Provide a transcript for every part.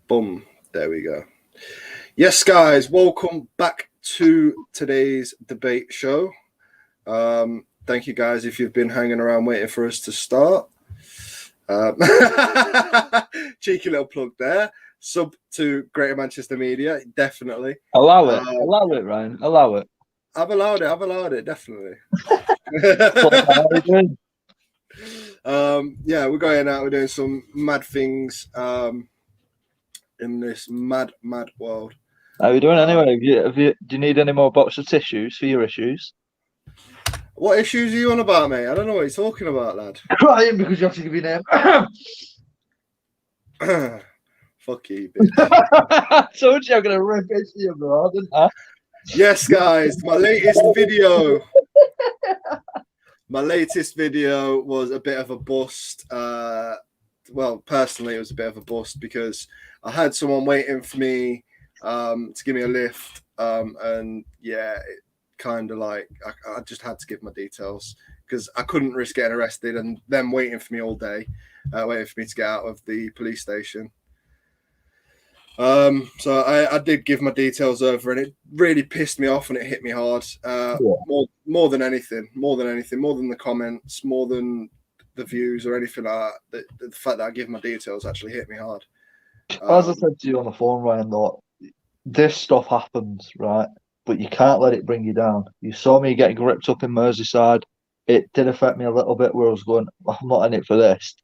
Boom. There we go. Yes, guys, welcome back to today's debate show. Thank you, guys, if you've been hanging around waiting for us to start. Cheeky little plug there. Sub to Greater Manchester Media, definitely. Allow it, Ryan. Allow it. I've allowed it, definitely. Yeah, we're going out. We're doing some mad things in this mad world. How are you doing anyway? Do you need any more box of tissues for your issues? What issues are you on about, mate? I don't know what you're talking about, lad. Crying because you have to give your name. Fuck you, bitch. I told you I'm going to rip into you, bro, didn't I? Yes, guys, my latest video. My latest video was a bit of a bust. Well, personally, it was a bit of a bust because I had someone waiting for me to give me a lift. And yeah, it kind of like I just had to give my details because I couldn't risk getting arrested and them waiting for me all day, waiting for me to get out of the police station. So I did give my details over, and it really pissed me off, and it hit me hard. More than anything, more than the comments, more than the views or anything like that. The fact that I give my details actually hit me hard. As I said to you on the phone, Ryan, though, this stuff happens, right? But you can't let it bring you down. You saw me getting gripped up in Merseyside. It did affect me a little bit where I was going, I'm not in it for this.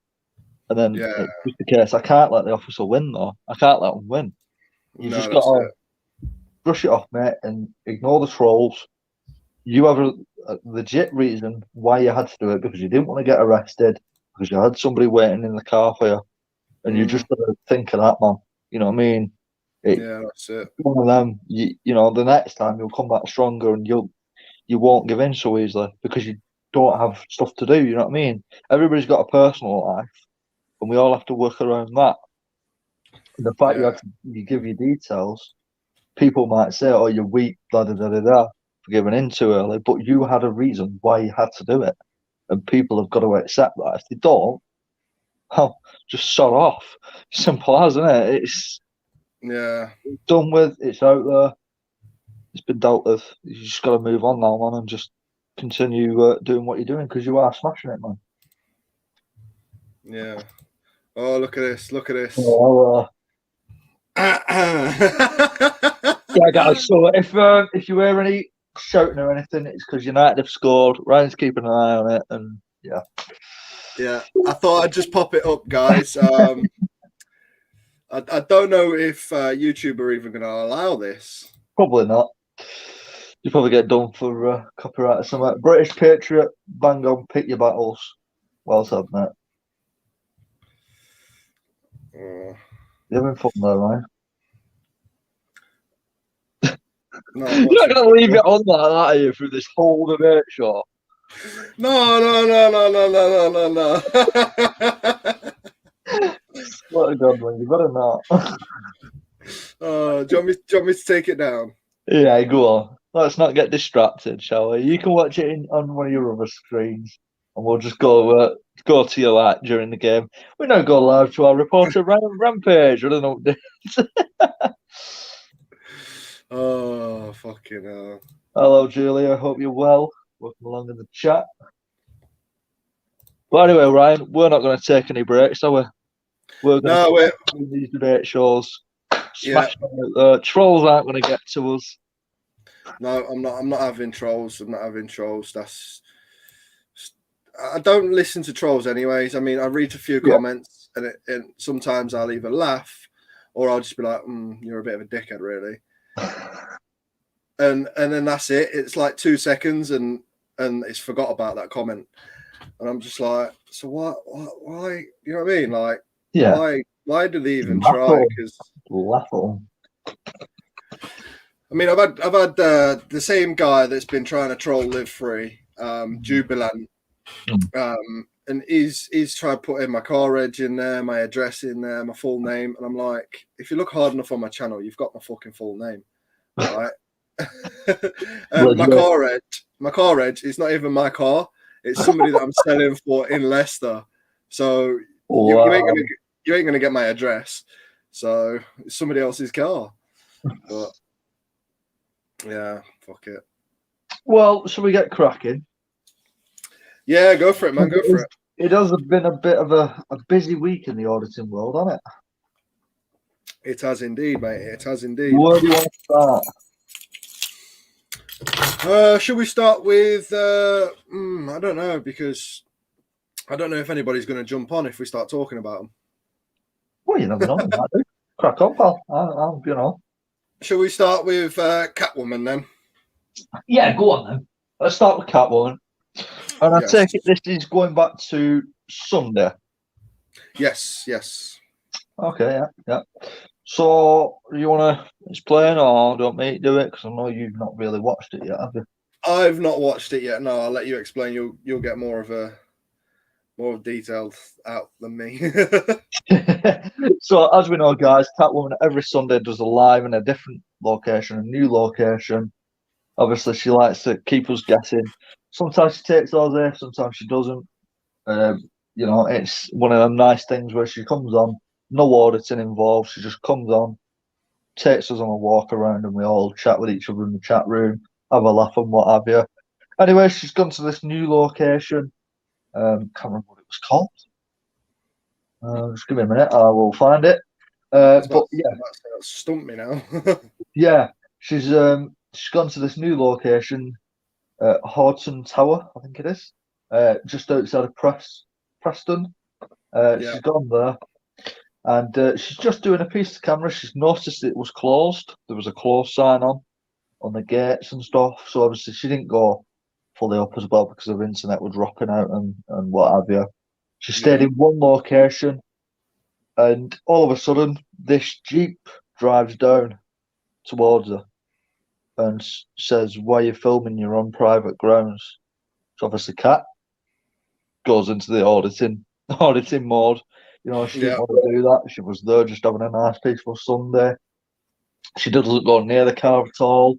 And then it's just the case. I can't let the officer win, though. I can't let them win. You just got to brush it off, mate, and ignore the trolls. You have a legit reason why you had to do it, because you didn't want to get arrested, because you had somebody waiting in the car for you. And you just got to think of that, man. You know what I mean? That's it. One of them, you know, the next time you'll come back stronger, and you won't give in so easily because you don't have stuff to do. You know what I mean? Everybody's got a personal life, and we all have to work around that. And the fact you give your details, people might say, "Oh, you're weak, da da da da da," for giving in too early. But you had a reason why you had to do it, and people have got to accept that. If they don't, well, just sod off. Simple as, isn't it? It's done with. It's out there. It's been dealt with. You just got to move on now, man, and just continue doing what you're doing because you are smashing it, man. Yeah. Oh, look at this! Look at this! Oh, yeah, guys. So if you hear any shouting or anything, it's because United have scored. Ryan's keeping an eye on it, and yeah. I thought I'd just pop it up, guys. I don't know if YouTube are even going to allow this. Probably not. You probably get done for copyright or something. British Patriot, bang on, pick your battles. Well said, mate. You're having fun there, Ryan. No, you're not going to leave it on like that, are you, through this whole debate show? No. What a god, man. You better not. Do you want me to take it down? Yeah, go on. Let's not get distracted, shall we? You can watch it on one of your other screens, and we'll just go to your light during the game. We now go live to our reporter Rampage with an update. Oh, fucking hell. Hello, Julia. I hope you're well. Welcome along in the chat. But anyway, Ryan, we're not going to take any breaks, are we? We're going to do these debate shows. Smash trolls aren't going to get to us. No, I'm not having trolls. I don't listen to trolls anyways. I mean, I read a few comments, and sometimes I'll either laugh or I'll just be like, "You're a bit of a dickhead, really." and then that's it. It's like 2 seconds, and it's forgot about that comment, and I'm just like, so what? Why? You know what I mean? Like, why do they even try? Because I mean, I've had the same guy that's been trying to troll Live Free, Jubilant, and he's tried putting my car reg in there, my address in there, my full name, and I'm like, if you look hard enough on my channel, you've got my fucking full name, right? My car reg is not even my car; it's somebody that I'm selling for in Leicester. So you ain't gonna get my address. So it's somebody else's car. But yeah, fuck it. Well, shall we get cracking? Yeah, go for it, man. Go for it. It has been a bit of a busy week in the auditing world, hasn't it? It has indeed, mate. It has indeed. Where do you want to start? Should we start with? I don't know, because I don't know if anybody's going to jump on if we start talking about them. Well, you never know. You might do. Crack on, pal. You know. Shall we start with Catwoman then? Yeah, go on then. Let's start with Catwoman. And I Yes. take it this is going back to Sunday. Yes, yes. Okay, yeah. So, you want to explain or don't me do it? Because I know you've not really watched it yet, have you? I've not watched it yet. No, I'll let you explain. You'll get more detailed out than me. So, as we know, guys, Catwoman every Sunday does a live in a different location, a new location. Obviously, she likes to keep us guessing. Sometimes she takes us there, sometimes she doesn't. You know, it's one of them nice things where she comes on, no auditing involved. She just comes on, takes us on a walk around, and we all chat with each other in the chat room, have a laugh and what have you. Anyway, she's gone to this new location. Can't remember what it was called. Just give me a minute, I will find it. But yeah, stump me now. yeah, she's gone to this new location, Horton Tower, I think it is, just outside of Preston. Yeah. She's gone there, and she's just doing a piece of camera. She's noticed it was closed. There was a close sign on the gates and stuff. So obviously she didn't go fully up as well because her internet was dropping out and what have you. She stayed in one location, and all of a sudden this Jeep drives down towards her and says, "Why are you filming? You're on private grounds." So obviously Kat goes into the auditing mode. You know, she didn't want to do that. She was there just having a nice peaceful Sunday. She doesn't go near the car at all.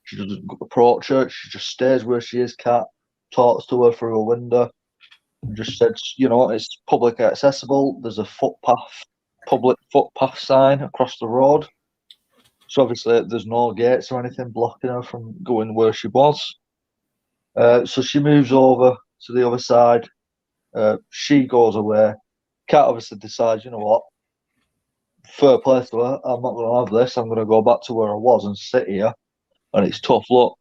She doesn't approach her. She just stays where she is, Kat, talks to her through a window, and just says, you know, it's public accessible. There's a public footpath sign across the road. So obviously there's no gates or anything blocking her from going where she was. So she moves over to the other side. She goes away. Kat obviously decides, you know what, fair play to her. I'm not going to have this. I'm going to go back to where I was and sit here. And it's tough luck.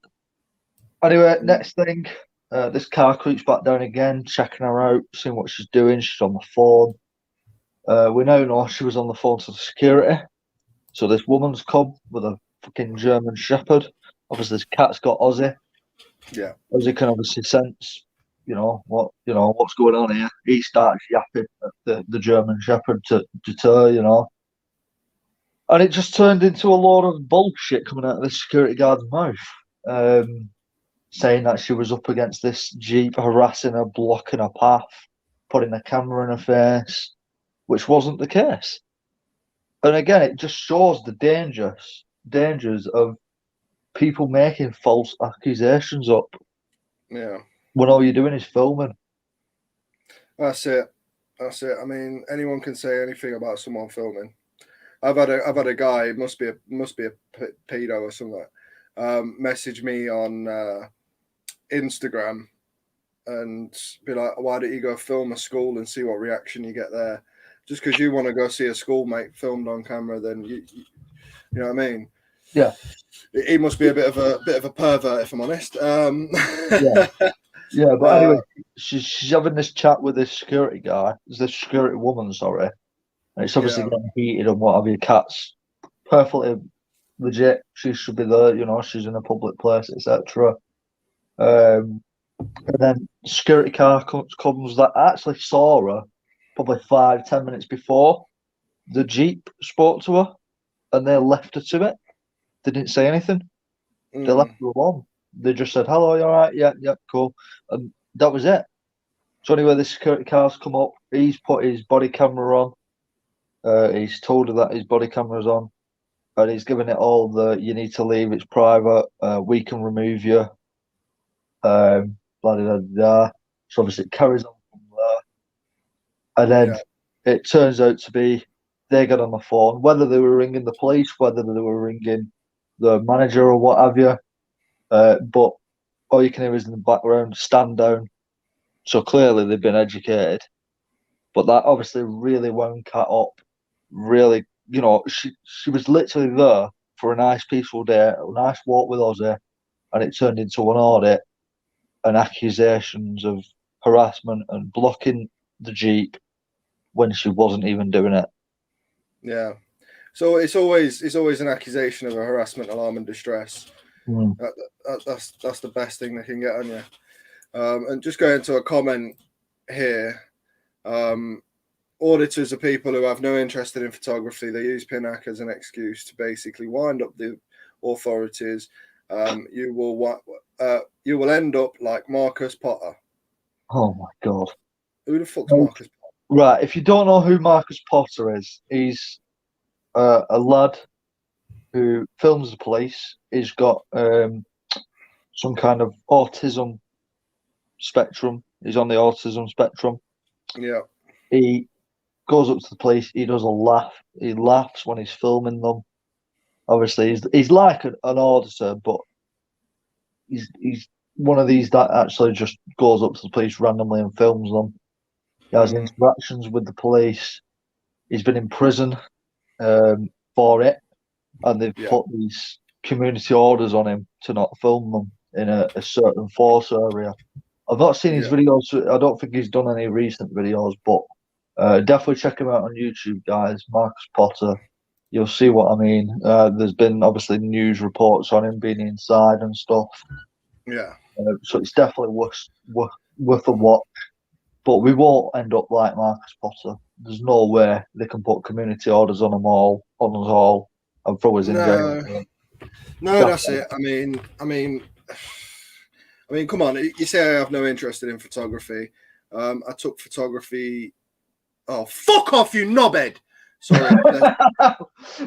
Anyway, next thing, this car creeps back down again, checking her out, seeing what she's doing. She's on the phone. We now know she was on the phone to the security. So this woman's come with a fucking German Shepherd. Obviously, this cat's got Ozzy. Yeah. Ozzy can obviously sense, what's going on here. He starts yapping at the German Shepherd to deter, And it just turned into a load of bullshit coming out of the security guard's mouth. Saying that she was up against this Jeep, harassing her, blocking her path, putting a camera in her face, which wasn't the case. And again, it just shows the dangers of people making false accusations up. Yeah. When all you're doing is filming. That's it. I mean, anyone can say anything about someone filming. I've had a guy, must be a pedo or something, message me on Instagram and be like, "Why don't you go film a school and see what reaction you get there? Just because you want to go see a schoolmate filmed on camera, then you know what I mean?" Yeah. He must be a bit of a pervert, if I'm honest. Yeah, but anyway, she's having this chat with this security guy, this security woman, sorry, and it's obviously getting heated and what have you. Cat's perfectly legit. She should be there, she's in a public place, etc. And then security car comes that actually saw her probably 5-10 minutes before the Jeep spoke to her, and they left her to it. They didn't say anything. They left her alone. They just said, "Hello, you all right? Yeah, cool." And that was it. So anyway, the security car's come up. He's put his body camera on. He's told her that his body camera's on. And he's given it all you need to leave, it's private. We can remove you. Blah, blah, blah, blah. So obviously it carries on from there. And then it turns out to be they got on the phone, whether they were ringing the police, whether they were ringing the manager or what have you. But all you can hear is in the background, stand down. So clearly they've been educated. But that obviously really wound Kat up. Really, she was literally there for a nice peaceful day, a nice walk with Ozzy, and it turned into an audit and accusations of harassment and blocking the Jeep when she wasn't even doing it. Yeah. So it's always an accusation of a harassment, alarm, and distress. Mm. That's the best thing they can get on you. And just going to a comment here. Auditors are people who have no interest in photography. They use PINAC as an excuse to basically wind up the authorities. You will end up like Marcus Potter. Oh my God. Who the fuck's Marcus Potter? Right, if you don't know who Marcus Potter is, he's a lad who films the police. He's got some kind of autism spectrum. He's on the autism spectrum. Yeah. He goes up to the police. He does a laugh. He laughs when he's filming them. Obviously, he's like an auditor, but he's one of these that actually just goes up to the police randomly and films them. He has interactions with the police. He's been in prison for it, and they've put these community orders on him to not film them in a certain force area. I've not seen his videos. I don't think he's done any recent videos, but definitely check him out on YouTube, guys. Marcus Potter. You'll see what I mean. There's been obviously news reports on him being inside and stuff. Yeah. So it's definitely worth a watch. But we won't end up like Marcus Potter. There's no way they can put community orders on us all, and throw us in jail. No, that's it. I mean, come on. You say I have no interest in photography. I took photography. Oh, fuck off, you knobhead! Sorry.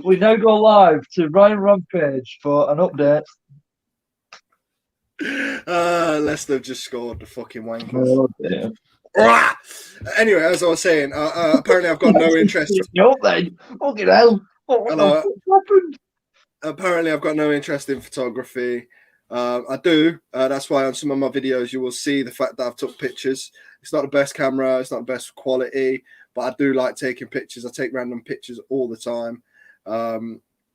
We now go live to Ryan Rampage for an update. Leicester have just scored, the fucking wankers. Oh, dear. Anyway, as I was saying, apparently I've got no interest. Fucking hell. What the fuck happened? Apparently I've got no interest in photography. I do. That's why on some of my videos you will see the fact that I've took pictures. It's not the best camera. It's not the best quality, but I do like taking pictures. I take random pictures all the time.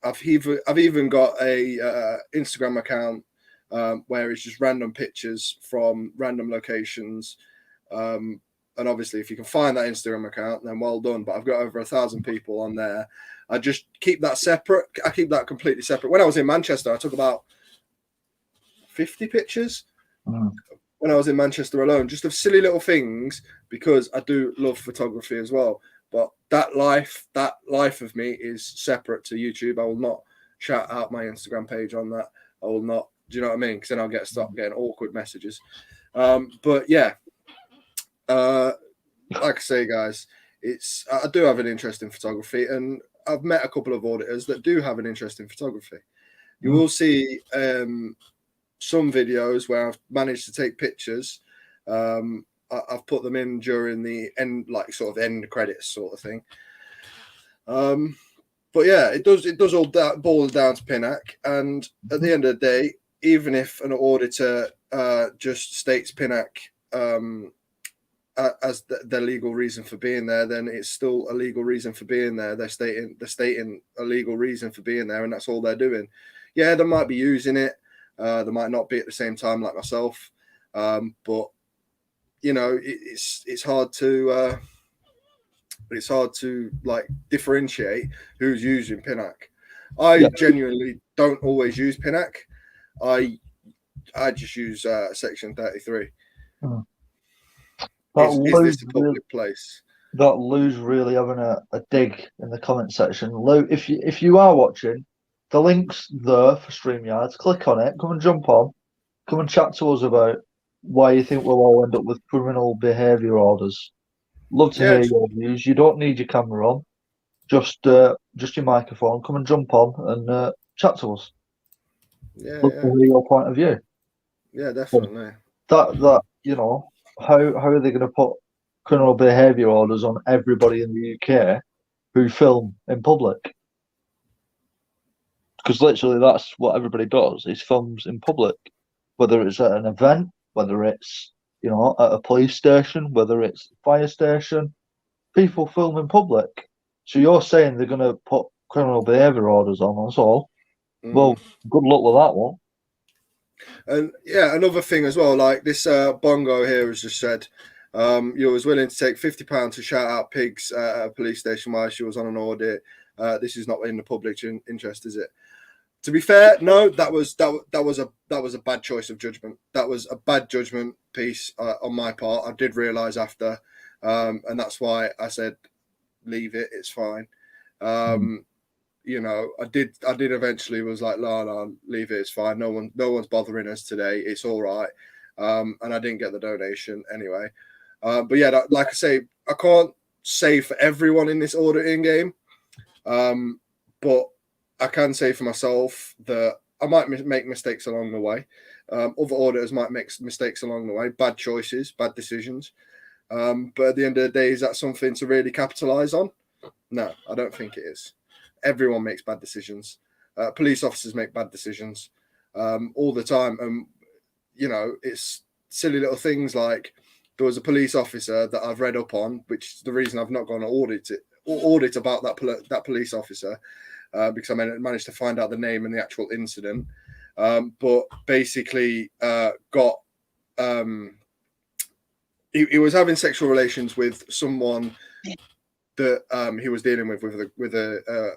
I've even got a Instagram account where it's just random pictures from random locations. And obviously, if you can find that Instagram account, then well done. But I've got over 1,000 people on there. I just keep that separate. I keep that completely separate. When I was in Manchester, I took about 50 pictures when I was in Manchester alone, just of silly little things, because I do love photography as well. But that life of me is separate to YouTube. I will not shout out my Instagram page on that. I will not. Do you know what I mean? Because then I'll start getting awkward messages. But yeah, like I say, guys, I do have an interest in photography, and I've met a couple of auditors that do have an interest in photography. You will see some videos where I've managed to take pictures. I've put them in during the end, like sort of end credits sort of thing. But yeah, it does all boil down to PINAC. And at the end of the day, even if an auditor just states PINAC as their legal reason for being there, then it's still a legal reason for being there. They're stating a legal reason for being there, and that's all they're doing. Yeah, they might be using it. They might not be at the same time, like myself. But you know, it's hard to like differentiate who's using PINAC. I genuinely don't always use PINAC. I just use Section 33. Is this a public place? That Lou's really having a dig in the comment section. Lou, if you are watching, the link's there for StreamYards. Click on it. Come and jump on. Come and chat to us about why you think we'll all end up with criminal behaviour orders. Love to hear your views. You don't need your camera on. Just your microphone. Come and jump on and chat to us. Love to hear your point of view. Yeah, definitely. That you know, how are they going to put criminal behaviour orders on everybody in the UK who film in public. Because literally that's what everybody does, is films in public. Whether it's at an event, whether it's, you know, at a police station, whether it's a fire station, people film in public. So you're saying they're going to put criminal behaviour orders on us all? Well, good luck with that one. And yeah, another thing as well, like this Bongo here has just said, you was willing to take £50 to shout out pigs at a police station while she was on an audit. This is not in the public interest, is it? To be fair, no, that was a bad choice of judgment. That was a bad judgment piece on my part. I did realise after, and that's why I said, leave it. It's fine. You know, I did eventually was like, no, leave it. It's fine. No one's bothering us today. It's all right. And I didn't get the donation anyway. But yeah, like I say, I can't say for everyone in this auditing game. But I can say for myself that I might make mistakes along the way. Other auditors might make mistakes along the way, bad choices, bad decisions. But at the end of the day, is that something to really capitalize on? No, I don't think it is. Everyone makes bad decisions. Police officers make bad decisions all the time. And, you know, it's silly little things like there was a police officer that I've read up on, which is the reason I've not gone to audit about that police officer. Because I managed to find out the name and the actual incident, but basically he was having sexual relations with someone that he was dealing with a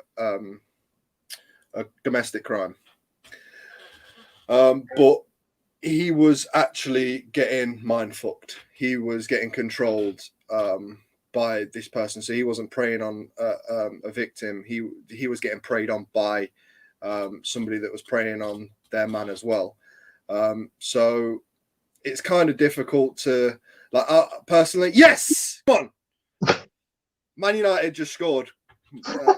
domestic crime, but he was actually getting mind fucked. He was getting controlled by this person, so he wasn't preying on a victim. He was getting preyed on by somebody that was preying on their man as well. So it's kind of difficult to personally. Yes, come on, Man United just scored. So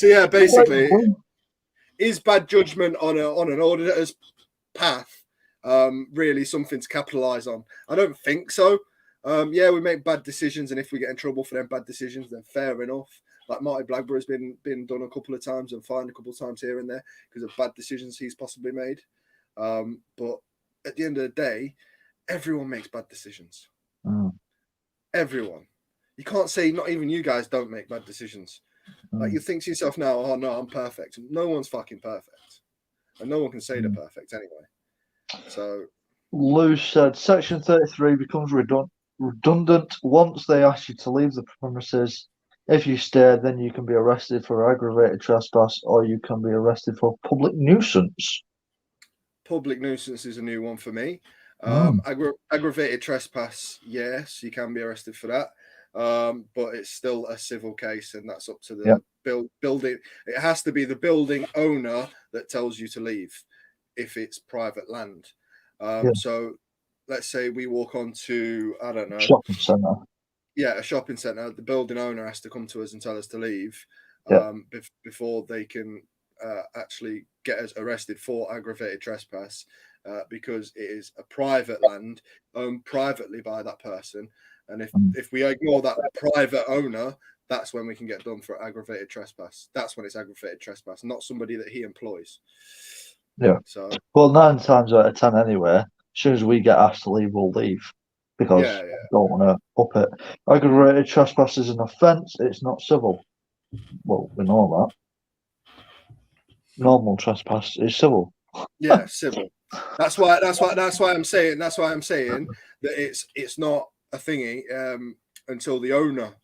yeah, basically, is bad judgment on an auditor's path really something to capitalize on? I don't think so. Yeah, we make bad decisions, and if we get in trouble for them bad decisions, then fair enough. Like Marty Blackburn has been done a couple of times and fined a couple of times here and there because of bad decisions he's possibly made. But at the end of the day, everyone makes bad decisions. Everyone. You can't say not even you guys don't make bad decisions. Like you think to yourself now, oh no, I'm perfect. No one's fucking perfect, and no one can say they're perfect anyway. So, Lou said Section 33 becomes redundant once they ask you to leave the premises. If you stay, then you can be arrested for aggravated trespass or you can be arrested for public nuisance. Public nuisance is a new one for me. Aggravated trespass, yes, you can be arrested for that. But it's still a civil case, and that's up to the building. It has to be the building owner that tells you to leave if it's private land. So let's say we walk onto, I don't know, shopping centre. Yeah, a shopping centre. The building owner has to come to us and tell us to leave before they can actually get us arrested for aggravated trespass because it is a private land owned privately by that person. And if we ignore that private owner, that's when we can get done for aggravated trespass. That's when it's aggravated trespass, not somebody that he employs. Yeah. So, well, 9 times out of 10 anyway, as soon as we get asked to leave, we'll leave because we don't want to up it. Aggravated trespass is an offence. It's not civil. Well, we know that. Normal trespass is civil. Yeah, civil. That's why I'm saying that it's not a thingy until the owner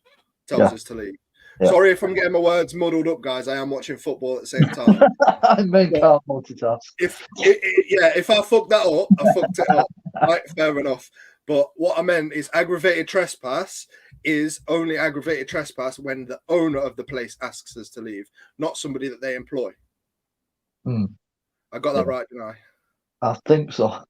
tells us to leave. Yeah. Sorry if I'm getting my words muddled up, guys. I am watching football at the same time. I can't multitask. If I fuck that up, I fucked it up. Right, fair enough. But what I meant is aggravated trespass is only aggravated trespass when the owner of the place asks us to leave, not somebody that they employ. I got that right, didn't I? I think so.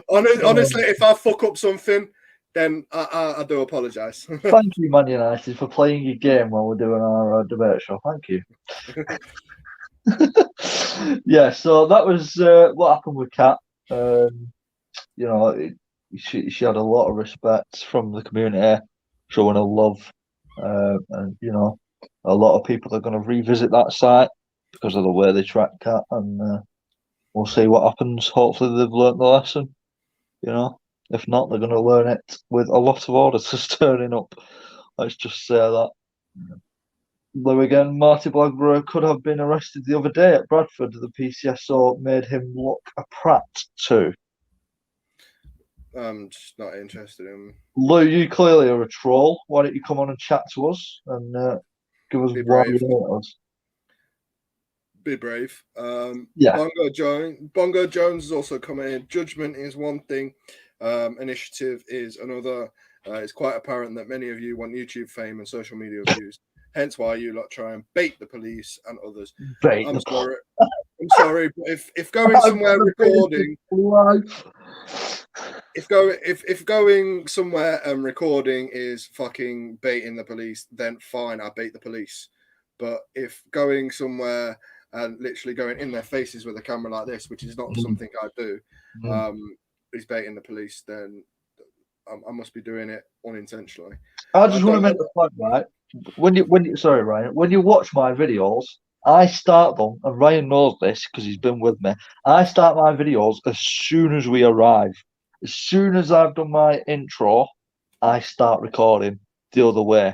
Honestly, if I fuck up something, then I do apologise. Thank you, Man United, for playing your game while we're doing our debate show. Thank you. Yeah, so that was what happened with Kat. she had a lot of respect from the community, showing her love, and a lot of people are going to revisit that site because of the way they track cat, and we'll see what happens. Hopefully, they've learnt the lesson. If not, they're going to learn it with a lot of auditors turning up. Let's just say that. Though again, Marty Blackburrow could have been arrested the other day at Bradford. The PCSO made him look a prat too. I'm just not interested in. Lou, you clearly are a troll. Why don't you come on and chat to us and give us Be why brave. you hate us? Be brave. Yeah. Bongo Jones has also come in. Judgment is one thing. Initiative is another. It's quite apparent that many of you want YouTube fame and social media views. Hence why you lot try and bait the police and others. I'm sorry, but if going somewhere recording, if going somewhere and recording is fucking baiting the police, then fine, I bait the police. But if going somewhere and literally going in their faces with a camera like this, which is not something I do, is baiting the police, then I must be doing it unintentionally. I just want to make the point, right? Sorry, Ryan, when you watch my videos, I start them, and Ryan knows this because he's been with me. I start my videos as soon as we arrive. As soon as I've done my intro, I start recording the other way.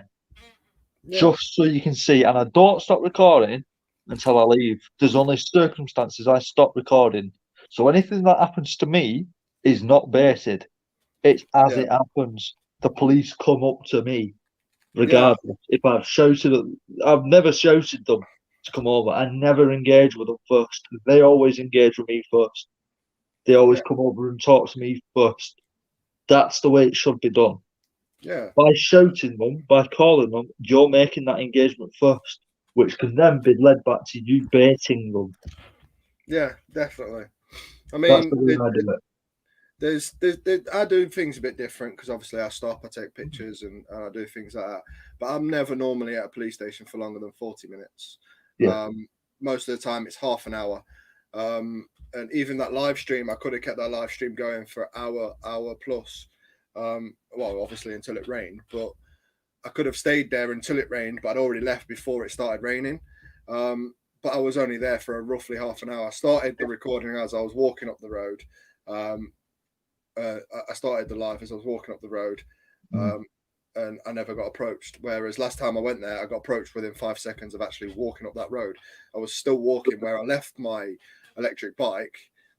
Yeah. Just so you can see, and I don't stop recording until I leave. There's only circumstances I stop recording. So anything that happens to me is not baited. It's as it happens. The police come up to me, regardless. If I've shouted, I've never shouted them to come over. I never engage with them first. They always engage with me first. They always come over and talk to me first. That's the way it should be done. Yeah. By shouting them, by calling them, you're making that engagement first, which can then be led back to you baiting them. Yeah, definitely. I mean, there's I do things a bit different because obviously I stop, I take pictures, and I do things like that. But I'm never normally at a police station for longer than 40 minutes. Yeah. Most of the time it's half an hour. And even that live stream, I could have kept that live stream going for an hour plus. Well, obviously until it rained, but I could have stayed there until it rained, but I'd already left before it started raining. But I was only there for roughly half an hour. I started the recording as I was walking up the road. I started the live as I was walking up the road, and I never got approached. Whereas last time I went there, I got approached within 5 seconds of actually walking up that road. I was still walking where I left my electric bike.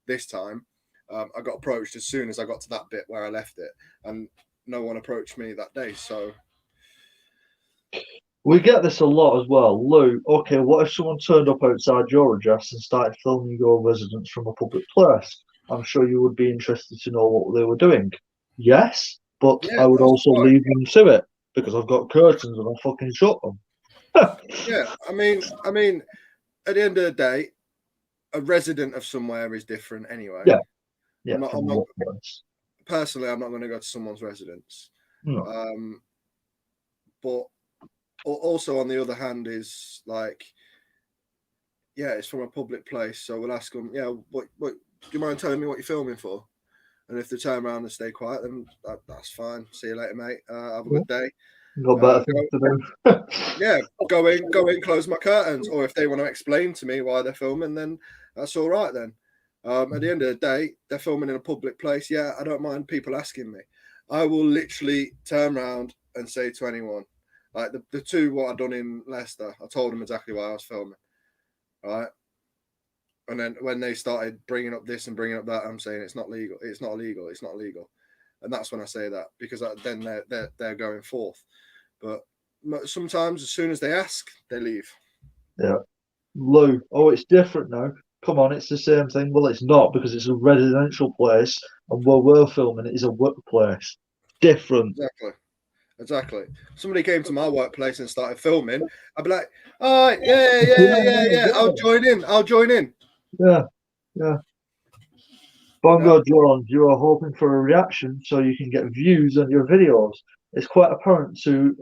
This time, I got approached as soon as I got to that bit where I left it, and no one approached me that day. So we get this a lot as well. Lou, okay, what if someone turned up outside your address and started filming your residence from a public place? I'm sure you would be interested to know what they were doing. Yes, but I would also leave them to it because I've got curtains and I'll fucking shut them. Yeah, I mean, at the end of the day, a resident of somewhere is different anyway. Yeah. Personally, I'm not going to go to someone's residence. No. But also on the other hand is like, yeah, it's from a public place, so we'll ask them, yeah, what do you mind telling me what you're filming for? And if they turn around and stay quiet, then that's fine. See you later, mate. Have a good day. Got better things to do. Yeah, go in, close my curtains. Or if they want to explain to me why they're filming, then that's all right then. At the end of the day, they're filming in a public place. Yeah, I don't mind people asking me. I will literally turn around and say to anyone, like the two what I'd done in Leicester, I told them exactly why I was filming. Right. And then when they started bringing up this and bringing up that, I'm saying it's not legal. It's not illegal. It's not legal. And that's when I say that, because then they're going forth. But sometimes as soon as they ask, they leave. Yeah. Lou, it's different now. Come on, it's the same thing. Well, it's not, because it's a residential place and where we're filming it is a workplace. Different. Exactly. Somebody came to my workplace and started filming, I'd be like, all right, yeah. I'll join in. Yeah. Bongo Jones, you are hoping for a reaction so you can get views on your videos. It's quite apparent to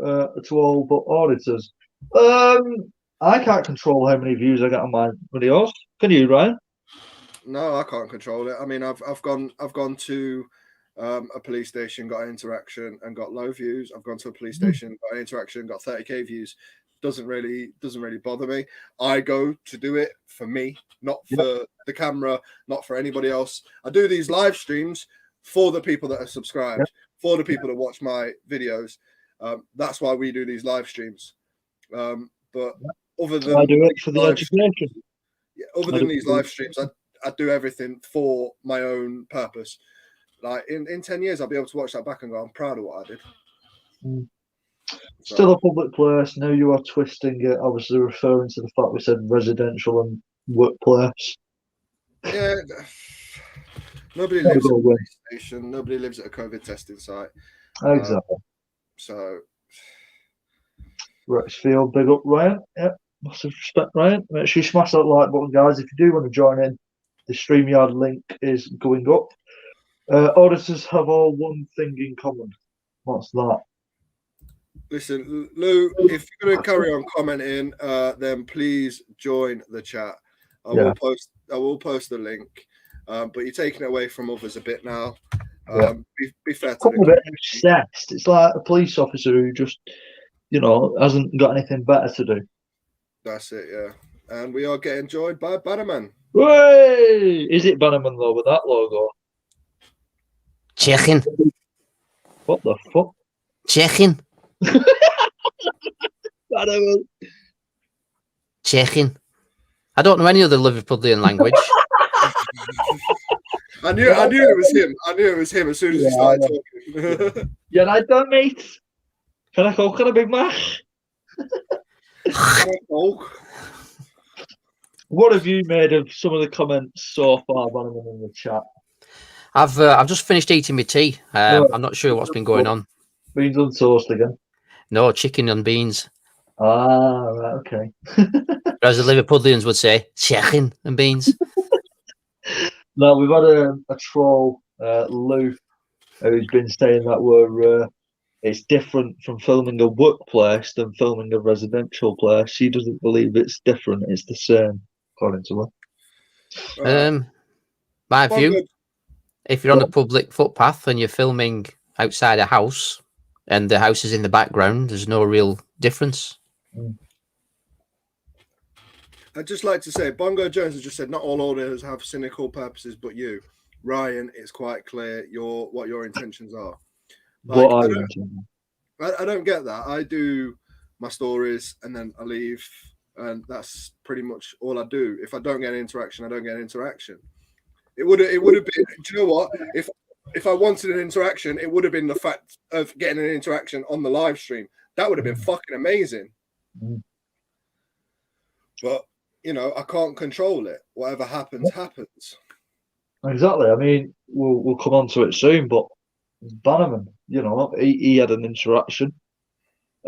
all but auditors. I can't control how many views I get on my videos. Can you, Ryan? No, I can't control it. I mean, I've gone to a police station, got an interaction and got low views. I've gone to a police station, got an interaction, got 30k views. Doesn't really bother me. I go to do it for me, not for the camera, not for anybody else. I do these live streams for the people that are subscribed, for the people that watch my videos. That's why we do these live streams. But other than I do it for the education. Other than these live streams, I do everything for my own purpose. Like in 10 years, I'll be able to watch that back and go, I'm proud of what I did. Still a public place. Now you are twisting it, obviously referring to the fact we said residential and workplace. Yeah. Nobody lives at a police station. Nobody lives at a COVID testing site. Exactly. So. Rexfield, big up Ryan. Yep. Massive respect, Ryan. Make sure you smash that like button, guys. If you do want to join in, the StreamYard link is going up. Auditors have all one thing in common. What's that? Listen, Lou, if you're going to carry on commenting, then please join the chat. I will post the link. But you're taking it away from others a bit now. Be fair to a bit obsessed. It's like a police officer who just, hasn't got anything better to do. That's it, yeah. And we are getting joined by Bannerman. Hey! Is it Bannerman though with that logo? Checking. What the fuck? Checking. Bannerman. Checking. I don't know any other Liverpudlian language. I knew it was him. I knew it was him as soon as he started talking. Yeah, I done, mate. Can I coke on a Big Mac? What have you made of some of the comments so far, Bannerman, in the chat? I've just finished eating my tea. I'm not sure what's been going on. Beans on toast again? No, chicken and beans. Ah, right, okay. As the Liverpudlians would say, chicken and beans. No, we've had a troll, Lou, who's been saying that it's different from filming a workplace than filming a residential place. She doesn't believe it's different; it's the same, according to her. My view: if you're on a public footpath and you're filming outside a house, and the house is in the background, there's no real difference. I'd just like to say, Bongo Jones has just said not all auditors have cynical purposes, but you, Ryan. It's quite clear what your intentions are. Like, I don't get that. I do my stories and then I leave, and that's pretty much all I do. If I don't get an interaction, I don't get an interaction. It would have been. Do you know what? If I wanted an interaction, it would have been the fact of getting an interaction on the live stream. That would have been fucking amazing. But I can't control it. Whatever happens, happens. Exactly. I mean, we'll come on to it soon, but Bannerman, he had an interaction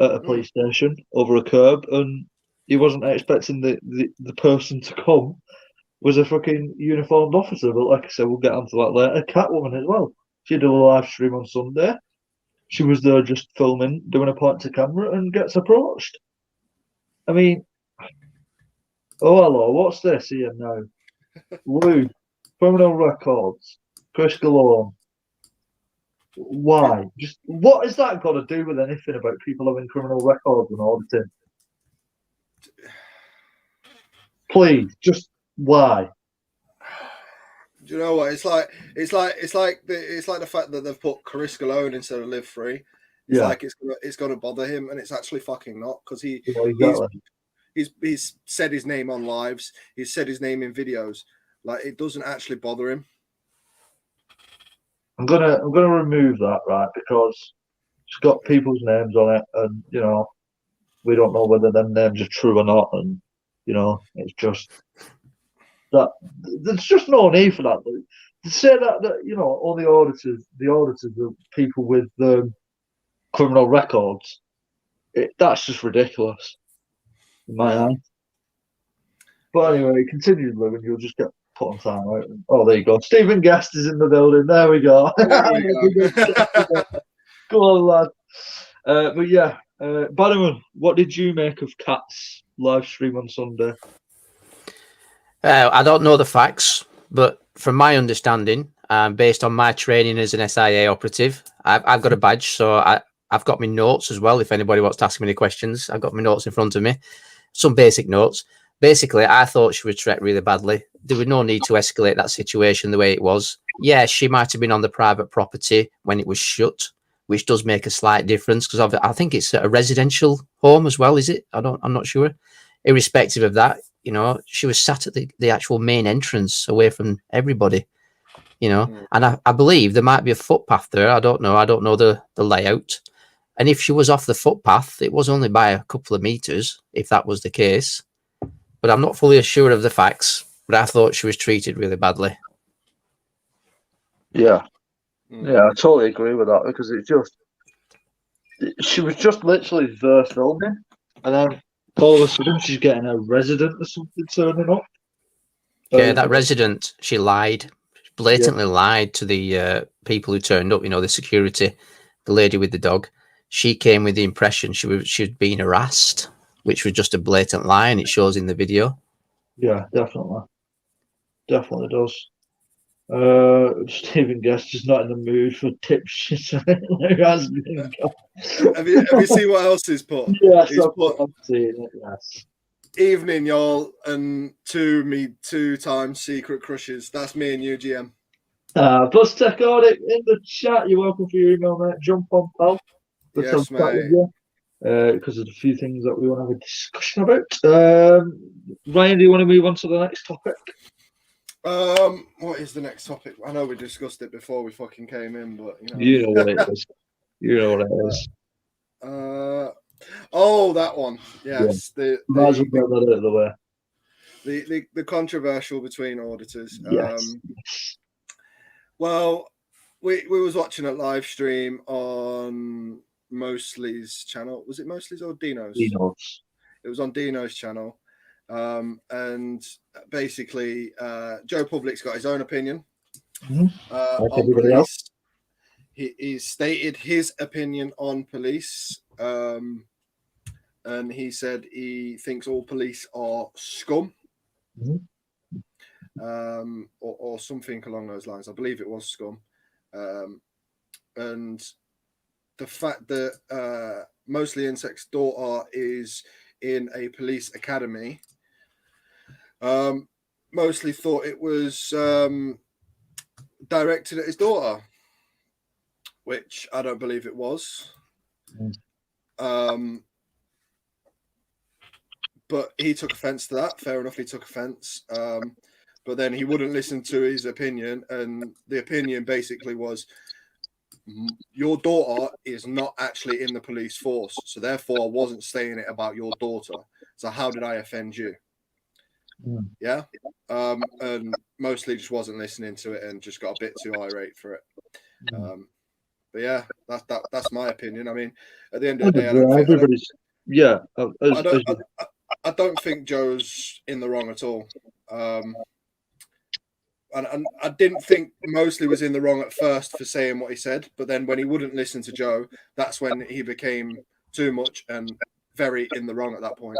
at a police station over a curb, and he wasn't expecting the person to come was a fucking uniformed officer. But like I said, we'll get onto that later. Catwoman as well. She did a live stream on Sunday. She was there just filming, doing a point to camera, and gets approached. I mean, oh hello, what's this here now? Lou, criminal records, Chris Galone. Why? Just what has that got to do with anything about people having criminal records and auditing? Please, just why? Do you know what? It's like the fact that they've put Chris Galone instead of Live Free. It's like it's gonna bother him, and it's actually fucking not, because he's said his name on lives, he's said his name in videos. Like, it doesn't actually bother him. I'm gonna remove that, right, because it's got people's names on it, and we don't know whether them names are true or not, and it's just that there's just no need for that. To say that all the auditors are people with criminal records, that's just ridiculous in my eyes. But anyway, continue, Lou, and you'll just get put on time, right? Oh, there you go. Stephen Guest is in the building. There we go. Go on, lad. But yeah, Bannerman, what did you make of Cat's live stream on Sunday? I don't know the facts, but from my understanding, based on my training as an SIA operative. I've got a badge, so I've got my notes as well. If anybody wants to ask me any questions, I've got my notes in front of me. Some basic notes. Basically, I thought she was treated really badly. There was no need to escalate that situation the way it was. Yeah, she might have been on the private property when it was shut, which does make a slight difference because I think it's a residential home as well, is it? I'm not sure. Irrespective of that, you know, she was sat at the actual main entrance away from everybody, you know, and I believe there might be a footpath there. I don't know the layout. And if she was off the footpath, it was only by a couple of meters, if that was the case. But I'm not fully assured of the facts, but I thought she was treated really badly. Yeah. Yeah, I totally agree with that because she was just literally there filming, and then all of a sudden she's getting a resident or something turning up. Yeah, that resident, she lied, blatantly lied to the people who turned up, you know, the security, the lady with the dog. She came with the impression she'd been harassed, which was just a blatant lie, and it shows in the video. Yeah, definitely. Definitely does. Stephen Guest is not in the mood for tips. Have you seen what else he's put? Yes, I've seen it, yes. Evening, y'all, and two times secret crushes. That's me and you, GM. Plus Tech Audit in the chat. You're welcome for your email, mate. Jump on, pal. Yes, mate. Because there's a few things that we want to have a discussion about. Ryan, do you want to move on to the next topic? What is the next topic? I know we discussed it before we fucking came in, but you know what it is. You know what it is. That one. Yes, might as well get that out of the way. The controversial between auditors. Yes. Well, we was watching a live stream on Mosley's channel. Was it Mosley's or Dino's? Dino's. It was on Dino's channel. And basically, Joe Public's got his own opinion on police. He stated his opinion on police, and he said he thinks all police are scum, or something along those lines. I believe it was scum, and the fact that Mosley Insect's daughter is in a police academy. Mostly thought it was directed at his daughter, which I don't believe it was. But he took offense to that. Fair enough, he took offense. But then he wouldn't listen to his opinion, and the opinion basically was, your daughter is not actually in the police force, so therefore I wasn't saying it about your daughter. So how did I offend you? Yeah. And mostly just wasn't listening to it and just got a bit too irate for it. But yeah, that's my opinion. I mean, at the end of the day, I don't think Joe's in the wrong at all. And I didn't think Mosley was in the wrong at first for saying what he said, but then when he wouldn't listen to Joe, that's when he became too much and very in the wrong at that point.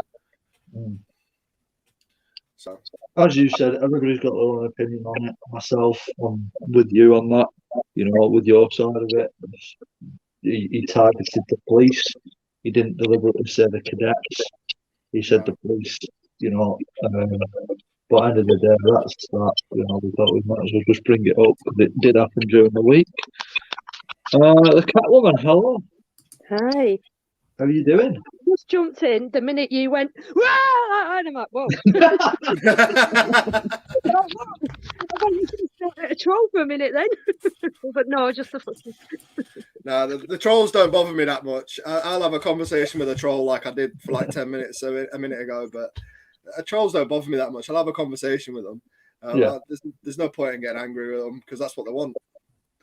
So, as you said, everybody's got their own opinion on it. Myself, I'm with you on that. You know, with your side of it, he targeted the police. He didn't deliberately say the cadets. He said the police. You know, but at the end of the day, that's that. You know, we thought we might as well just bring it up because it did happen during the week. The Catwoman, hello. Hi. How are you doing? Just jumped in the minute you went, "Wah!" and I'm like, whoa. I thought you were a troll for a minute then. But no, just a fucking. No, the trolls don't bother me that much. I'll have a conversation with a troll like I did for like 10 minutes a minute ago, but trolls don't bother me that much. I'll have a conversation with them. There's no point in getting angry with them because that's what they want.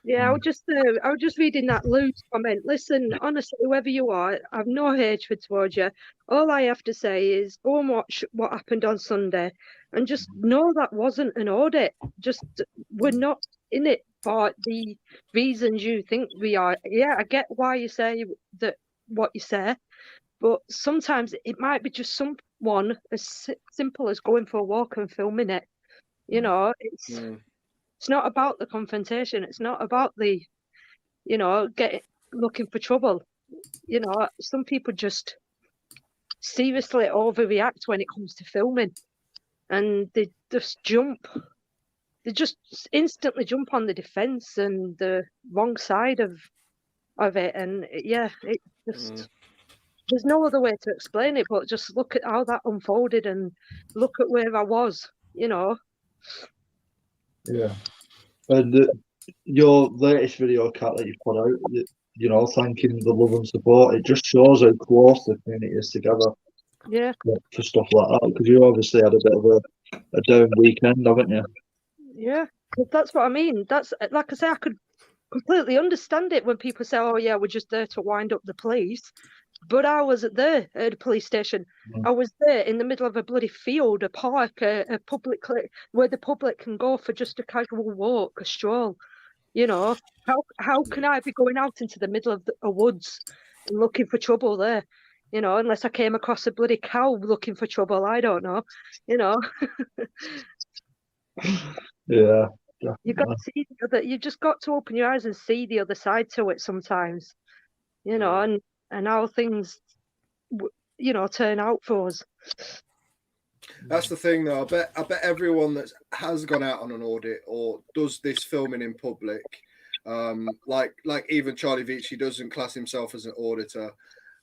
Yeah, I was just reading that loose comment. Listen, honestly, whoever you are, I've no hatred towards you. All I have to say is go and watch what happened on Sunday and just know that wasn't an audit. Just we're not in it for the reasons you think we are. Yeah, I get why you say that what you say, but sometimes it might be just someone as simple as going for a walk and filming it. You know, it's It's not about the confrontation. It's not about the, you know, looking for trouble. You know, some people just seriously overreact when it comes to filming, and they just instantly jump on the defense and the wrong side of it. And yeah, it just there's no other way to explain it, but just look at how that unfolded and look at where I was, you know. Yeah. And your latest video, Kat, that you put out, you know, thanking the love and support, it just shows how close the community is together. Yeah. For stuff like that, because you obviously had a bit of a down weekend, haven't you? Yeah, that's what I mean. That's like I say, I could completely understand it when people say, "Oh yeah, we're just there to wind up the police." But I was there at the police station. I was there in the middle of a bloody field, a park, a public where the public can go for just a casual walk, a stroll. You know, how can I be going out into the middle of a woods and looking for trouble there? You know, unless I came across a bloody cow looking for trouble, I don't know. You know. Yeah. You got to see you just got to open your eyes and see the other side to it sometimes, you know, and how things, you know, turn out for us. That's the thing, though. I bet everyone that has gone out on an audit or does this filming in public, like even Charlie Vici doesn't class himself as an auditor.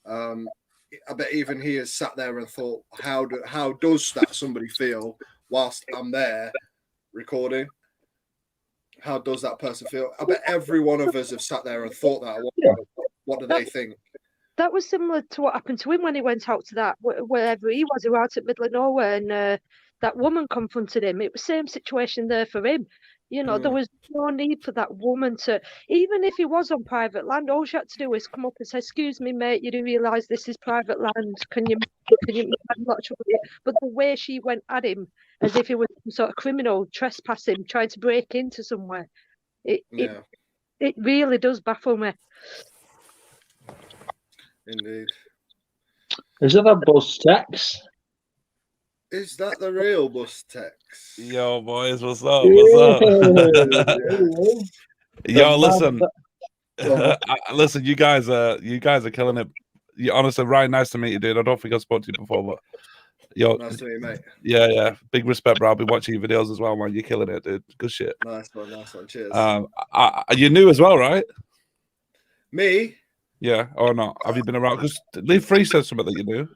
I bet even he has sat there and thought, how does that somebody feel whilst I'm there recording? How does that person feel? I bet every one of us have sat there and thought that. What do they think? That was similar to what happened to him when he went out to that, wherever he was out at middle of nowhere, and that woman confronted him. It was the same situation there for him. You know, there was no need for that woman to, even if he was on private land, all she had to do was come up and say, "Excuse me, mate, you do realise this is private land. Can you I'm not sure." But the way she went at him, as if he was some sort of criminal trespassing, trying to break into somewhere, it really does baffle me. Indeed. Is it a bus text? Is that the real bus text? Yo, boys, what's up? What's up? Yo, listen. Listen, you guys are killing it. You honestly, Ryan, nice to meet you, dude. I don't think I spoke to you before, but yo, nice to meet you, mate. Yeah. Big respect, bro. I'll be watching your videos as well, man. You're killing it, dude. Good shit. Nice one. Cheers. You new as well, right? Me? Yeah, or not? Have you been around? Because Leave Free said something that you knew.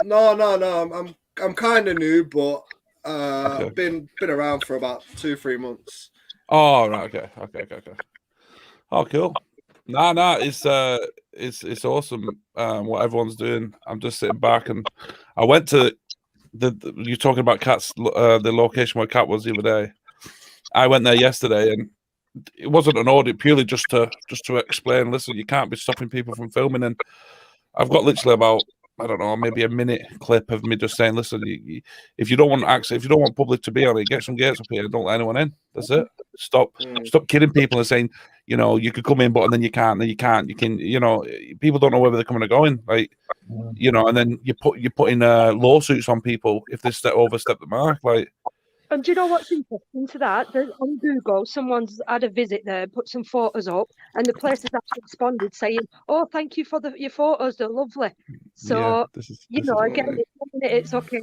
No. I'm kind of new, but okay. been around for about 2-3 months. Oh right, okay. Oh, cool. Nah, it's awesome. What everyone's doing. I'm just sitting back, and I went to you're talking about Kat's the location where Kat was the other day. I went there yesterday, and it wasn't an audit, purely just to explain. Listen, you can't be stopping people from filming, and I've got literally about, I don't know, maybe a minute clip of me just saying, listen, if you don't want public to be on it, get some gates up here. Don't let anyone in. That's it. Stop kidding people and saying, you know, you could come in, but and then you can't. You can, you know, people don't know whether they're coming or going. Like, you know, and then you're putting lawsuits on people if they overstep the mark. Like. And do you know what's interesting to that? On Google, someone's had a visit there, put some photos up, and the place has actually responded saying, "Oh, thank you for your photos. They're lovely." So, again, it's okay.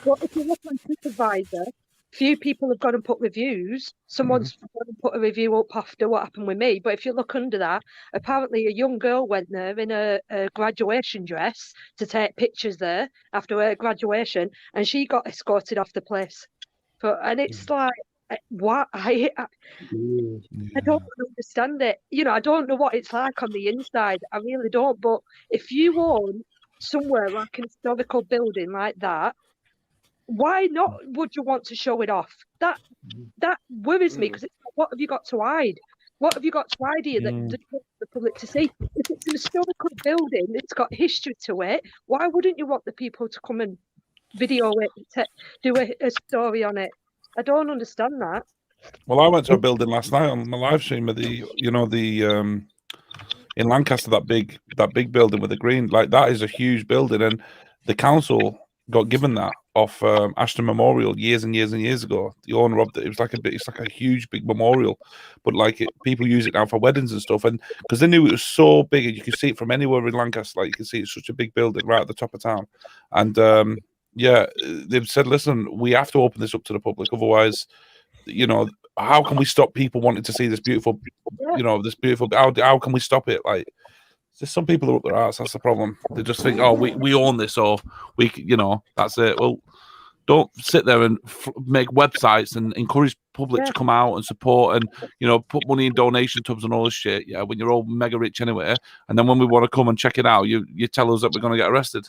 But if you look on TripAdvisor, few people have gone and put reviews. Someone's gone and put a review up after what happened with me. But if you look under that, apparently a young girl went there in a graduation dress to take pictures there after her graduation, and she got escorted off the place. And it's like, what? I don't understand it. You know, I don't know what it's like on the inside. I really don't. But if you own somewhere like an historical building like that, why not would you want to show it off? That worries me, because what have you got to hide? What have you got to hide here that the public to see? If it's an historical building, it's got history to it, why wouldn't you want the people to come and video it, do a story on it? I don't understand that. Well, I went to a building last night on my live stream of in Lancaster, that big building with the green, like that is a huge building, and the council got given that off Ashton Memorial years and years and years ago. The owner of it was like it's like a huge big memorial, but like people use it now for weddings and stuff. And because they knew it was so big, and you could see it from anywhere in Lancaster. Like you can see it's such a big building right at the top of town. And yeah, they've said, listen, we have to open this up to the public, otherwise, you know, how can we stop people wanting to see this beautiful, you know, this beautiful? How can we stop it? Like, there's some people are up their arse. That's the problem. They just think, oh, we own this, or we, you know, that's it. Well, don't sit there and make websites and encourage public to come out and support and, you know, put money in donation tubs and all this shit. Yeah, when you're all mega rich anyway, and then when we want to come and check it out, you tell us that we're going to get arrested.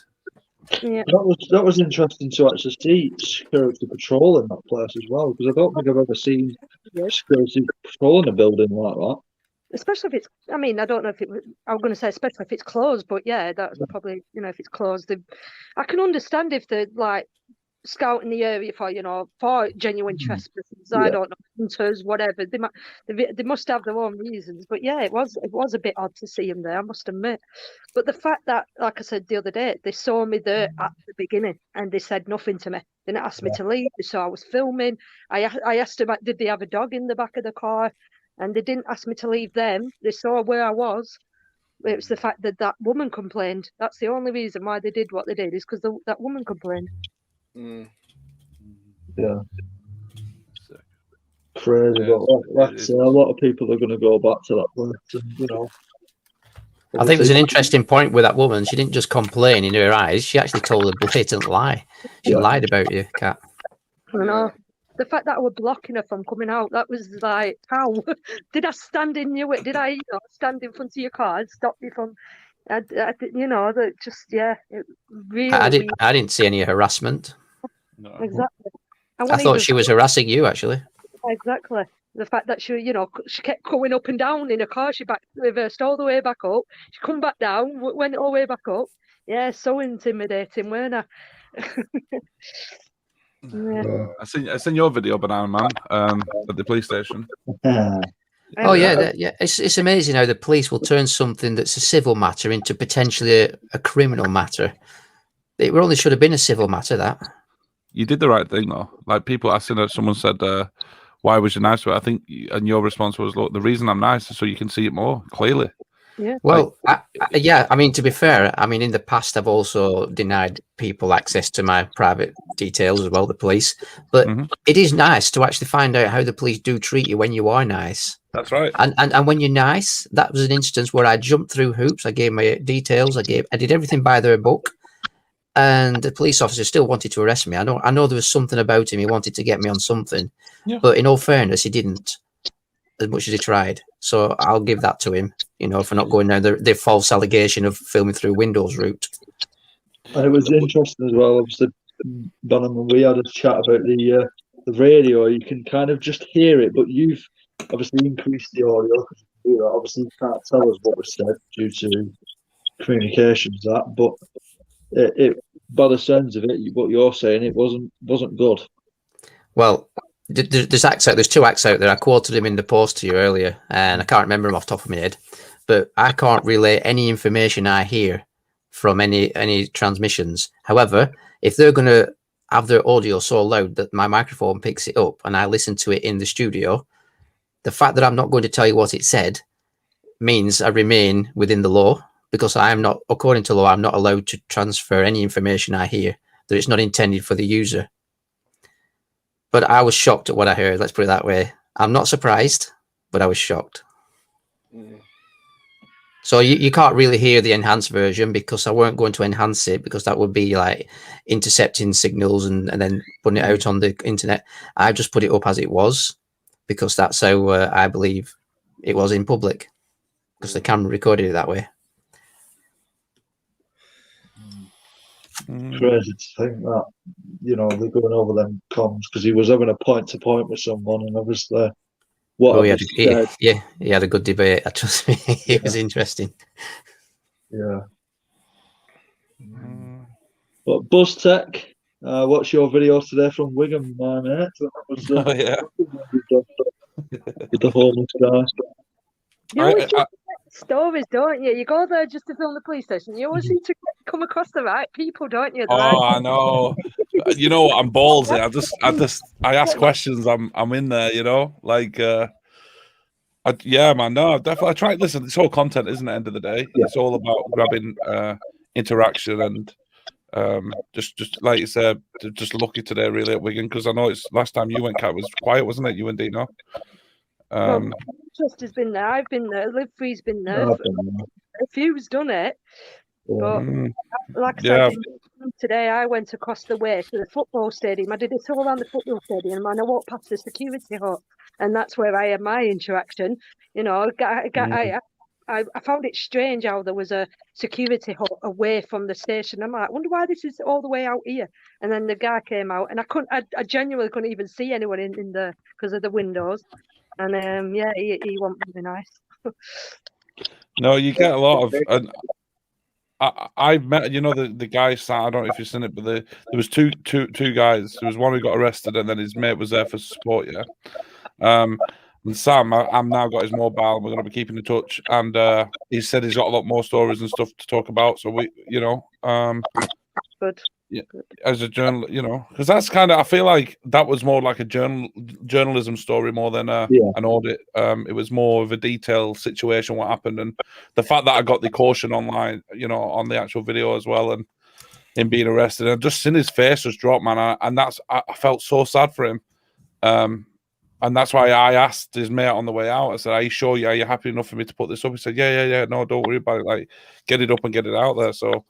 Yeah. That was interesting to actually see security patrol in that place as well, because I don't think I've ever seen security patrol in a building like that. Especially if it's, I mean, I don't know if it, I'm going to say especially if it's closed, but yeah, that's probably, you know, if it's closed, I can understand if they're like scouting the area for, you know, for genuine trespassers. I don't know, hunters, whatever. They must have their own reasons. But yeah, it was a bit odd to see him there, I must admit. But the fact that, like I said the other day, they saw me there at the beginning and they said nothing to me. They didn't ask me to leave. They saw I was filming. I asked them, did they have a dog in the back of the car? And they didn't ask me to leave them. They saw where I was. It was the fact that that woman complained. That's the only reason why they did what they did, is because that woman complained. Yeah. Crazy, but like I say, a lot of people are going to go back to that place, and, you know. I think there's an interesting point with that woman. She didn't just complain in her eyes. She actually told a blatant lie. She lied about you, Kat. I know. The fact that I was blocking her from coming out, that was like, how? Did I stand in you? Did I, you know, stand in front of your car and stop you from, you know, that just, yeah, it really. I didn't see any harassment. No. Exactly. I thought she was harassing you, actually. Exactly. The fact that she, you know, she kept going up and down in her car. She reversed all the way back up. She come back down, went all the way back up. Yeah, so intimidating, weren't I? Yeah. I seen your video, Banana Man, at the police station. Oh yeah, it's amazing how the police will turn something that's a civil matter into potentially a criminal matter. It only should have been a civil matter. That you did the right thing, though. Like people, I seen that someone said, "Why was you nice to it?" I think, and your response was, "Look, the reason I'm nice is so you can see it more clearly." Yeah. Well, I mean, to be fair, I mean, in the past, I've also denied people access to my private details as well, the police. But it is nice to actually find out how the police do treat you when you are nice. That's right. And when you're nice, that was an instance where I jumped through hoops. I gave my details. I did everything by their book. And the police officer still wanted to arrest me. I know there was something about him. He wanted to get me on something. Yeah. But in all fairness, he didn't, as much as he tried. So I'll give that to him, you know, for not going down the false allegation of filming through Windows route. And it was interesting as well. Obviously, Bannerman, we had a chat about the radio. You can kind of just hear it, but you've obviously increased the audio. You know, obviously, you can't tell us what was said due to communications. But it by the sounds of it, what you're saying, it wasn't good. Well. There's two acts out there. I quoted him in the post to you earlier, and I can't remember them off the top of my head. But I can't relay any information I hear from any transmissions. However, if they're going to have their audio so loud that my microphone picks it up and I listen to it in the studio, the fact that I'm not going to tell you what it said means I remain within the law, because I am not, according to law, I'm not allowed to transfer any information I hear that it's not intended for the user. But I was shocked at what I heard. Let's put it that way. I'm not surprised, but I was shocked. So you can't really hear the enhanced version, because I weren't going to enhance it, because that would be like intercepting signals and then putting it out on the internet. I just put it up as it was, because that's how I believe it was in public, because the camera recorded it that way. Crazy to think that, you know, they're going over them comms, because he was having a point-to-point with someone, and obviously he had a good debate. Trust me, it was interesting. Yeah. But Buzz Tech, what's your video today from Wigan, my mate? That was, yeah. With the homeless guy. The only stories, don't you? You go there just to film the police station. You always seem to come across the right people, don't you? Oh, I know. You know what? I'm ballsy. I ask questions. I'm in there. You know, like. Yeah, man. No, definitely. I try. Listen, it's all content, isn't it? End of the day, it's all about grabbing interaction and just like you said, just lucky today, really, at Wigan, because I know it's last time you went, Cat, was quiet, wasn't it? You and Dino. Well, Trust has been there. I've been there. Live Free's been there. A few's done it, but like I said today, I went across the way to the football stadium. I did it all around the football stadium, and I walked past the security hut, and that's where I had my interaction. You know, I found it strange how there was a security hut away from the station. I'm like, I wonder why this is all the way out here. And then the guy came out, and I genuinely couldn't even see anyone in there because of the windows. And yeah, he wasn't really nice. No, you get a lot of. And I've met, you know, the guy. I don't know if you've seen it, but there was two guys. There was one who got arrested, and then his mate was there for support. Yeah. And Sam, I'm now got his mobile, and we're going to be keeping in touch. And he said he's got a lot more stories and stuff to talk about. So we, you know, good. Yeah, as a journal, you know, because that's kind of, I feel like that was more like a journalism story more than an audit. It was more of a detailed situation, what happened, and the fact that I got the caution online, you know, on the actual video as well, and him being arrested, and just seeing his face just drop, man, and that's I felt so sad for him. And that's why I asked his mate on the way out. I said, "Are you sure? Are you happy enough for me to put this up?" He said, "Yeah. No, don't worry about it. Like, get it up and get it out there." So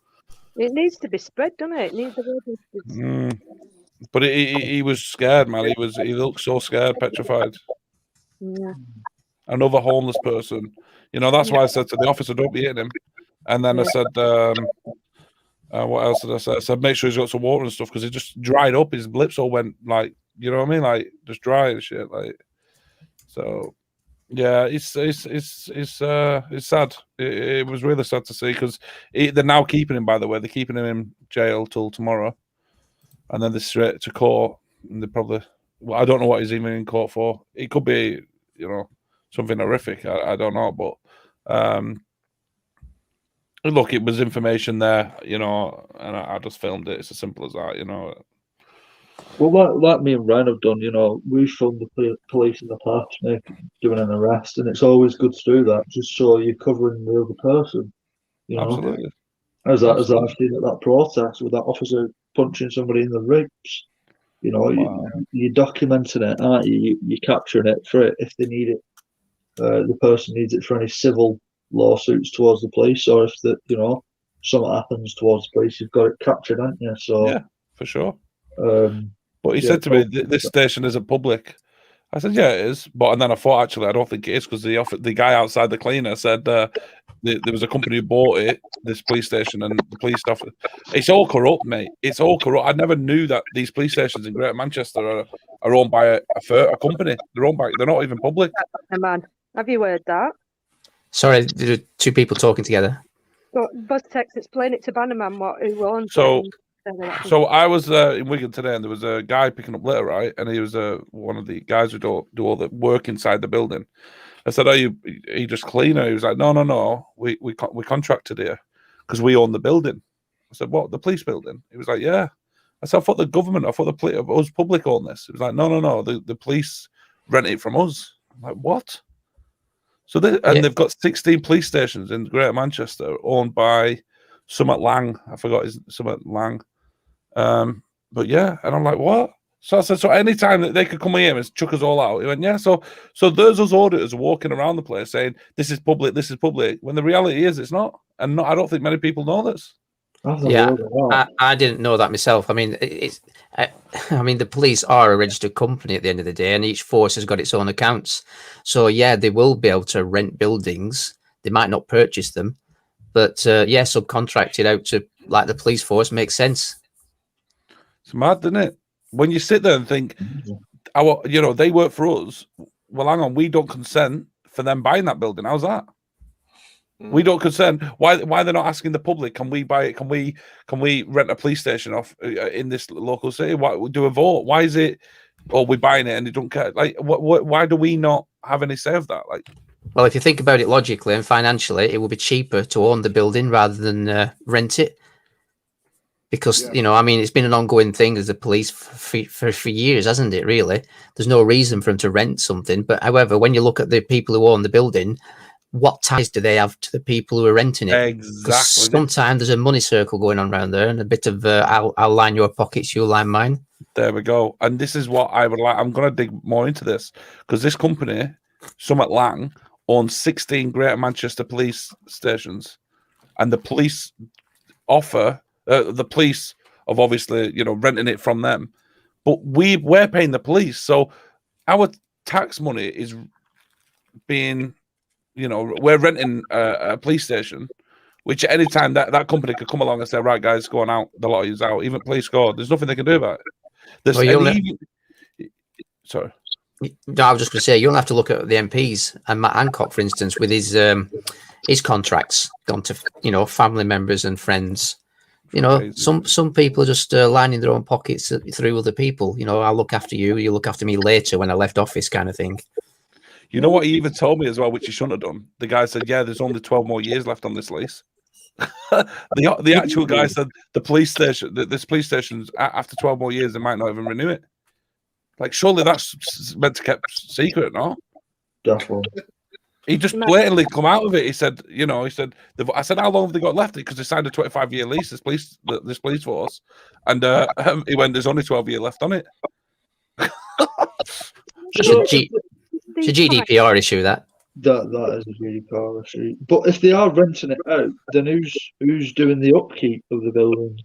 it needs to be spread, doesn't it? It needs to be. But he was scared, man. He looked so scared, petrified. Yeah. Another homeless person. You know, that's why I said to the officer, "Don't be hitting him." And then I said, "What else did I say?" I said, "Make sure he's got some water and stuff," because he just dried up. His lips all went like. You know what I mean? Like just dry and shit. Like, so yeah, it's sad. It was really sad to see because they're now keeping him. By the way, they're keeping him in jail till tomorrow, and then they're straight to court. And they probably, well, I don't know what he's even in court for. It could be, you know, something horrific. I don't know, but look, it was information there, you know, and I just filmed it. It's as simple as that, you know. Well, like me and Ryan have done, you know, we've filmed the police in the past, doing an arrest, and it's always good to do that, just so you're covering the other person. You know, absolutely. As I've seen at that protest with that officer punching somebody in the ribs. You know, you're documenting it, aren't you? You're capturing it for it if they need it. The person needs it for any civil lawsuits towards the police, or if something happens towards the police, you've got it captured, haven't you? So yeah, for sure. But he said to me, "This station isn't public." I said, "Yeah, it is." But and then I thought, actually, I don't think it is because the guy outside the cleaner said there was a company who bought it, this police station, and the police stuff. It's all corrupt, mate. It's all corrupt. I never knew that these police stations in Greater Manchester are owned by a company. They're owned by. They're not even public. Man, have you heard that? Sorry, there are two people talking together. So, Buzztex, explain it to Bannerman who owns it. So I was in Wigan today, and there was a guy picking up litter, right? And he was one of the guys who do all the work inside the building. I said, "Are you just cleaner?" He was like, "No. We contracted here because we own the building." I said, "What, the police building?" He was like, "Yeah." I said, "I thought us public own this." He was like, "No. The police rent it from us." I'm like, "What?" So they've got 16 police stations in Greater Manchester owned by Summit Lang. I forgot his Summit Lang. But yeah, and I'm like, what? So I said, so anytime that they could come here and chuck us all out, he went, yeah. So there's us auditors walking around the place saying this is public, when the reality is it's not, and I don't think many people know this. Yeah, I didn't know that myself. I mean, the police are a registered company at the end of the day, and each force has got its own accounts. So yeah, they will be able to rent buildings. They might not purchase them, but subcontracted out to like the police force makes sense. It's mad, isn't it? When you sit there and think, they work for us. Well, hang on, we don't consent for them buying that building. How's that? We don't consent. Why they're not asking the public? Can we buy it? Can we rent a police station off in this local city? Why do a vote? Why is it? Oh, we're buying it and they don't care. Like, why do we not have any say of that? Like, Well, if you think about it logically and financially, it would be cheaper to own the building rather than rent it. Because, Yeah. I mean, it's been an ongoing thing as the police for years, hasn't it, really? There's no reason for them to rent something. But however, when you look at the people who own the building, what ties do they have to the people who are renting it? Because Exactly. sometimes there's a money circle going on around there and a bit of I'll line your pockets, you line mine. There we go. And this is what I would like. I'm going to dig more into this because this company, Summit Lang, owns 16 Greater Manchester police stations, and the police offer the police of obviously renting it from them, but we're paying the police, so our tax money is being we're renting a police station, which at any time that company could come along and say, right guys, going out, the lot of you's out, even police squad, there's nothing they can do about it. There's sorry. No, I was just going to say, you don't have to look at the MPs and Matt Hancock, for instance, with his contracts gone to family members and friends. Some people are just lining their own pockets through other people. I'll look after you, you look after me later when I left office, kind of thing. You know what he even told me as well, which he shouldn't have done. The guy said, "Yeah, there's only 12 more years left on this lease." the actual guy said the police station, this police station's after 12 more years, they might not even renew it. Like, surely that's meant to keep secret, no? Definitely. He just blatantly come out of it. He said, I said, how long have they got left? Because they signed a 25-year lease, this police force, and he went, there's only 12 years left on it. It's a GDPR issue, that. That is a GDPR issue. But if they are renting it out, then who's doing the upkeep of the buildings?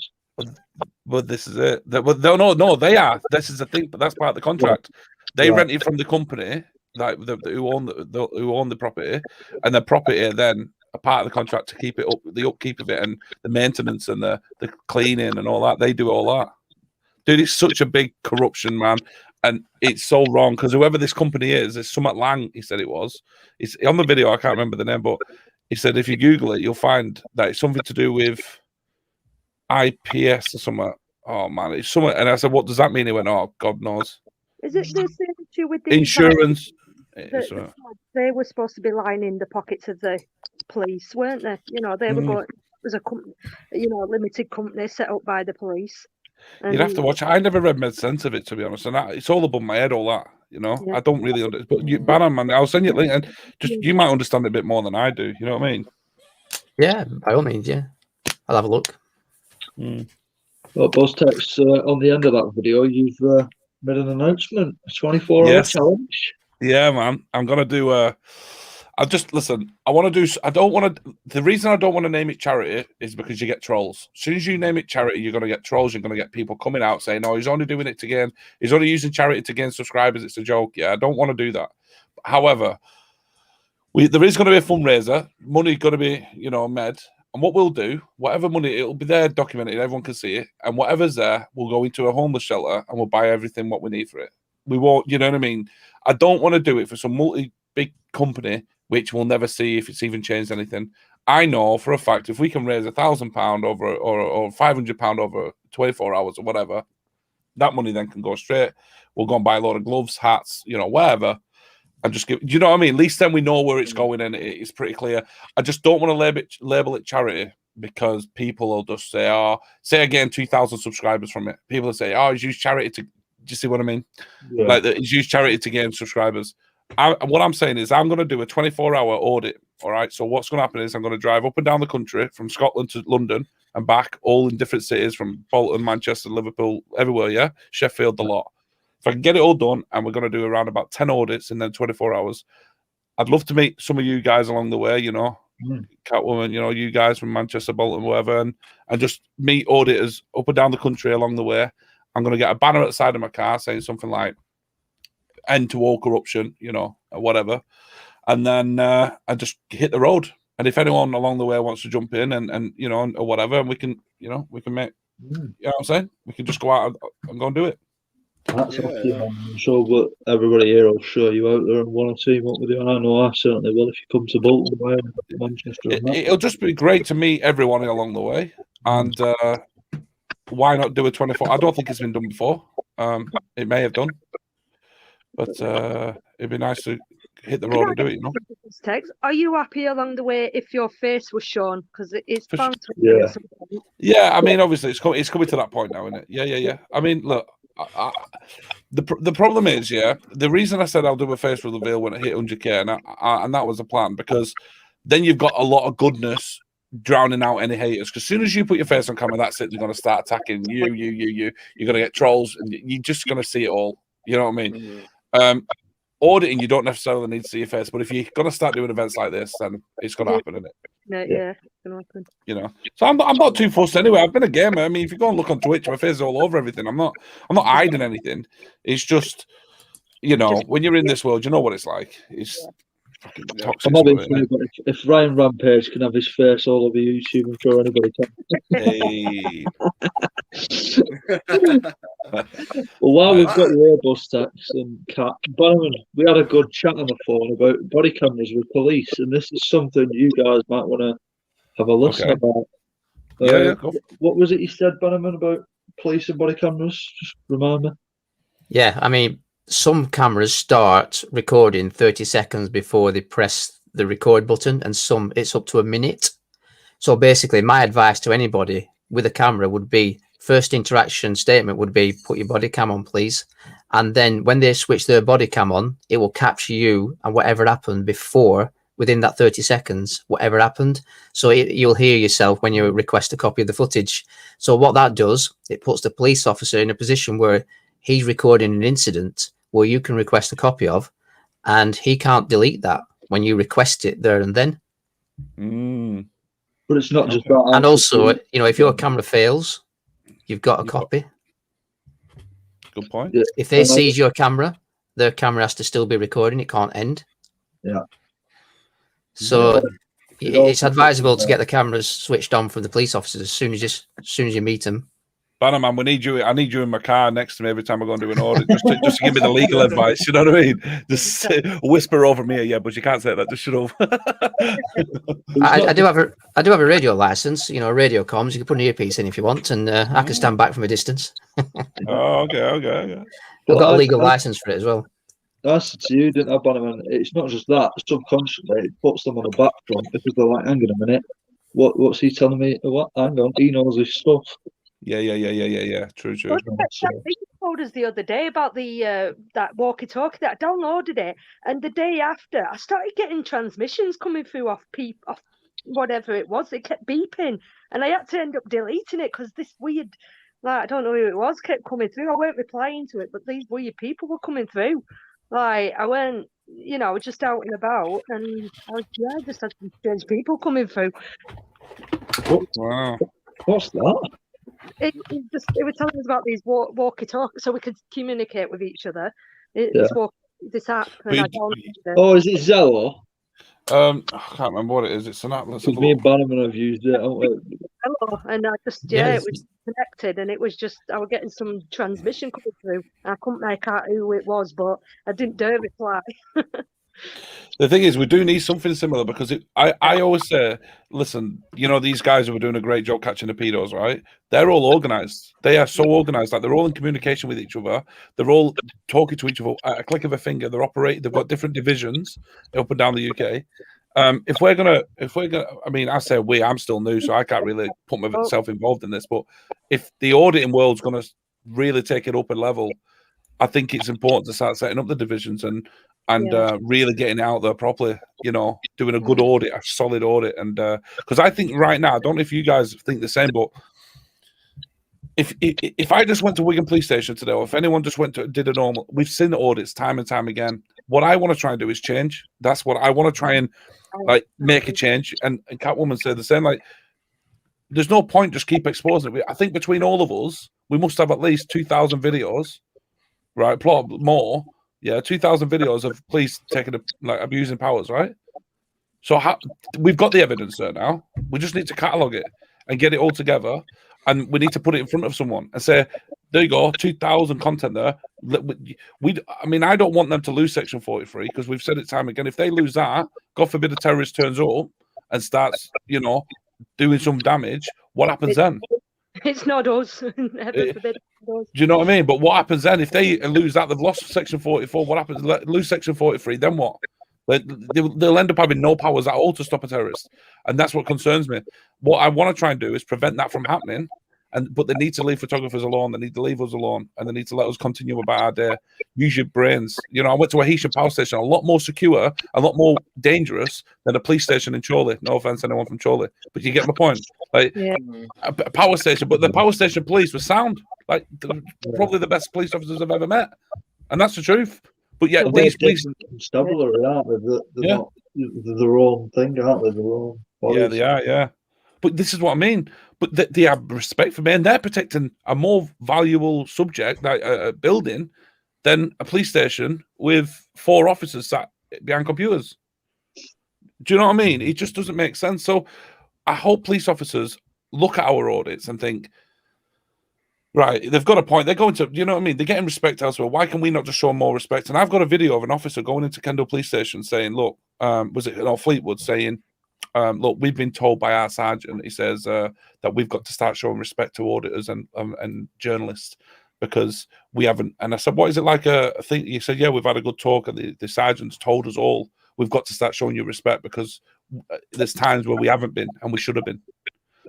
But this is it. No, they are. This is the thing. But that's part of the contract. They rent it from the company, like who own the property, and the property then a part of the contract to keep it up, the upkeep of it, and the maintenance and the cleaning and all that. They do all that. Dude, it's such a big corruption, man. And it's so wrong because whoever this company is Summit Lang, he said it was. It's on the video, I can't remember the name, but he said if you Google it, you'll find that it's something to do with IPS or something. Oh man, it's something. And I said, what does that mean? He went, oh, God knows. Is it the same issue with the insurance? They were supposed to be lining the pockets of the police, weren't they? They were going. It was a company, limited company set up by the police. You'd have to watch it. I never made sense of it, to be honest, and it's all above my head. All that, Yeah. I don't really understand. But Bannon, man, I'll send you a link, and you might understand it a bit more than I do. You know what I mean? Yeah, by all means, yeah. I'll have a look. Well, BuzzTech's on the end of that video, you've made an announcement, a 24-hour challenge. Yeah, man. I'm gonna do listen. I want to do. I don't want to. The reason I don't want to name it charity is because you get trolls. As soon as you name it charity, you're gonna get trolls. You're gonna get people coming out saying, "No, he's only doing it to gain. He's only using charity to gain subscribers. It's a joke." Yeah, I don't want to do that. However, there is going to be a fundraiser. Money going to be, made. And what we'll do, whatever money, it'll be there documented. Everyone can see it. And whatever's there, we'll go into a homeless shelter and we'll buy everything what we need for it. We won't. You know what I mean? I don't want to do it for some big company which we'll never see if it's even changed anything. I know for a fact if we can raise £1,000 over or £500 over 24 hours or whatever, that money then can go straight. We'll go and buy a load of gloves, hats, whatever, and just give. Do you know what I mean? At least then we know where it's going, and it's pretty clear. I just don't want to label it charity because people will just say, "Oh, say again, 2,000 subscribers from it." People will say, "Oh, he's used charity to." Do you see what I mean? Yeah. Like he's used charity to gain subscribers. What I'm saying is I'm going to do a 24-hour audit, all right? So what's going to happen is I'm going to drive up and down the country from Scotland to London and back, all in different cities from Bolton, Manchester, Liverpool, everywhere, yeah? Sheffield, the lot. If I can get it all done, and we're going to do around about 10 audits in then 24 hours, I'd love to meet some of you guys along the way, Catwoman, you guys from Manchester, Bolton, whatever, and just meet auditors up and down the country along the way. I'm going to get a banner at the side of my car saying something like, end to all corruption, or whatever, and then I just hit the road. And if anyone along the way wants to jump in and or whatever, and we can make, you know what I'm saying? We can just go out and go and do it. That's up to you, man. I'm sure but everybody here will show you out there and want to see what we do. And I know I certainly will if you come to Bolton, Manchester. It'll just be great to meet everyone along the way. And why not do a 24? I don't think it's been done before. It may have done. But it'd be nice to hit the road and do it. You know. Text. Are you happy along the way if your face was shown? Because it's For bound to Yeah. at some point. Yeah, I mean, obviously, it's coming to that point now, isn't it? Yeah. I mean, look, the problem is, yeah, the reason I said I'll do a face reveal when it hit 100K, and that was the plan, because then you've got a lot of goodness drowning out any haters. Because as soon as you put your face on camera, that's it. They're going to start attacking you. You're going to get trolls, and you're just going to see it all. You know what I mean? Auditing, you don't necessarily need to see your face, but if you're going to start doing events like this, then it's going to happen, isn't it? Yeah, it's gonna happen. You know, so I'm not too fussed anyway. I've been a gamer. I mean, if you go and look on Twitch, my face is all over everything. I'm not hiding anything. It's just, you know, when you're in this world, you know what it's like. It's fucking toxic. I'm not being funny, but if Ryan Rampage can have his face all over YouTube, I'm sure anybody can. Hey. Well, while we've got Robust Tax and Cat, Bannerman, we had a good chat on the phone about body cameras with police, and this is something you guys might want to have a listen about. Yeah. What was it you said, Bannerman, about police and body cameras? Just remind me. Yeah, I mean, some cameras start recording 30 seconds before they press the record button, and some it's up to a minute. So basically, my advice to anybody with a camera would be, first interaction statement would be, put your body cam on, please. And then when they switch their body cam on, it will capture you and whatever happened before, within that 30 seconds, whatever happened. So you'll hear yourself when you request a copy of the footage. So what that does, it puts the police officer in a position where he's recording an incident where you can request a copy of, and he can't delete that when you request it there and then. But it's not just that. And also, you know, if your camera fails, you've got a copy. Good point. Yeah. If they seize your camera, their camera has to still be recording. It can't end. Yeah. So it's advisable to get the cameras switched on from the police officers as soon as you meet them. Bannerman, I need you in my car next to me every time I go and do an audit, just to give me the legal advice. You know what I mean? Just whisper over me, yeah, but you can't say that. Just shut up. I do have a radio license. You know, radio comms. You can put an earpiece in if you want, and I can stand back from a distance. Oh, okay. I've got a legal license for it as well. That's to you, didn't I, Bannerman? It's not just that. Subconsciously, it puts them on the back front because they're like, hang on a minute. What's he telling me? What? Hang on, he knows his stuff. Yeah. True. Well, he told us the other day about the that walkie-talkie that I downloaded it, and the day after, I started getting transmissions coming through off whatever it was. It kept beeping, and I had to end up deleting it because this weird, like, I don't know who it was, kept coming through. I weren't replying to it, but these weird people were coming through. Like, I went, you know, just out and about, and I just had some strange people coming through. Wow. What's that? It was telling us about these walkie-talkies so we could communicate with each other. This app. And Oh, is it Zello? I can't remember what it is. It's an app. Because me and Bannerman have used it, haven't we? Hello, and I just it was connected, and it was just I was getting some transmission coming through. I couldn't make out who it was, but I didn't dare reply. The thing is, we do need something similar because I always say, listen, you know, these guys who are doing a great job catching the pedos, right? They're all organized. They are so organized. Like, they're all in communication with each other. They're all talking to each other at a click of a finger. They're operating. They've got different divisions up and down the UK. If we're gonna, I mean, I say we. I'm still new, so I can't really put myself involved in this. But if the auditing world's gonna really take it up a level, I think it's important to start setting up the divisions and really getting out there properly, you know, doing a good audit, a solid audit. And because I think right now, I don't know if you guys think the same, but if I just went to Wigan Police Station today, or if anyone just did a normal, we've seen audits time and time again. What I want to try and do is change. That's what I want to try and like make a change. And Catwoman said the same. Like, there's no point just keep exposing it. I think between all of us, we must have at least 2,000 videos, right? More. Yeah, 2,000 videos of police abusing powers, right? So we've got the evidence there now. We just need to catalogue it and get it all together, and we need to put it in front of someone and say, "There you go, 2,000 content there." I mean, I don't want them to lose Section 43 because we've said it time again. If they lose that, God forbid a terrorist turns up and starts, you know, doing some damage. What happens then? It's not us. Do you know what I mean? But what happens then if they lose that? They've lost Section 44. What happens? Lose Section 43. Then what? They'll end up having no powers at all to stop a terrorist, and that's what concerns me. What I want to try and do is prevent that from happening. But they need to leave photographers alone. They need to leave us alone, and they need to let us continue about our day. Use your brains. You know, I went to a Haitian power station, a lot more secure, a lot more dangerous than a police station in Chorley. No offense, to anyone from Chorley, but you get my point. Like a power station, but the power station police were sound. Like probably the best police officers I've ever met, and that's the truth. But yet these police constabulary, aren't they? They're their own thing, aren't they? Their own bodies. Yeah, they are. Yeah. But this is what I mean. But they have respect for me, and they're protecting a more valuable subject, like a building, than a police station with 4 officers sat behind computers. Do you know what I mean? It just doesn't make sense. So I hope police officers look at our audits and think, right, they've got a point. They're going to, you know what I mean? They're getting respect elsewhere. Why can we not just show more respect? And I've got a video of an officer going into Kendal Police Station saying, look, Fleetwood saying, look, we've been told by our sergeant, he says, that we've got to start showing respect to auditors and journalists because we haven't. And I said, what is it like? I think he said, yeah, we've had a good talk, and the sergeant's told us all we've got to start showing you respect because there's times where we haven't been and we should have been.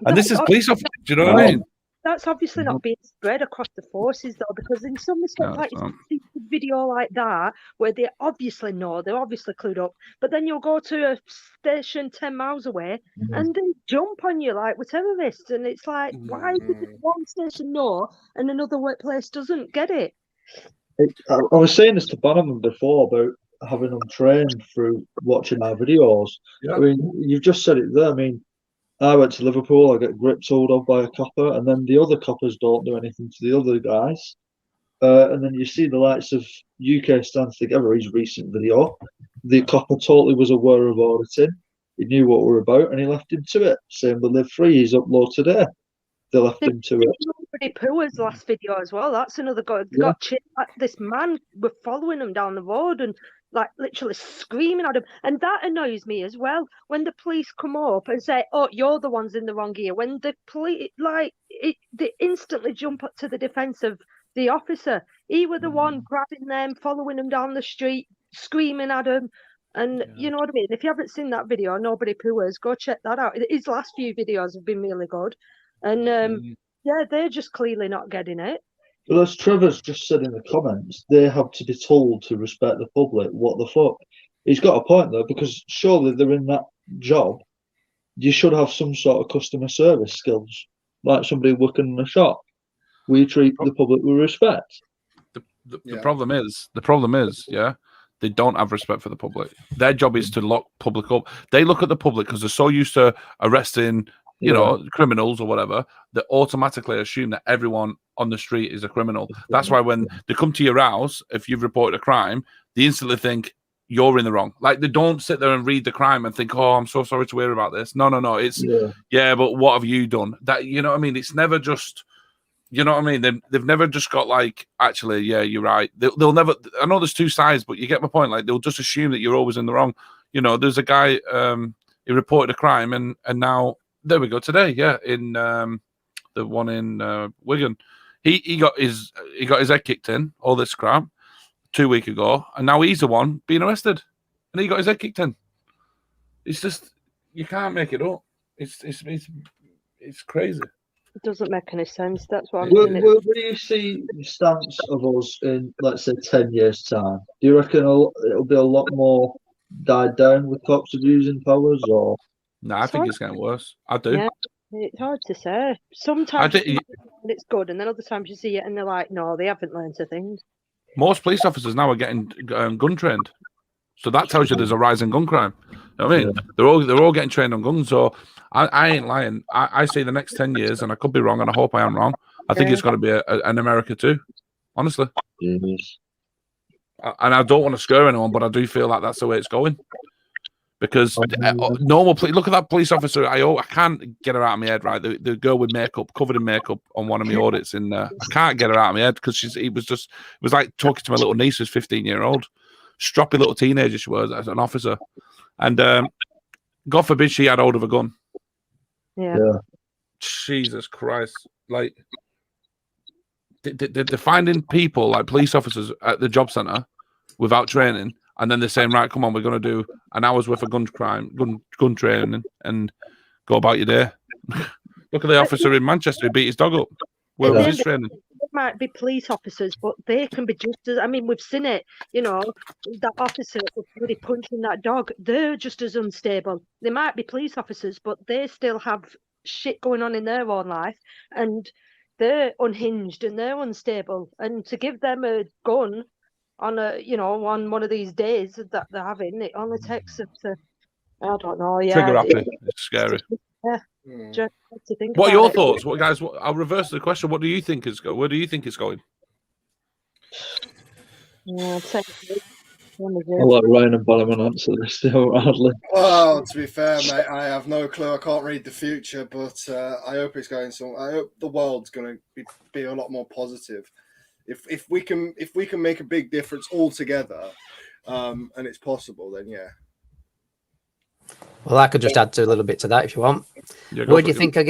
And this is police officers. Do you know what I mean? That's obviously not being spread across the forces, though, because in some respects, like you see a video like that, where they obviously know, they're obviously clued up, but then you'll go to a station 10 miles away and they jump on you like we're terrorists. And it's like, why does one station know and another workplace doesn't get it? I was saying this to Bannerman before about having them trained through watching our videos. Yeah. I mean, you've just said it there. I mean, I went to Liverpool, I get grip told off by a copper, and then the other coppers don't do anything to the other guys. And then you see the likes of UK Stands Together, his recent video. The copper totally was aware of auditing. He knew what we're about, and he left him to it. Same with Live Free, he's upload today. They left him to it. Pretty Poo's last video as well. That's another good. Yeah. This man were following him down the road and like literally screaming at him, and that annoys me as well. When the police come up and say, "Oh, you're the ones in the wrong gear," when the police they instantly jump up to the defense of the officer. He was the one grabbing them, following them down the street, screaming at them. And you know what I mean? If you haven't seen that video, Nobody Pooers, go check that out. His last few videos have been really good. And yeah, they're just clearly not getting it. Well, as Trevor's just said in the comments, they have to be told to respect the public. What the fuck? He's got a point though, because surely they're in that job. You should have some sort of customer service skills, like somebody working in a shop. We treat the public with respect. The problem is, yeah, they don't have respect for the public. Their job is to lock public up. They look at the public because they're so used to arresting, you know, criminals or whatever, they automatically assume that everyone on the street is a criminal. That's why when they come to your house, if you've reported a crime, they instantly think you're in the wrong. Like, they don't sit there and read the crime and think, oh, I'm so sorry to hear about this. No. It's, yeah, but what have you done? That, you know what I mean? It's never just, you know what I mean? They've never just got like, actually, yeah, you're right. They'll never, I know there's two sides, but you get my point. Like, they'll just assume that you're always in the wrong. You know, there's a guy, he reported a crime and now, there we go today. Yeah, in the one in Wigan, he got his head kicked in. All this crap 2 weeks ago, and now he's the one being arrested, and he got his head kicked in. It's just, you can't make it up. It's crazy. It doesn't make any sense. That's what I'm saying. Where do you see the stance of us in, let's say, 10 years' time? Do you reckon it'll be a lot more died down with cops abusing powers, or? No, I think it's getting worse. I do. Yeah, it's hard to say. Sometimes it's good, and then other times you see it and they're like, no, they haven't learned a thing. Most police officers now are getting gun trained. So that tells you there's a rise in gun crime. You know what I mean? Yeah. They're all getting trained on guns. So I ain't lying. I see the next 10 years, and I could be wrong, and I hope I am wrong. I think it's going to be an America too, honestly. Yes. And I don't want to scare anyone, but I do feel like that's the way it's going. Because normal look at that police officer. I can't get her out of my head. Right, the girl with makeup, covered in makeup, on one of my audits. In I can't get her out of my head because it was like talking to my little niece, who's 15-year-old, stroppy little teenager she was as an officer, and God forbid she had hold of a gun. Yeah. Jesus Christ! Like they're finding people like police officers at the job centre without training. and then they're saying, right, come on, we're going to do an hour's worth of gun training and go about your day. Look at the officer in Manchester who beat his dog up. Where was his training? They might be police officers, but they can be just as, I mean, we've seen it, you know, that officer was really punching that dog. They're just as unstable. They might be police officers, but they still have shit going on in their own life, and they're unhinged and they're unstable. And to give them a gun on on one of these days that they're having, it only takes them to, I don't know, Trigger happy. It's scary. Yeah. What are your thoughts? What guys? I'll reverse the question. What do you think is going? Where do you think it's going? I'll let Ryan and Ballyman answer this. Hardly. Well, to be fair, mate, I have no clue. I can't read the future, but I hope it's going. I hope the world's going to be a lot more positive. If we can make a big difference all together, and it's possible, then yeah. Well, I could just add to a little bit to that if you want. Yeah, Where do you think I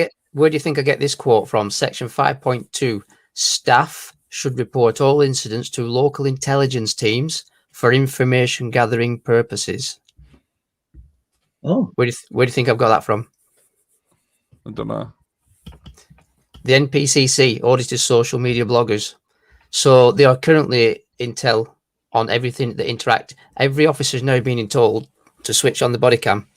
get this quote from? Section 5.2: staff should report all incidents to local intelligence teams for information gathering purposes. Oh, Where do you think I've got that from? I don't know. The NPCC, audited social media bloggers. So they are currently intel on everything that interact. Every officer is now being told to switch on the body cam,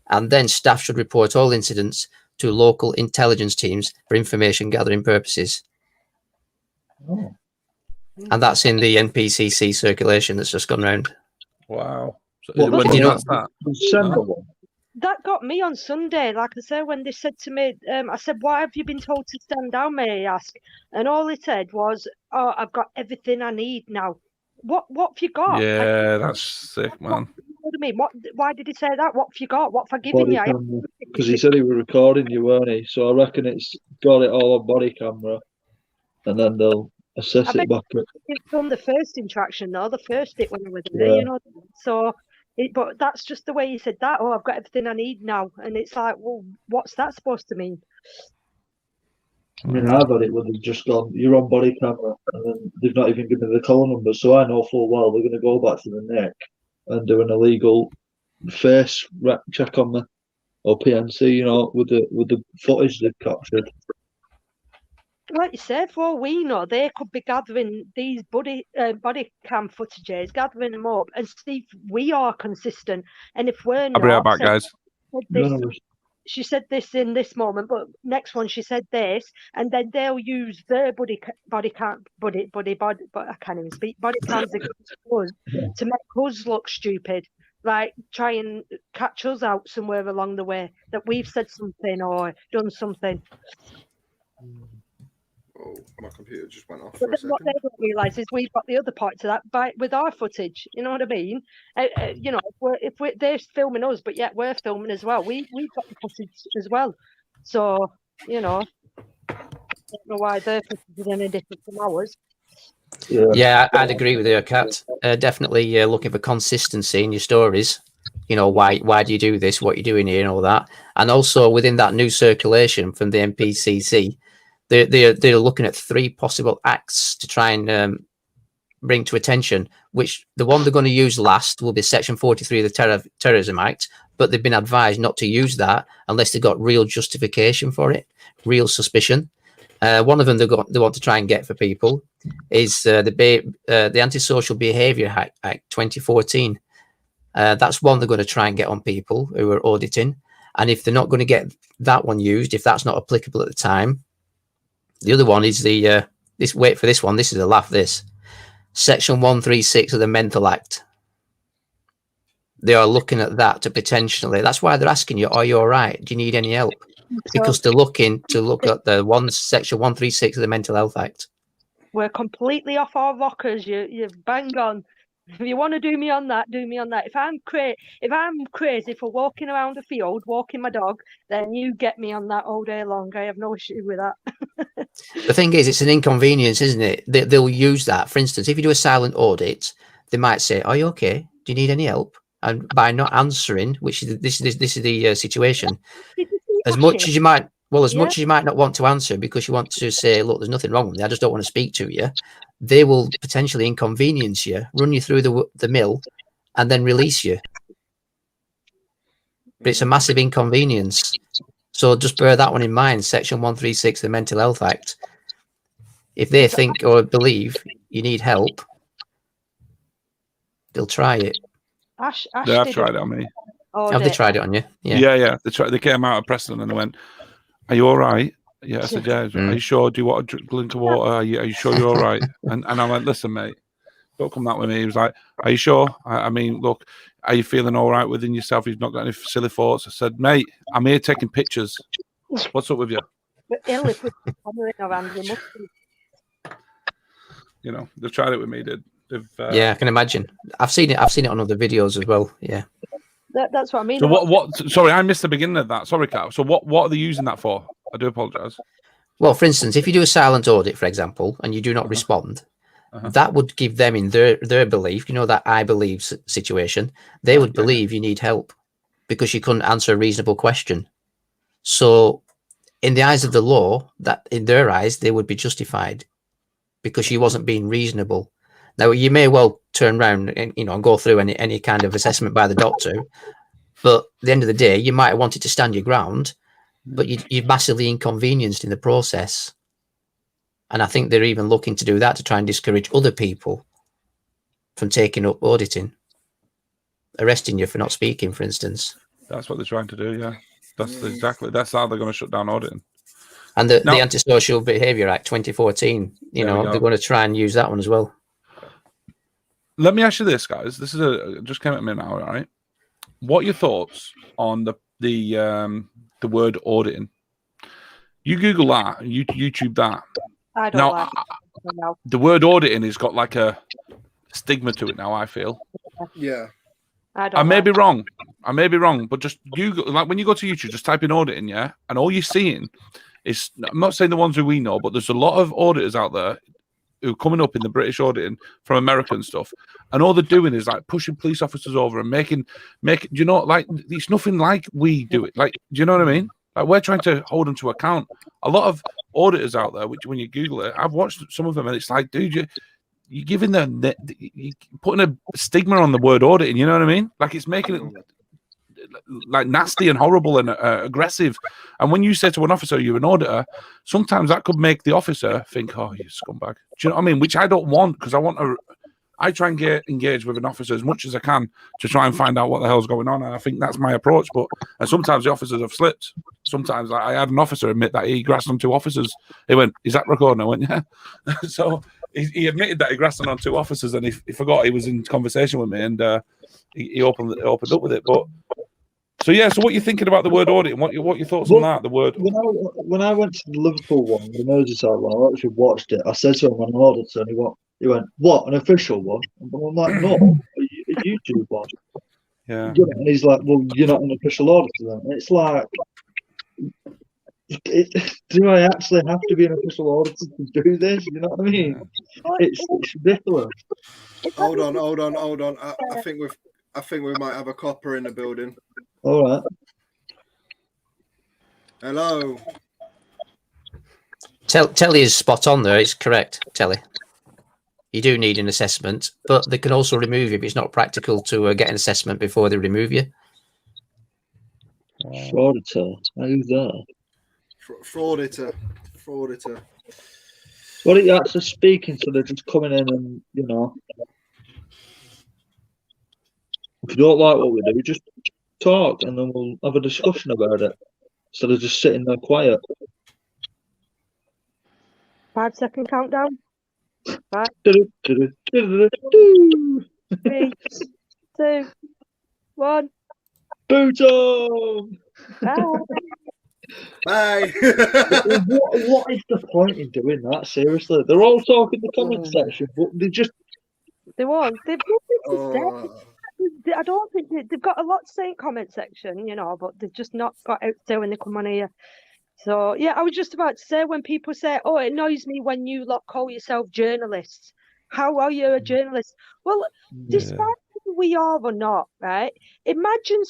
and then staff should report all incidents to local intelligence teams for information gathering purposes. oh. And that's in the NPCC circulation that's just gone round. Wow. So What, when did you know- that's that? December one. That got me on Sunday. Like I said, when they said to me, I said, "Why have you been told to stand down, may I ask?" And all he said was, "Oh, I've got everything I need now." What have you got? Yeah, that's sick, man. What do you mean? Why did he say that? What have you got? What have I given you? Because he said he was recording you, weren't he? So I reckon it's got it all on body camera, and then they'll assess it back. It's from the first interaction, though. The first bit when I was there, Yeah. you know. So, but that's just the way he said that. Oh, I've got everything I need now, and it's like, well, what's that supposed to mean? I mean, I've had it where they've just gone, you're on body camera, and then they've not even given me the call number, so I know full well they're going to go back to the neck and do an illegal face check on me, or PNC, you know, with the footage they've captured. Like you said, for all we know, they could be gathering these body cam footages, gathering them up, and see if we are consistent. And if we're not, I'll be right back, guys. She said this in this moment, but next one she said this, and then they'll use their body cams against us to make us look stupid, like try and catch us out somewhere along the way that we've said something or done something. Oh, my computer just went off But for a then what second. they don't realise is we've got the other part to that with our footage. You know what I mean? You know, if they're filming us, but yet we're filming as well. We've got the footage as well. So you know, I don't know why their footage is any different from ours. Yeah, I'd agree with you, Kat. Definitely looking for consistency in your stories. You know, why do you do this? What you're doing here, and all that. And also within that new circulation from the NPCC. They're looking at 3 possible acts to try and bring to attention, which the one they're going to use last will be Section 43 of the Terrorism Act, but they've been advised not to use that unless they've got real justification for it, real suspicion. One of them they want to try and get for people is the Antisocial Behaviour Act 2014. That's one they're going to try and get on people who are auditing. And if they're not going to get that one used, if that's not applicable at the time, the other one is wait for this one. This is a laugh. This Section 136 of the Mental Act. They are looking at that to potentially. That's why they're asking you, "Are you all right? Do you need any help?" Because they're looking to look at the Section 136 of the Mental Health Act. We're completely off our rockers. You bang on. If you want to do me on that, do me on that. If I'm crazy for walking around a field, walking my dog, then you get me on that all day long. I have no issue with that. The thing is, it's an inconvenience, isn't it? They'll use that. For instance, if you do a silent audit, they might say, "Are you okay? Do you need any help?" And by not answering, which is this is the situation, as much as you might not want to answer because you want to say, "Look, there's nothing wrong with me. I just don't want to speak to you," they will potentially inconvenience you, run you through the mill, and then release you. But it's a massive inconvenience. So just bear that one in mind. Section 136 of the Mental Health Act. If they think or believe you need help, they'll try it. Ash They have did tried it on me. Have they tried it on you? Yeah. They came out of Preston and they went, "Are you all right?" Yeah, I said, "Yeah." Are you sure? Do you want a drink of water? Are you sure you're all right? And I went, "Listen, mate, don't come that with me." He was like, "Are you sure? I mean, look, are you feeling all right within yourself? You've not got any silly thoughts?" I said, "Mate, I'm here taking pictures. What's up with you?" But ill if we camera in our hand, we must be. You know, they've tried it with me. Yeah, I can imagine. I've seen it on other videos as well. Yeah. That's what I mean. So what? Sorry, I missed the beginning of that. Sorry, Kat. So what are they using that for? I do apologise. Well, for instance, if you do a silent audit, for example, and you do not respond, that would give them in their belief, that I believe situation, they would believe you need help because you couldn't answer a reasonable question. So in the eyes of the law, that in their eyes, they would be justified because you wasn't being reasonable. Now, you may well turn around and go through any kind of assessment by the doctor, but at the end of the day, you might have wanted to stand your ground, but you're massively inconvenienced in the process. And I think they're even looking to do that to try and discourage other people from taking up auditing, arresting you for not speaking, for instance. That's what they're trying to do, yeah. That's how they're going to shut down auditing. And the Antisocial Behaviour Act 2014, they're going to try and use that one as well. Let me ask you this, guys. This is just came at me now, all right? What are your thoughts on the word auditing? You Google that, YouTube that. I don't like it. The word auditing has got like a stigma to it now, I feel. Yeah. I may be wrong, but just Google, like when you go to YouTube, just type in auditing, yeah? And all you're seeing is, I'm not saying the ones who we know, but there's a lot of auditors out there who are coming up in the British auditing from American stuff, and all they're doing is like pushing police officers over and making, like it's nothing like we do it. Like, do you know what I mean? Like we're trying to hold them to account. A lot of auditors out there, which when you Google it, I've watched some of them, and it's like, dude, you're giving them, you're putting a stigma on the word auditing. You know what I mean? Like it's making it like nasty and horrible and aggressive. And when you say to an officer you're an auditor, sometimes that could make the officer think, "Oh, you scumbag." Do you know what I mean? Which I don't want, because I try and get engaged with an officer as much as I can to try and find out what the hell's going on. And I think that's my approach. And sometimes the officers have slipped. Sometimes I had an officer admit that he grassed on 2 officers. He went, "Is that recording?" I went, "Yeah." So he admitted that he grassed on 2 officers, and he forgot he was in conversation with me, and he opened up with it. But so what are you thinking about the word audit? What your thoughts on that? The word. When I went to the Liverpool one, the Merseyside one, I actually watched it. I said to him, "I'm an auditor," and he went, "What? An official one?" And I'm like, "No, a YouTube one." Yeah. And he's like, "Well, you're not an official auditor then." And it's like, do I actually have to be an official auditor to do this? You know what I mean? It's ridiculous. Hold on. I think we might have a copper in the building. All right. Hello. Telly is spot on there. It's correct, Telly. You do need an assessment, but they can also remove you if it's not practical to get an assessment before they remove you. Frauditor. Who's that? Frauditor. What are you actually speaking to? They're just coming in and, if you don't like what we do, just talk and then we'll have a discussion about it instead of just sitting there quiet. 5-second countdown. 5, 3, 2, 1. Boot on! Bye. What is the point in doing that? Seriously, they're all talking in the comment section, but they won't. They've nothing to say. I don't think they've got a lot to say in comment section, but they've just not got out to when they come on here. So yeah, I was just about to say, when people say, "Oh, it annoys me when you lot call yourself journalists. How are you a journalist?" Well, despite we are or not, right? Imagine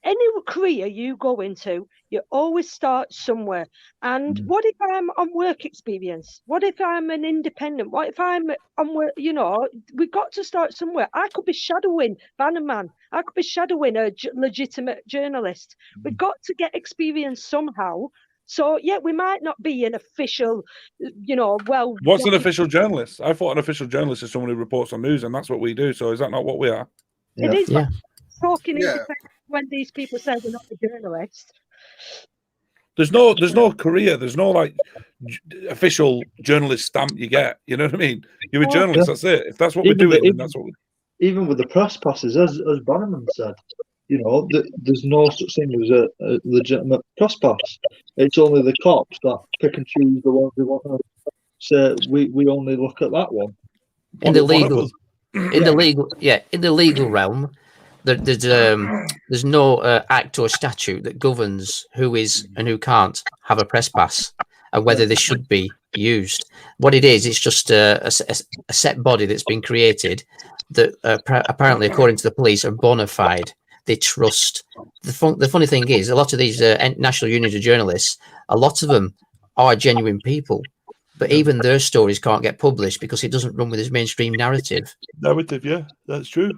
any career you go into, you always start somewhere. And what if I'm on work experience? What if I'm an independent? What if I'm on work? You know, we've got to start somewhere. I could be shadowing Bannerman. I could be shadowing a legitimate journalist. We've got to get experience somehow. So, yeah, we might not be an official, you know, well... What's an official journalist? I thought an official journalist is someone who reports on news, and that's what we do. So is that not what we are? Yeah. It is Yeah. talking Yeah. independent when these people say they're not a journalist. There's no career. There's no like official journalist stamp you get. You know what I mean? You're a journalist. That's it. If that's what we're doing, then that's what we... Even with the press passes, as Bannerman said, you know, there's no such thing as a legitimate press pass. It's only the cops that pick and choose the ones they want to say, we only look at that one. In the legal realm, there's no act or statute that governs who is and who can't have a press pass and whether this should be used. What it is, it's just a set body that's been created that apparently, according to the police, are bona fide. They trust. The funny thing is, a lot of these national unions of journalists, a lot of them are genuine people, but even their stories can't get published because it doesn't run with this mainstream narrative. Yeah, that's true.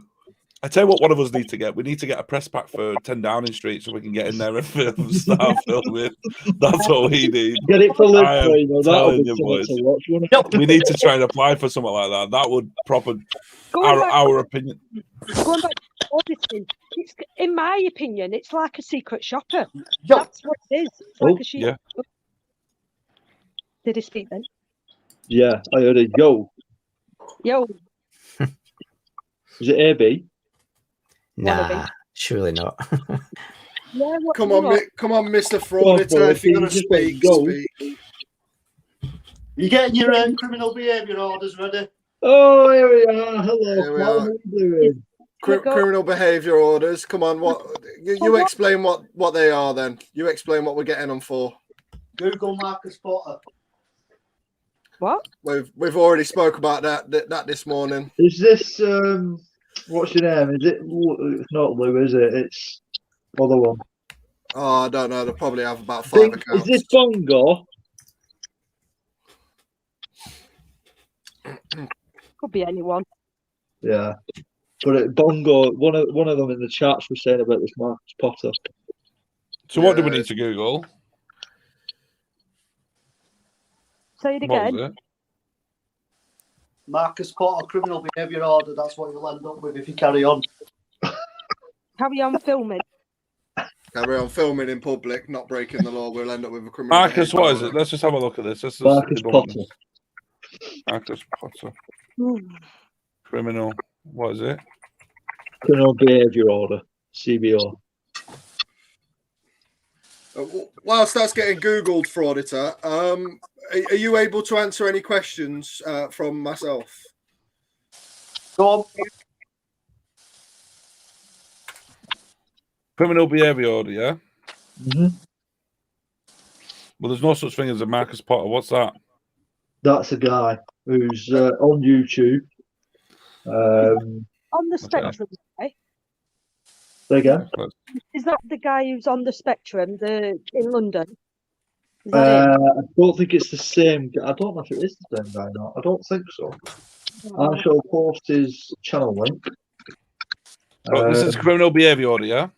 I tell you what, one of us needs to get. We need to get a press pack for 10 Downing Street so we can get in there and start filming. That's what we need. Get it for Liverpool. We need to try and apply for something like that. That would proper our opinion. Going back to auditing, in my opinion, it's like a secret shopper. That's what it is. It's like a secret shopper. Did he speak then? Yeah, I heard it. Yo. Is it AB? Nah, surely not. Come on, Mr. Frauditor. If you're going to speak. You getting your criminal behaviour orders ready? Oh, here we are. Hello. Here we How are you doing? Criminal behaviour orders. Come on, you explain what they are then. You explain what we're getting them for. Google Marcus Potter. What? We've already spoke about that this morning. Is this what's your name? Is it? It's not Lou, is it? It's other one. Oh, I don't know. They'll probably have about 5 accounts. Is this Bongo? Could be anyone. Yeah, but Bongo. One of them in the chats was saying about this Marcus Potter. So what do we need to Google? Say it again. What was it? Marcus Potter criminal behaviour order. That's what you'll end up with if you carry on. Carry on filming. Carry on filming in public, not breaking the law. We'll end up with a criminal. Marcus, what is it? Let's just have a look at this. Marcus Potter. Marcus Potter. Criminal. What is it? Criminal behaviour order. CBO. Whilst that's getting Googled, Frauditor, are you able to answer any questions from myself? Go on. Criminal behaviour order, yeah? Mm-hmm. Well, there's no such thing as a Marcus Potter. What's that? That's a guy who's on YouTube. On the spectrum, okay. There you go. Is that the guy who's on the spectrum in London? Is I that him? don't think it's the same. I don't know if it is the same guy or not. I don't think so. I shall post his channel link. This is criminal behaviour order, yeah?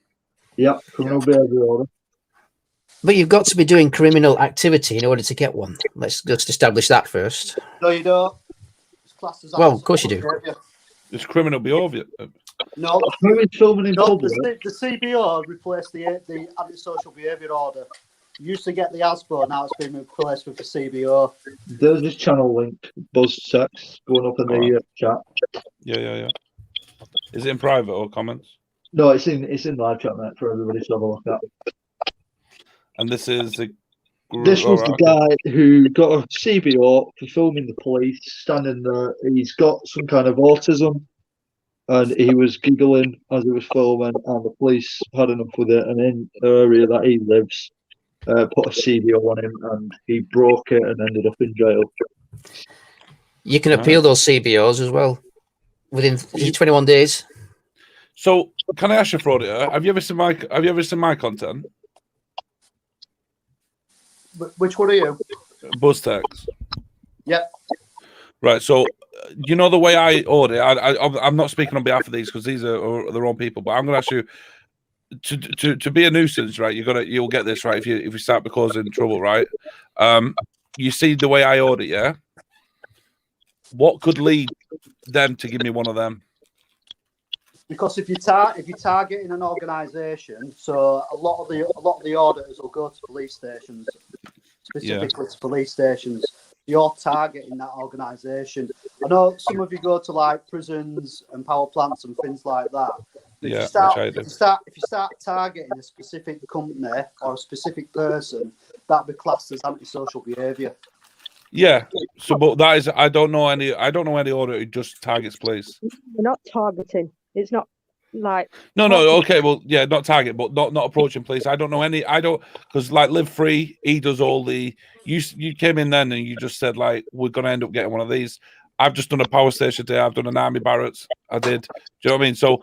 Yeah, criminal behaviour order. But you've got to be doing criminal activity in order to get one. Let's just establish that first. No, you don't. It's classed as Well, of course you do. behaviour. It's criminal behaviour. No, Who is filming in public? the CBO replaced the antisocial behaviour order. You used to get the ASBO, now it's been replaced with the CBO. There's this channel link, Buzz Sex, going up in the chat. Yeah. Is it in private or comments? No, it's in live chat, mate, for everybody to have a look at. And this is the... This was the guy who got a CBO for filming the police standing there. He's got some kind of autism, and he was giggling as he was filming, and the police had enough with it. And in the area that he lives, put a CBO on him, and he broke it and ended up in jail. You can appeal those CBOs as well within 21 days. So, can I ask you, Frauditor, have you ever seen my content? Which one are you? BuzzTech. Yep. Right. So, you know the way I order. I'm not speaking on behalf of these because these are their own people. But I'm going to ask you to be a nuisance, right? You'll get this right if you start causing trouble, right? You see the way I order, yeah. What could lead them to give me one of them? Because if you're targeting an organisation, so a lot of the auditors will go to police stations, specifically to police stations. You're targeting that organisation. I know some of you go to like prisons and power plants and things like that. If you start targeting a specific company or a specific person, that'd be classed as antisocial behaviour. Yeah. So, but that is, I don't know any auditor who just targets police. We're not targeting. It's not like No. Okay. Well, yeah, not target, but not approaching police. I don't know any. I don't, because like Live Free, he does all the. You came in then and you just said like we're gonna end up getting one of these. I've just done a power station today. I've done an army barracks. I did. Do you know what I mean? So,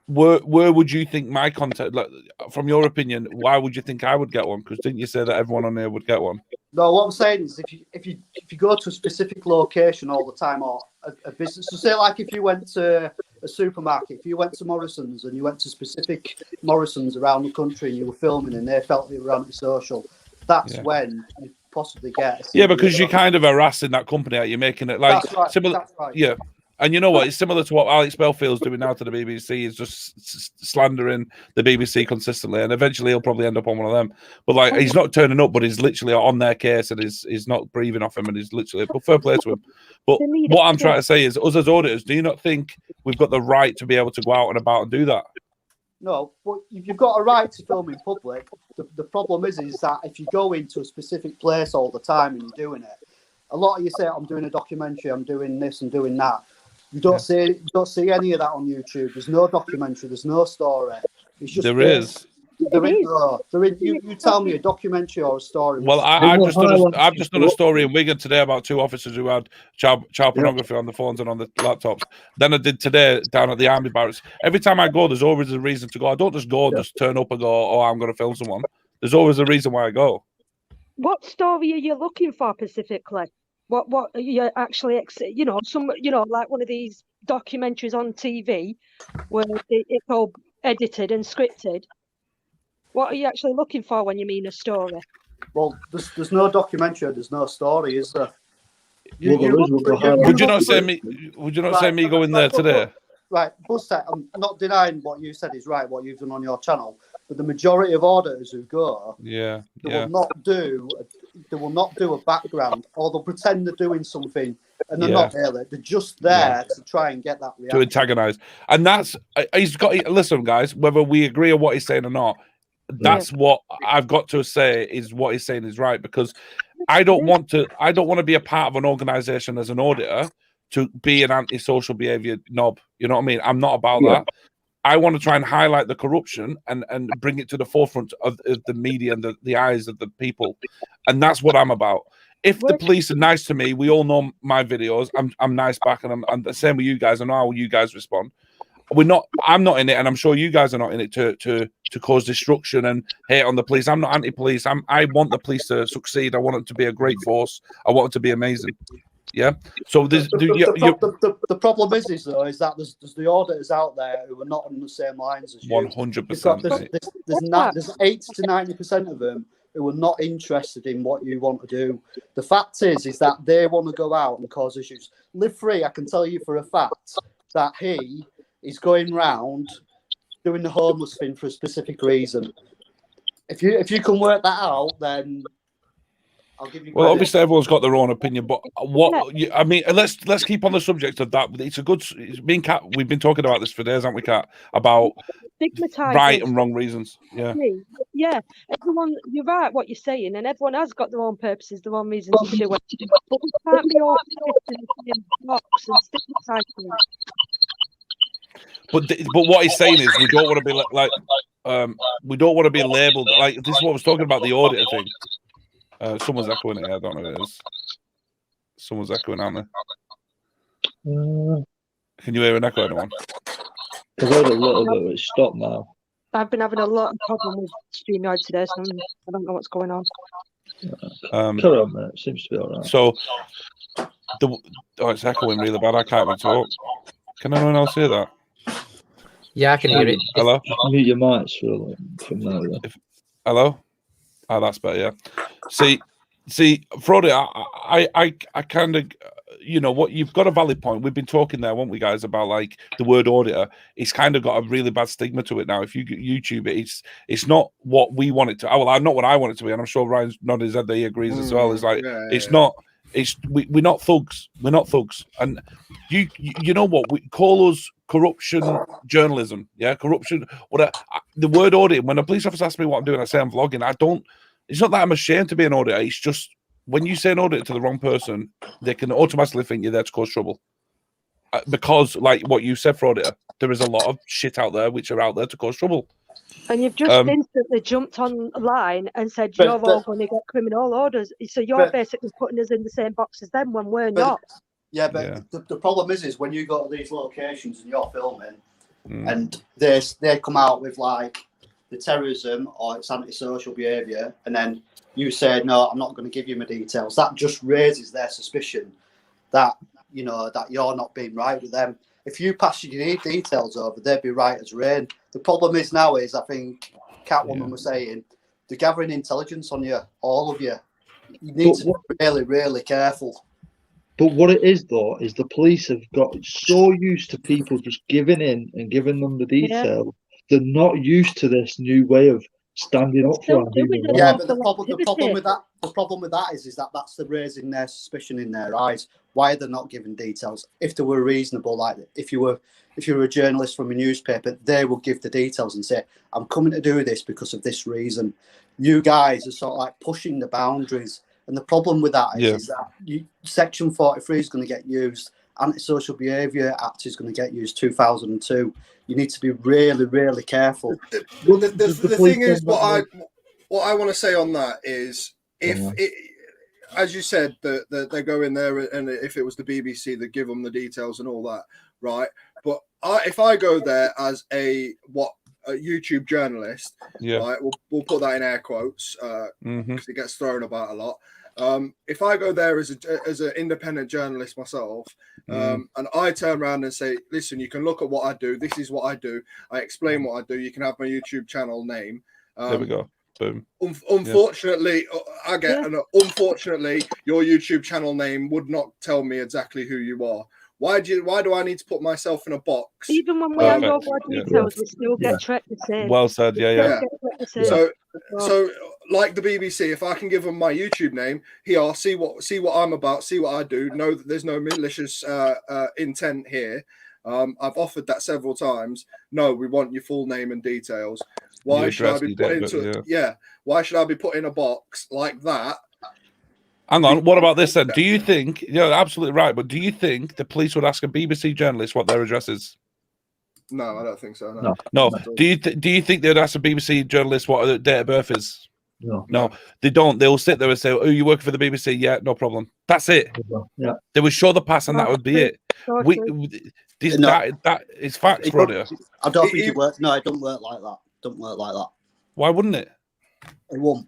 where would you think my content? Like, from your opinion, why would you think I would get one? Because didn't you say that everyone on there would get one? No, what I'm saying is if you go to a specific location all the time or a business, so say like if you went to a supermarket, if you went to Morrison's and you went to specific Morrison's around the country and you were filming and they felt they were antisocial, that's when you possibly get. Yeah, because you're kind of harassing that company. You're making it like that's right, similar. That's right. Yeah. And you know what? It's similar to what Alex Belfield's doing now to the BBC. He's just slandering the BBC consistently, and eventually he'll probably end up on one of them. But like, he's not turning up, but he's literally on their case, and he's not breathing off him, and he's literally. But fair play to him. But what I'm trying to say is, us as auditors, do you not think we've got the right to be able to go out and about and do that? No, but you've got a right to film in public. The problem is that if you go into a specific place all the time and you're doing it, a lot of you say, "I'm doing a documentary, I'm doing this and doing that." You don't see any of that on YouTube. There's no documentary. There's no story. It's just there is. You tell me a documentary or a story. Well, I've just done a story in Wigan today about two officers who had child pornography on the phones and on the laptops. Then I did today down at the army barracks. Every time I go, there's always a reason to go. I don't just go and just turn up and go, "Oh, I'm going to film someone." There's always a reason why I go. What story are you looking for specifically? What are you actually, like one of these documentaries on TV where it's all edited and scripted. What are you actually looking for when you mean a story? Well, there's no documentary, there's no story, is there? Would you not say me go in there today? Right, BuzzTech, I'm not denying what you said is right, what you've done on your channel, but the majority of auditors who go, they will not do a background, or they'll pretend they're doing something, and they're not really. They're just there to try and get that reaction. To antagonize, and that's he's got. Listen, guys, whether we agree on what he's saying or not, that's what I've got to say is what he's saying is right, because I don't want to be a part of an organization as an auditor to be an antisocial behavior knob. You know what I mean? I'm not about that. I want to try and highlight the corruption and bring it to the forefront of the media and the eyes of the people. And that's what I'm about. If the police are nice to me, we all know my videos. I'm nice back, and I'm the same with you guys. I know how you guys respond. I'm not in it, and I'm sure you guys are not in it to cause destruction and hate on the police. I'm not anti-police. I want the police to succeed. I want it to be a great force. I want it to be amazing. Yeah. So the problem is that there's the auditors out there who are not on the same lines as you. 100%. There's 80 to 90% of them who are not interested in what you want to do. The fact is that they want to go out and cause issues. Live Free, I can tell you for a fact that he is going round doing the homeless thing for a specific reason. If you can work that out, then I'll give you credit. Well, obviously everyone's got their own opinion, but I mean, let's keep on the subject of that. It's a good. We've been talking about this for days, haven't we, Kat? About right and wrong reasons. Yeah. Everyone, you're right what you're saying, and everyone has got their own purposes, their own reasons to do it. But we can't be all in the same box and stigmatizing it. But what he's saying is we don't want to be we don't want to be labelled like this is what I was talking about, the auditor thing. Someone's echoing it. I don't know who it is. Someone's echoing, aren't they? Can you hear an echo, anyone? I've heard a little bit, but it's stopped now. I've been having a lot of problem with StreamYard today, so I don't know what's going on. Carry on, mate. It seems to be all right. So, it's echoing really bad. I can't even talk. Can anyone else hear that? Yeah, I can hear it. Hello? Mute your mics from now. Hello? Oh, that's better, yeah. See, Frody, I kind of, you know, what you've got a valid point. We've been talking there, won't we, guys, about like the word auditor. It's kind of got a really bad stigma to it now. If you YouTube it, it's not what we want it to. Oh, well, not what I want it to be, and I'm sure Ryan's nodded his head that he agrees as well. It's like it's not. We're not thugs. We're not thugs. And you know what? We call us corruption journalism. Yeah, corruption. The word audit. When a police officer asks me what I'm doing, I say I'm vlogging. I don't. It's not that I'm ashamed to be an auditor. It's just when you say an auditor to the wrong person, they can automatically think you're there to cause trouble. Because, like what you said, for auditor, there is a lot of shit out there which are out there to cause trouble. And you've just instantly jumped online and said you're all going to get criminal orders. So you're basically putting us in the same box as them when we're not. Yeah, but the problem is when you go to these locations and you're filming, and they come out with like the terrorism or it's antisocial behaviour, and then you say no, I'm not going to give you my details. That just raises their suspicion that that you're not being right with them. If you pass your details over, they'd be right as rain. The problem is now I think Catwoman was saying, they're gathering intelligence on you, all of you. You need to be really, really careful. But what it is, though, is the police have got so used to people just giving in and giving them the detail. They're not used to this new way of standing up for human rights. Yeah, but the problem with that is that that's the raising their suspicion in their eyes. Why are they not giving details? If they were reasonable, like if you were a journalist from a newspaper, they would give the details and say, I'm coming to do this because of this reason. You guys are sort of like pushing the boundaries. And the problem with that is that Section 43 is going to get used. Antisocial Behaviour Act is going to get used 2002. You need to be really, really careful. Well, the thing is, what I want to say on that is, as you said, that they go in there, and if it was the BBC, they give them the details and all that, right? But if I go there as a YouTube journalist, right, we'll put that in air quotes because it gets thrown about a lot. If I go there as an independent journalist myself, and I turn around and say, listen, you can look at what I do. This is what I do. I explain what I do. You can have my YouTube channel name. There we go. Boom. Unfortunately, unfortunately, your YouTube channel name would not tell me exactly who you are. Why do I need to put myself in a box? Even when we have no details, we still get tracked the same. Well said. Yeah. So like the BBC, if I can give them my YouTube name, here, see what I'm about, see what I do, know that there's no malicious intent here. I've offered that several times. No, we want your full name and details. Why should I be put into why should I be put in a box like that? Hang on, what about this then? Do you think, you're absolutely right, but do you think the police would ask a BBC journalist what their address is? No, I don't think so. No. Do you think they'd ask a BBC journalist what their date of birth is? No, they don't. They'll sit there and say, "Oh, you work for the BBC? Yeah, no problem." That's it. Yeah, they would show the pass, and that would be it. That is facts, brother. I don't think it works. No, it don't work like that. Don't work like that. Why wouldn't it? It won't.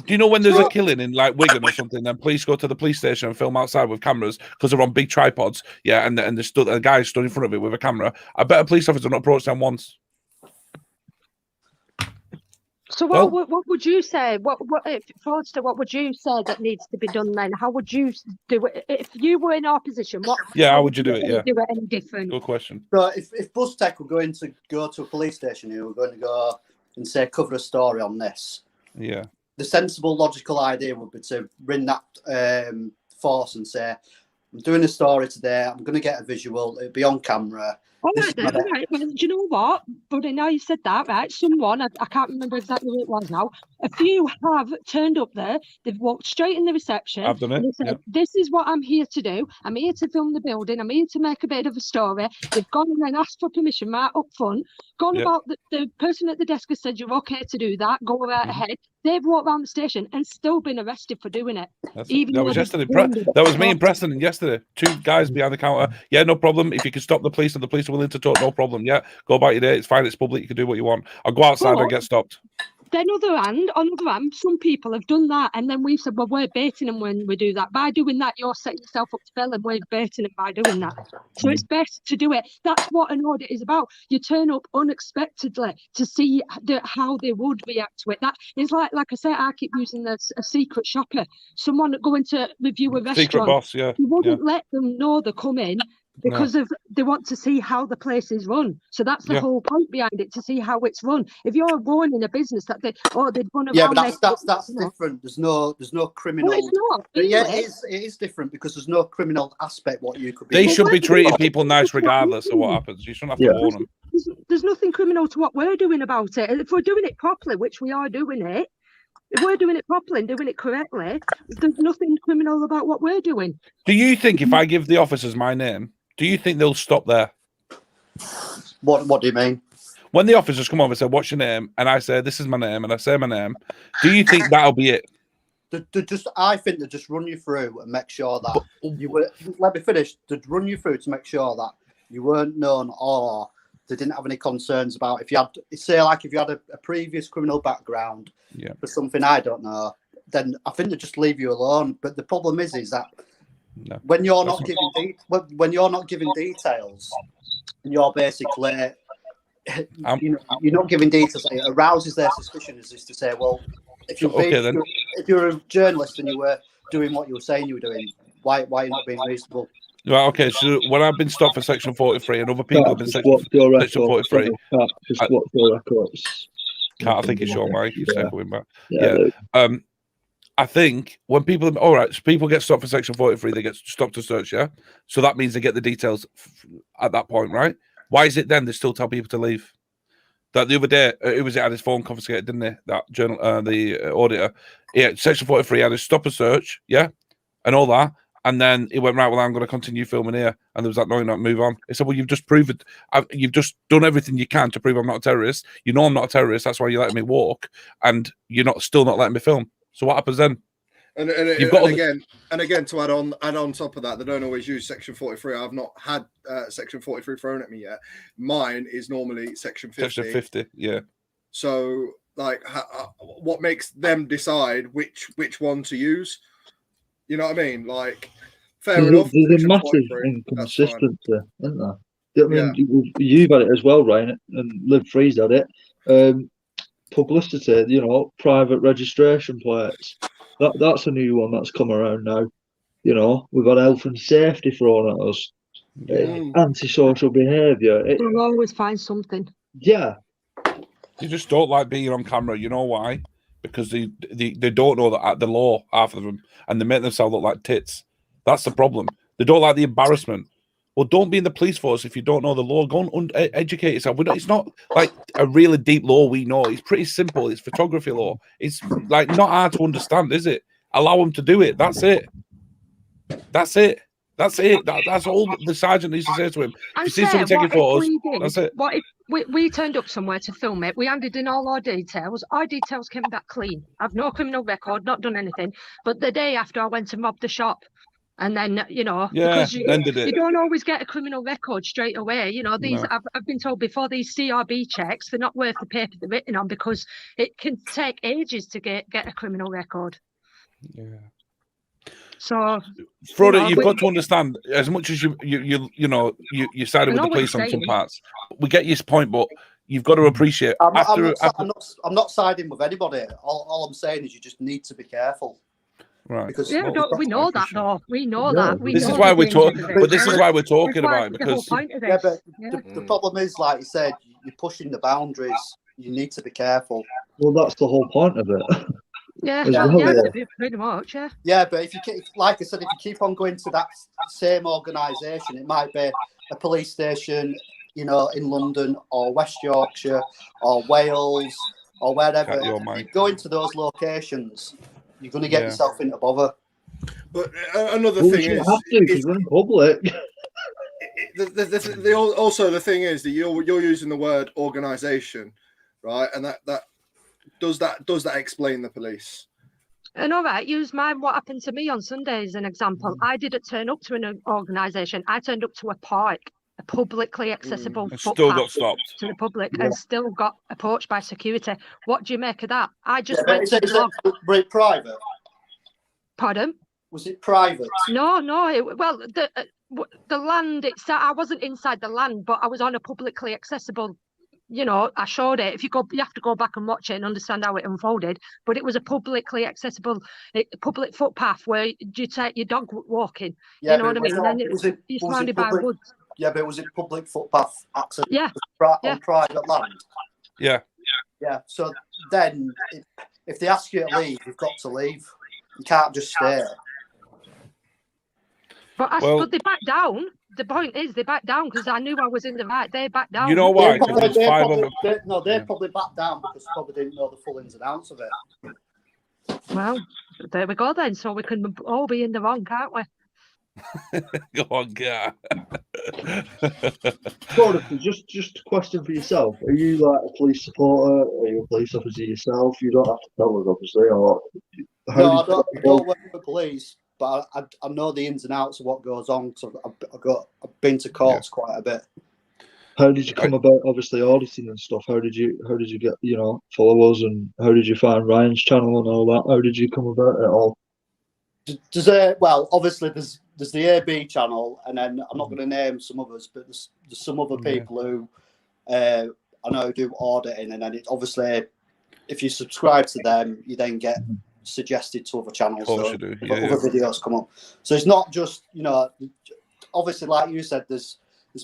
Do you know when there's a killing in like Wigan or something, then police go to the police station and film outside with cameras because they're on big tripods, and a guy stood in front of it with a camera. I bet a police officer not approached them once. So what would you say? What Fraudster, what would you say that needs to be done then? How would you do it if you were in our position? How would you do it? Yeah, do it any different? Good question. So if Buzz Tech were going to go to a police station, who were going to go and say cover a story on this, the sensible, logical idea would be to ring that force and say, I'm doing a story today. I'm going to get a visual. It'll be on camera. All right. Well, do you know what? But now you said that, right? Someone, I can't remember exactly who it was now. A few have turned up there. They've walked straight in the reception. I've done it. And they said, this is what I'm here to do. I'm here to film the building. I'm here to make a bit of a story. They've gone and then asked for permission right up front. Gone about the person at the desk has said, you're okay to do that. Go right ahead. They've walked around the station and still been arrested for doing it. That was yesterday. That was me and Preston yesterday. 2 guys behind the counter. Yeah, no problem. If you can stop the police, and the police will willing to talk, no problem. Yeah, go about your day. It's fine. It's public. You can do what you want. I'll go outside and get stopped. Then on the other hand, some people have done that, and then we've said, well, we're baiting them when we do that. By doing that, you're setting yourself up to fail, and we're baiting them by doing that. So it's best to do it. That's what an audit is about. You turn up unexpectedly to see how they would react to it. That is like I said, I keep using a secret shopper. Someone going to review a restaurant. Secret boss, yeah. You wouldn't let them know they're coming. Because they want to see how the place is run. So that's the whole point behind it, to see how it's run. If you're running a business that they'd run around. Yeah, but that's different. There's no criminal. Well, it's not. Yeah, it is different because there's no criminal aspect what you could be. They should be treating people nice regardless of what happens. You shouldn't have to warn them. There's nothing criminal to what we're doing about it. If we're doing it properly, which we are doing it, if we're doing it properly and doing it correctly, there's nothing criminal about what we're doing. Do you think if I give the officers my name, do you think they'll stop there? What do you mean? When the officers come over and say, "What's your name?" and I say, "This is my name," and I say my name, do you think that'll be it? I think they just run you through and make sure that you were. Let me finish. They'd run you through to make sure that you weren't known or they didn't have any concerns about if you had, say, like if you had a previous criminal background for something I don't know. Then I think they just leave you alone. But the problem is that. No, when you're not giving details, and you're basically, you're not giving details. It arouses their suspicion, as is to say, well, if you're a journalist and you were doing what you were saying you were doing, why are you not being reasonable? Right. Okay. So when I've been stopped for Section 43, and other people have been Section 43, just watch your records. I think it's your mic. You're going back. Yeah. I think when people, so people get stopped for Section 43, they get stopped to search, so that means they get the details at that point, right? Why is it then they still tell people to leave? That the other day, had his phone confiscated, didn't they? That journal, the auditor, Section 43 had a stop and search, and all that, and then he went, right, well, I'm going to continue filming here, and there was that, no, not move on. He said, well, you've just proved you've just done everything you can to prove I'm not a terrorist. You know I'm not a terrorist. That's why you're letting me walk, and you're still not letting me film. So what happens then? And again, to add on top of that, they don't always use Section 43. I've not had Section 43 thrown at me yet. Mine is normally Section 50. Section 50, yeah. So, like, what makes them decide which one to use? You know what I mean? Like, fair enough. There's a massive inconsistency, isn't there? I mean, you've had it as well, Ryan, and Liv Freeze had it. Publicity, private registration plates. That's a new one that's come around now. We've had health and safety thrown at us. Antisocial behaviour. We'll always find something. Yeah. You just don't like being on camera. You know why? Because they don't know the law, half of them, and they make themselves look like tits. That's the problem. They don't like the embarrassment. Well, don't be in the police force if you don't know the law. Go and educate yourself. It's not like a really deep law we know. It's pretty simple. It's photography law. It's like not hard to understand, is it? Allow them to do it. That's it. That's it. That's it. That's all the sergeant needs to say to him. If you see someone taking photos, that's it. What if we turned up somewhere to film it? We handed in all our details. Our details came back clean. I've no criminal record, not done anything. But the day after, I went to mob the shop. And then, because you don't always get a criminal record straight away. I've been told before, these CRB checks, they're not worth the paper they're written on because it can take ages to get a criminal record. Yeah. So, Frodo, you've got to understand, as much as you sided with the police on some parts, we get your point, but you've got to appreciate. I'm not siding with anybody. All I'm saying is you just need to be careful. Right. Because we know that though. We know that. This is why we're talking. But this is why we're talking about it, because the problem is, like you said, you're pushing the boundaries. You need to be careful. Well, that's the whole point of it. Pretty much. Yeah. Yeah, but if you keep, like I said, if you keep on going to that same organisation, it might be a police station, in London or West Yorkshire or Wales or wherever. Going to those locations, you're going to get yourself into bother. But another thing is, because we're in public. The thing is that you're using the word organisation, right? And that does that explain the police? And all right, use what happened to me on Sunday as an example. I didn't turn up to an organisation. I turned up to a park. a publicly accessible And still got footpath stopped. to the public Yeah. and still got approached by security. What do you make of that? I just Yeah, went is to the dog. was it private? Pardon? Was it private? No. Well, the land itself, I wasn't inside the land, but I was on a publicly accessible. I showed it. You have to go back and watch it and understand how it unfolded. But it was a publicly accessible, public footpath where you take your dog walking. Yeah, you know what I mean? And you're was surrounded it by public? woods. Yeah, but was it public footpath access? Yeah. On private land. Yeah. Yeah. So then, if they ask you to leave, you've got to leave. You can't just stay. But they backed down. The point is, they backed down because I knew I was in the right. They backed down. You know why? They Because there's five of them. probably backed down because they probably didn't know the full ins and outs of it. Well, there we go then. So we can all be in the wrong, can't we? Go on, yeah. Just a question for yourself. Are you like a police supporter? Are you a police officer yourself? You don't have to tell us, obviously. Or No, I don't work for police, but I know the ins and outs of what goes on. So I've been to courts quite a bit. How did you come about, obviously, auditing and stuff? How did you get, followers, and how did you find Ryan's channel and all that? How did you come about it all? Well, obviously there's the AB channel, and then I'm not going to name some others, but there's some other people who I know do auditing, and then it obviously, if you subscribe to them, you then get suggested to other channels. Of course so you do. other videos come up. So it's not just obviously, like you said, there's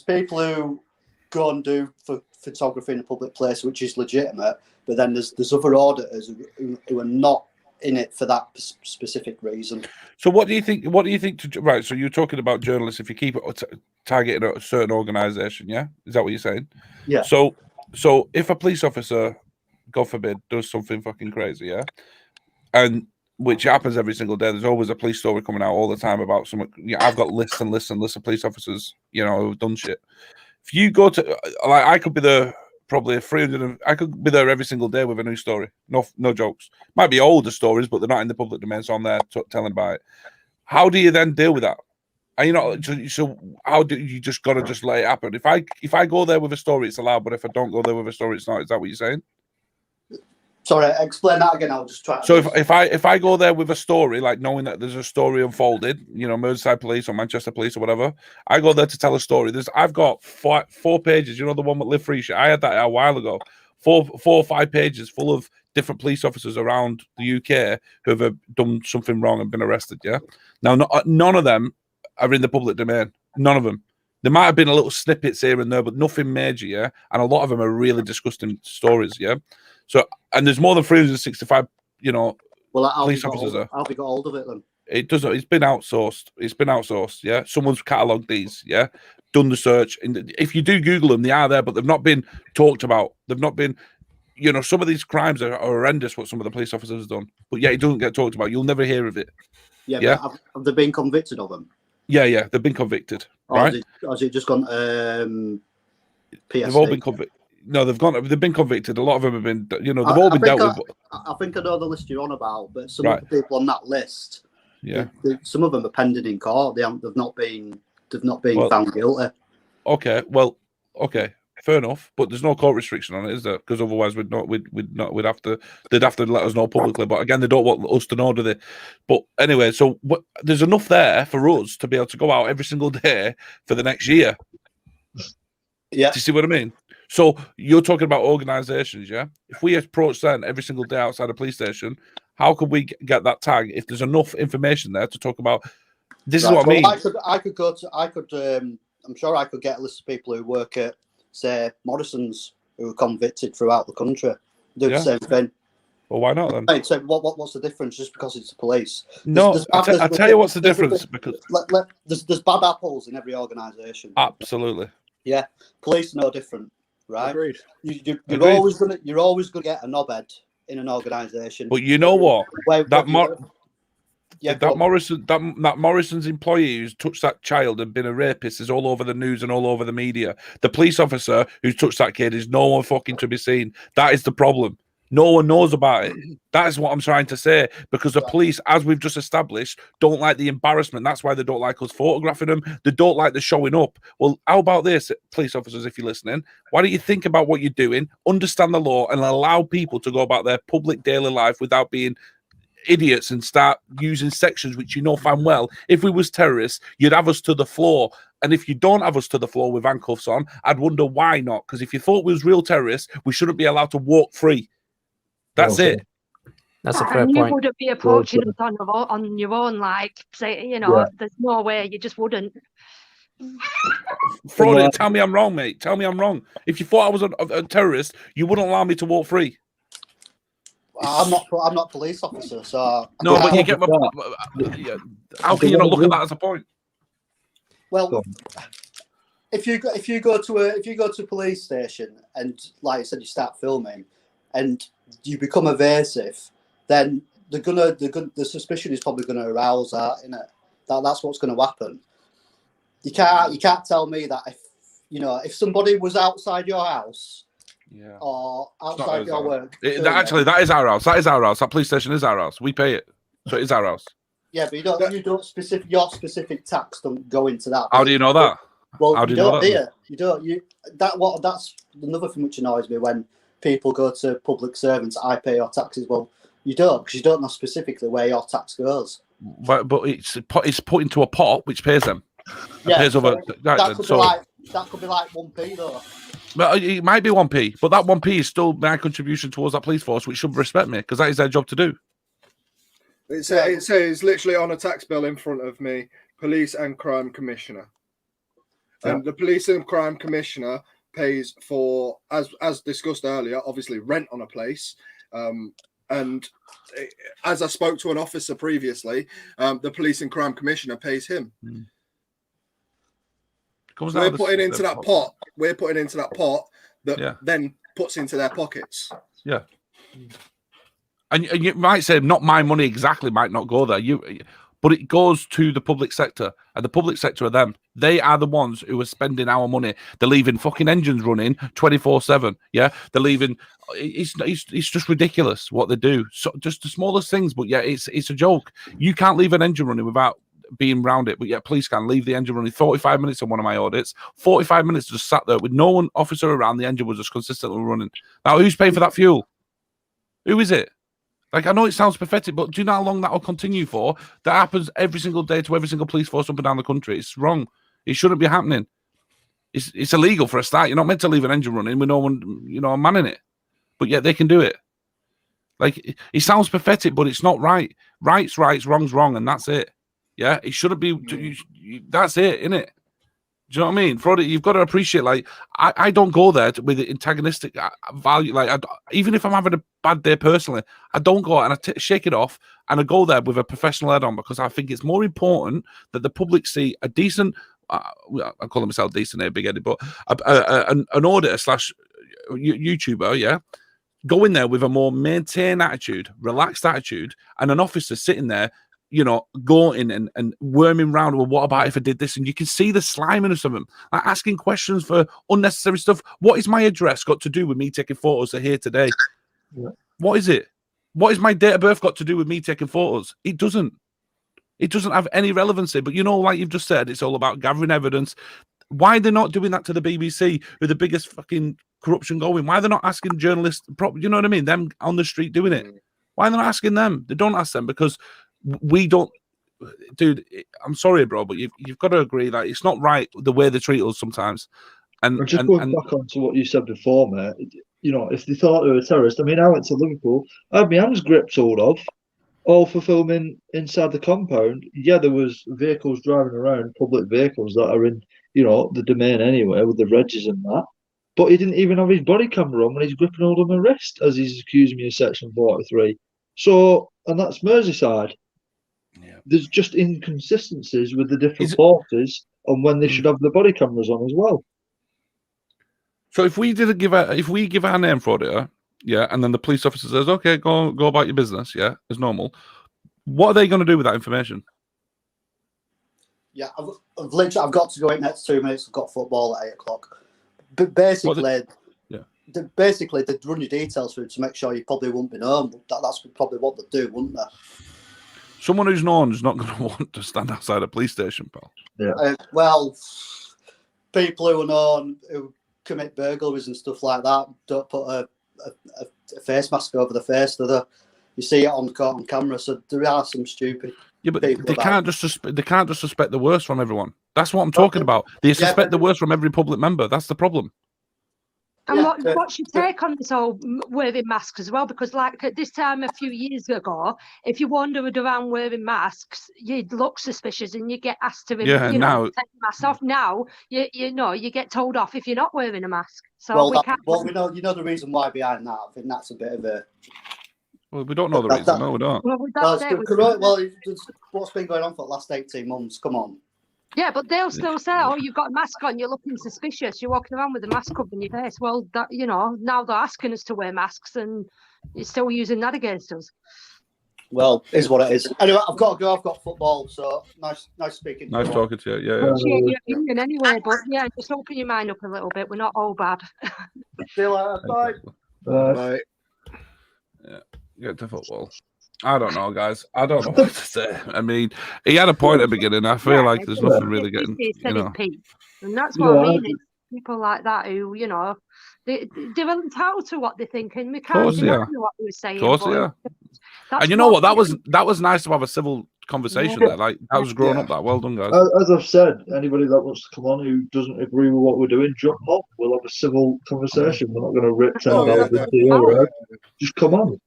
people who go and do photography in a public place, which is legitimate, but then there's other auditors who are not in it for that specific reason. So what do you think? Right. So you're talking about journalists. If you keep it targeting a certain organisation, yeah, is that what you're saying? Yeah. So if a police officer, God forbid, does something fucking crazy, yeah, and which happens every single day. There's always a police story coming out all the time about someone. Yeah, I've got lists and lists and lists of police officers, who've done shit. If you go to, I could be there probably 300. I could be there every single day with a new story. No jokes. Might be older stories, but they're not in the public domain, so I'm there telling about it. How do you then deal with that? And so how do you just gotta just let it happen? If I go there with a story, it's allowed, but if I don't go there with a story, it's not. Is that what you're saying? Sorry, explain that again. I'll just try. So if I go there with a story, like knowing that there's a story unfolded, Merseyside Police or Manchester Police or whatever, I go there to tell a story. I've got four pages. The one with Live Free shit. I had that a while ago. 4 or 5 pages full of different police officers around the UK who have done something wrong and been arrested. Yeah. Now, none of them are in the public domain. None of them. There might have been a little snippets here and there, but nothing major. Yeah. And a lot of them are really disgusting stories. Yeah. So, and there's more than 365, police officers there. How have you got hold of it then? It doesn't. It's been outsourced. Yeah. Someone's catalogued these. Yeah. Done the search. And if you do Google them, they are there, but they've not been talked about. They've not been, some of these crimes are horrendous, what some of the police officers have done. But yeah, it doesn't get talked about. You'll never hear of it. Yeah. But have they been convicted of them? Yeah. They've been convicted. Right? Has it just gone PSC? They've all been convicted. No, they've been convicted. A lot of them have been, they've all been dealt with. I think I know the list you're on about, but some of the people on that list, yeah, some of them are pending in court. They've not been found guilty. Okay, fair enough. But there's no court restriction on it, is there? Because otherwise they'd have to let us know publicly. But again, they don't want us to know, do they? But anyway, so there's enough there for us to be able to go out every single day for the next year. Yeah. Do you see what I mean? So you're talking about organisations, yeah? If we approach them every single day outside a police station, how could we get that tag if there's enough information there to talk about? This is what I mean. I'm sure I could get a list of people who work at, say, Morrison's, who are convicted throughout the country. Do the same thing. Well, why not then? Right, so what's the difference? Just because it's the police? I'll tell you what's the difference. Because there's bad apples in every organisation. Absolutely. Yeah, police are no different. Right, Agreed. You're always gonna get a knobhead in an organisation. But you know what? That Morrison's employee who's touched that child and been a rapist is all over the news and all over the media. The police officer who's touched that kid is no one fucking to be seen. That is the problem. No one knows about it. That is what I'm trying to say. Because the police, as we've just established, don't like the embarrassment. That's why they don't like us photographing them. They don't like the showing up. Well, how about this, police officers, if you're listening? Why don't you think about what you're doing, understand the law, and allow people to go about their public daily life without being idiots and start using sections which you know damn well, if we was terrorists, you'd have us to the floor. And if you don't have us to the floor with handcuffs on, I'd wonder why not. Because if you thought we was real terrorists, we shouldn't be allowed to walk free. That's it. That's a fair And you point. wouldn't be approaching us on your own, like, say, you know, there's no way, you just wouldn't. Fraudy, tell me I'm wrong, mate. Tell me I'm wrong. If you thought I was a terrorist, you wouldn't allow me to walk free. I'm not a police officer, so no. But you get my. How can you not look at that as a point? Well, if you go to a police station and, like I said, you start filming, and you become evasive, then the suspicion is probably gonna arouse that, innit? That's what's gonna happen. You can't tell me that if somebody was outside your house. Yeah. Or outside your work. Actually, that is our house. That is our house. That police station is our house. We pay it, so it is our house. Yeah, but your specific tax don't go into that. How do you know that? Well, how do you know that? You don't. That's another thing which annoys me when people go to public servants. I pay your taxes. Well, you don't, because you don't know specifically where your tax goes. But it's put into a pot which pays them. Yeah, pays over, that could be like 1p though. Well, it might be 1p, but that 1p is still my contribution towards that police force, which should respect me, because that is their job to do. It says literally on a tax bill in front of me, Police and Crime Commissioner. And the Police and Crime Commissioner pays for, as discussed earlier, obviously rent on a place. And as I spoke to an officer previously, the Police and Crime Commissioner pays him. We're putting into that pot. We're putting into that pot that then puts into their pockets. Yeah. And you might say, not my money exactly might not go there. But it goes to the public sector, and the public sector are them. They are the ones who are spending our money. They're leaving fucking engines running 24/7. Yeah, they're leaving. It's just ridiculous what they do. So just the smallest things, but yeah, it's a joke. You can't leave an engine running without being around it, but yet police can leave the engine running 45 minutes on one of my audits. 45 minutes just sat there with no one officer around. The engine was just consistently running. Now, who's paying for that fuel? Who is it? Like, I know it sounds pathetic, but do you know how long that will continue for? That happens every single day to every single police force up and down the country. It's wrong. It shouldn't be happening. It's illegal for a start. You're not meant to leave an engine running with no one, manning it. But yet they can do it. Like, it sounds pathetic, but it's not right. Right's right, wrong's wrong, and that's it. Yeah, it shouldn't be. That's it, innit? Do you know what I mean? Fraudy, you've got to appreciate, like, I don't go there with the antagonistic value. Like, even if I'm having a bad day personally, I don't go and I shake it off and I go there with a professional head on, because I think it's more important that the public see a decent, I'm calling myself decent here, big-headed, but an auditor / YouTuber, yeah, go in there with a more maintained attitude, relaxed attitude, and an officer sitting there, going and worming around. Well, what about if I did this? And you can see the sliminess of them, like asking questions for unnecessary stuff. What is my address got to do with me taking photos of here today? Yeah. What is it? What is my date of birth got to do with me taking photos? It doesn't. It doesn't have any relevancy. But like you've just said, it's all about gathering evidence. Why they're not doing that to the BBC, who are the biggest fucking corruption going? Why they're not asking journalists? You know what I mean? Them on the street doing it. Why they're not asking them? They don't ask them because we don't, dude. I'm sorry, bro, but you've got to agree that it's not right the way they treat us sometimes. And going back on to what you said before, mate. If they thought they were a terrorist, I mean, I went to Liverpool. I had my hands gripped sort of, all for filming inside the compound. Yeah, there was vehicles driving around, public vehicles that are in, the domain anyway, with the regs and that. But he didn't even have his body camera on when he's gripping hold of my wrist, as he's accusing me of Section 43. So, and that's Merseyside. Yeah. There's just inconsistencies with the different forces on when they should have the body cameras on as well. So if we give our name for it, yeah, and then the police officer says, "Okay, go about your business," yeah, as normal. What are they going to do with that information? Yeah, I've got to go in next 2 minutes. I've got football at 8:00. But basically, basically they'd run your details through to make sure you probably won't be known. That's probably what they'd do, wouldn't they? Someone who's known is not going to want to stand outside a police station, pal. Yeah. Well, people who are known who commit burglaries and stuff like that don't put a face mask over the face, do they? You see it on camera, so there are some stupid. Yeah, but they can't just suspect the worst from everyone. That's what I'm talking about. They suspect the worst from every public member. That's the problem. And what's your take on this whole wearing masks as well? Because like at this time a few years ago, if you wandered around wearing masks, you'd look suspicious and you get asked to take the mask off. Now you get told off if you're not wearing a mask. So we know the reason why behind that. I think that's a bit of a. Well, we don't know the reason. No, we don't. What's been going on for the last 18 months? Come on. Yeah, but they'll still say, "Oh, you've got a mask on. You're looking suspicious. You're walking around with a mask covering your face." Well, now they're asking us to wear masks, and you're still using that against us. Well, it is what it is. Anyway, I've got to go. I've got football. So nice speaking. Nice talking to you. Yeah. Appreciate your opinion anyway, but yeah, just open your mind up a little bit. We're not all bad. See you later. Bye. Bye. Yeah. Get to football. I don't know, guys. I don't know what to say. I mean, he had a point at the beginning. I feel like there's nothing really getting. And that's what I mean. It's people like that who, they're entitled to what they think, and we can't deny what they were saying. Of course, yeah. And you know what? That was nice to have a civil conversation there. Like that was growing up. That well done, guys. As I've said, anybody that wants to come on who doesn't agree with what we're doing, jump on. We'll have a civil conversation. We're not going to rip 10,000 Just come on.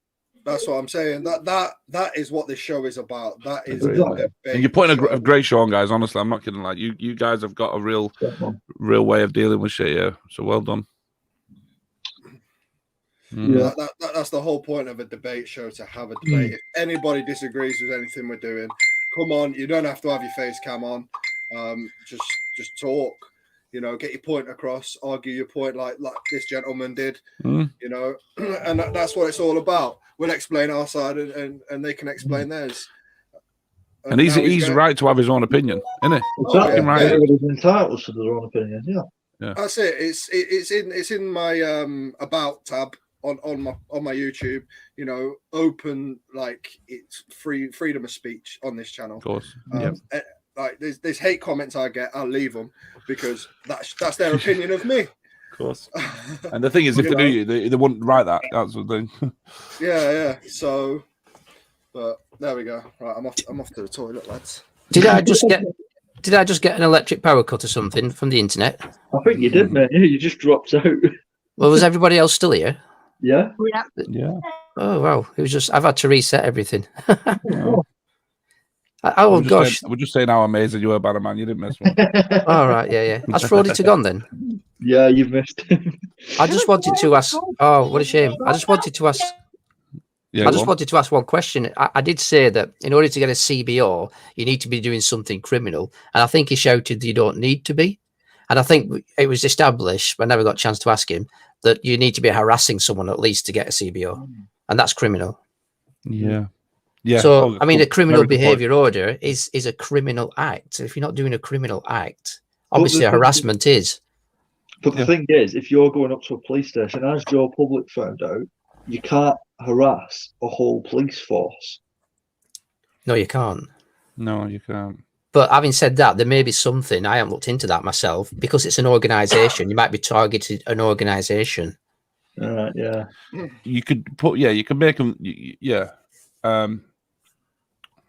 That's what I'm saying. That is what this show is about. That is. And you're putting a great show on, guys. Honestly, I'm not kidding. Like you guys have got a real way of dealing with shit here. So well done. Yeah, that's the whole point of a debate show, to have a debate. If anybody disagrees with anything we're doing, come on. You don't have to have your face cam on. Just talk. Get your point across. Argue your point like this gentleman did. And that's what it's all about. We'll explain our side, and they can explain theirs. And he's right to have his own opinion, isn't he? Exactly. Right. Everybody's entitled to their own opinion. Yeah. That's it. It's in my about tab on my YouTube. Open, like, it's freedom of speech on this channel. Of course. Like there's hate comments I get, I'll leave them because that's their opinion of me. Of course. And the thing is, if they knew you, they wouldn't write that. That's the thing. Yeah. So, but there we go. Right, I'm off to the toilet, lads. Did I just get an electric power cut or something from the internet? I think you did, mate. Yeah, you just dropped out. Well, was everybody else still here? Yeah. Yeah. Oh wow! It was just I've had to reset everything. We're just saying how amazing you were, Bannerman. You didn't miss one. All right, yeah. Has Fraudity gone then? Yeah, you've missed. I just wanted to ask. Oh, what a shame! I just wanted to ask. Yeah, wanted to ask one question. I did say that in order to get a CBO, you need to be doing something criminal, and I think he shouted that you don't need to be. And I think it was established, but I never got a chance to ask him, that you need to be harassing someone at least to get a CBO, and that's criminal. Yeah. Yeah. So, I mean, a criminal behavior order is a criminal act. If you're not doing a criminal act, obviously harassment is. But the thing is, if you're going up to a police station, as Joe Public found out, you can't harass a whole police force. No, you can't. No, you can't. But having said that, there may be something, I haven't looked into that myself, because it's an organisation. You might be targeted an organisation. Yeah. You could make them,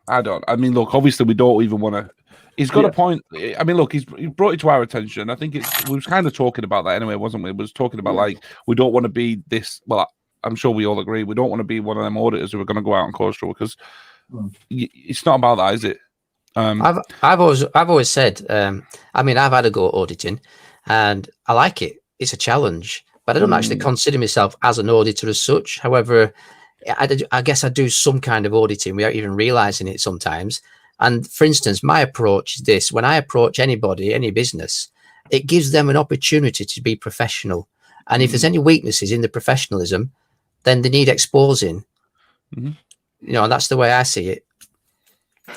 I mean, look, obviously we don't even want to. He's got a point. I mean, look, he brought it to our attention. I think we was kind of talking about that anyway, wasn't we? We was talking about like we don't want to be this. Well, I'm sure we all agree we don't want to be one of them auditors who are going to go out and cause trouble, because it's not about that, is it? I've always said. I mean, I've had a go at auditing, and I like it. It's a challenge, but I don't actually consider myself as an auditor as such. However, I guess I do some kind of auditing without even realizing it sometimes. And for instance, my approach is this: when I approach anybody, any business, it gives them an opportunity to be professional. And if there's any weaknesses in the professionalism, then they need exposing. And that's the way I see it.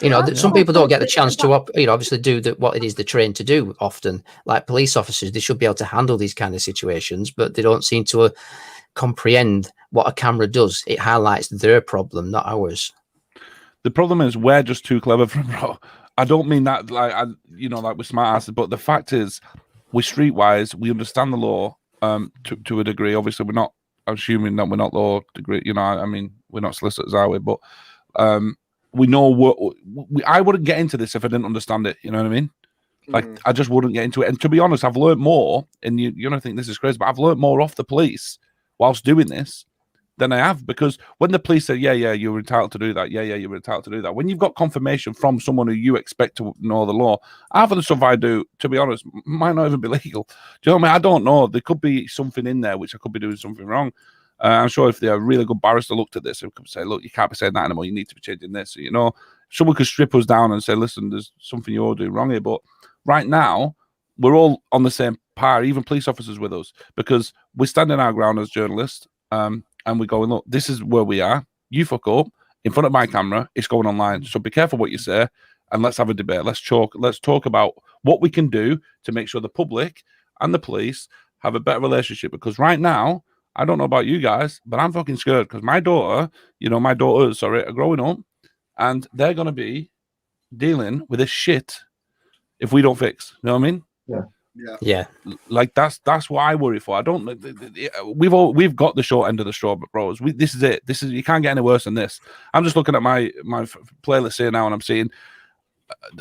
You know, I some thought people don't get the that- chance to, obviously do what it is they're trained to do often. Like police officers, they should be able to handle these kind of situations, but they don't seem to comprehend what a camera does. It highlights their problem, not ours. The problem is we're just too clever for them, bro. I don't mean that like like we're smart asses, but the fact is, we're streetwise. We understand the law to a degree. Obviously, we're not assuming that we're not law degree. I mean, we're not solicitors, are we? But we know what I wouldn't get into this if I didn't understand it. You know what I mean? Like I just wouldn't get into it. And to be honest, I've learned more. And you don't think this is crazy, but I've learned more off the police whilst doing this than I have, because when the police say, yeah, you're entitled to do that. Yeah, you're entitled to do that. When you've got confirmation from someone who you expect to know the law, half of the stuff I do, to be honest, might not even be legal. Do you know what I mean? I don't know. There could be something in there which I could be doing something wrong. I'm sure if they're a really good barrister looked at this, they could say, look, you can't be saying that anymore. You need to be changing this. Someone could strip us down and say, listen, there's something you're doing wrong here. But right now, we're all on the same par, even police officers with us, because we're standing our ground as journalists. And we're going, look, this is where we are. You fuck up in front of my camera. It's going online. So be careful what you say, and let's have a debate. Let's talk about what we can do to make sure the public and the police have a better relationship. Because right now, I don't know about you guys, but I'm fucking scared because my daughters are growing up, and they're going to be dealing with this shit if we don't fix. You know what I mean? Yeah. Like that's what I worry for. I don't. We've got the short end of the straw, bros. This is it. This is, you can't get any worse than this. I'm just looking at my playlist here now, and I'm seeing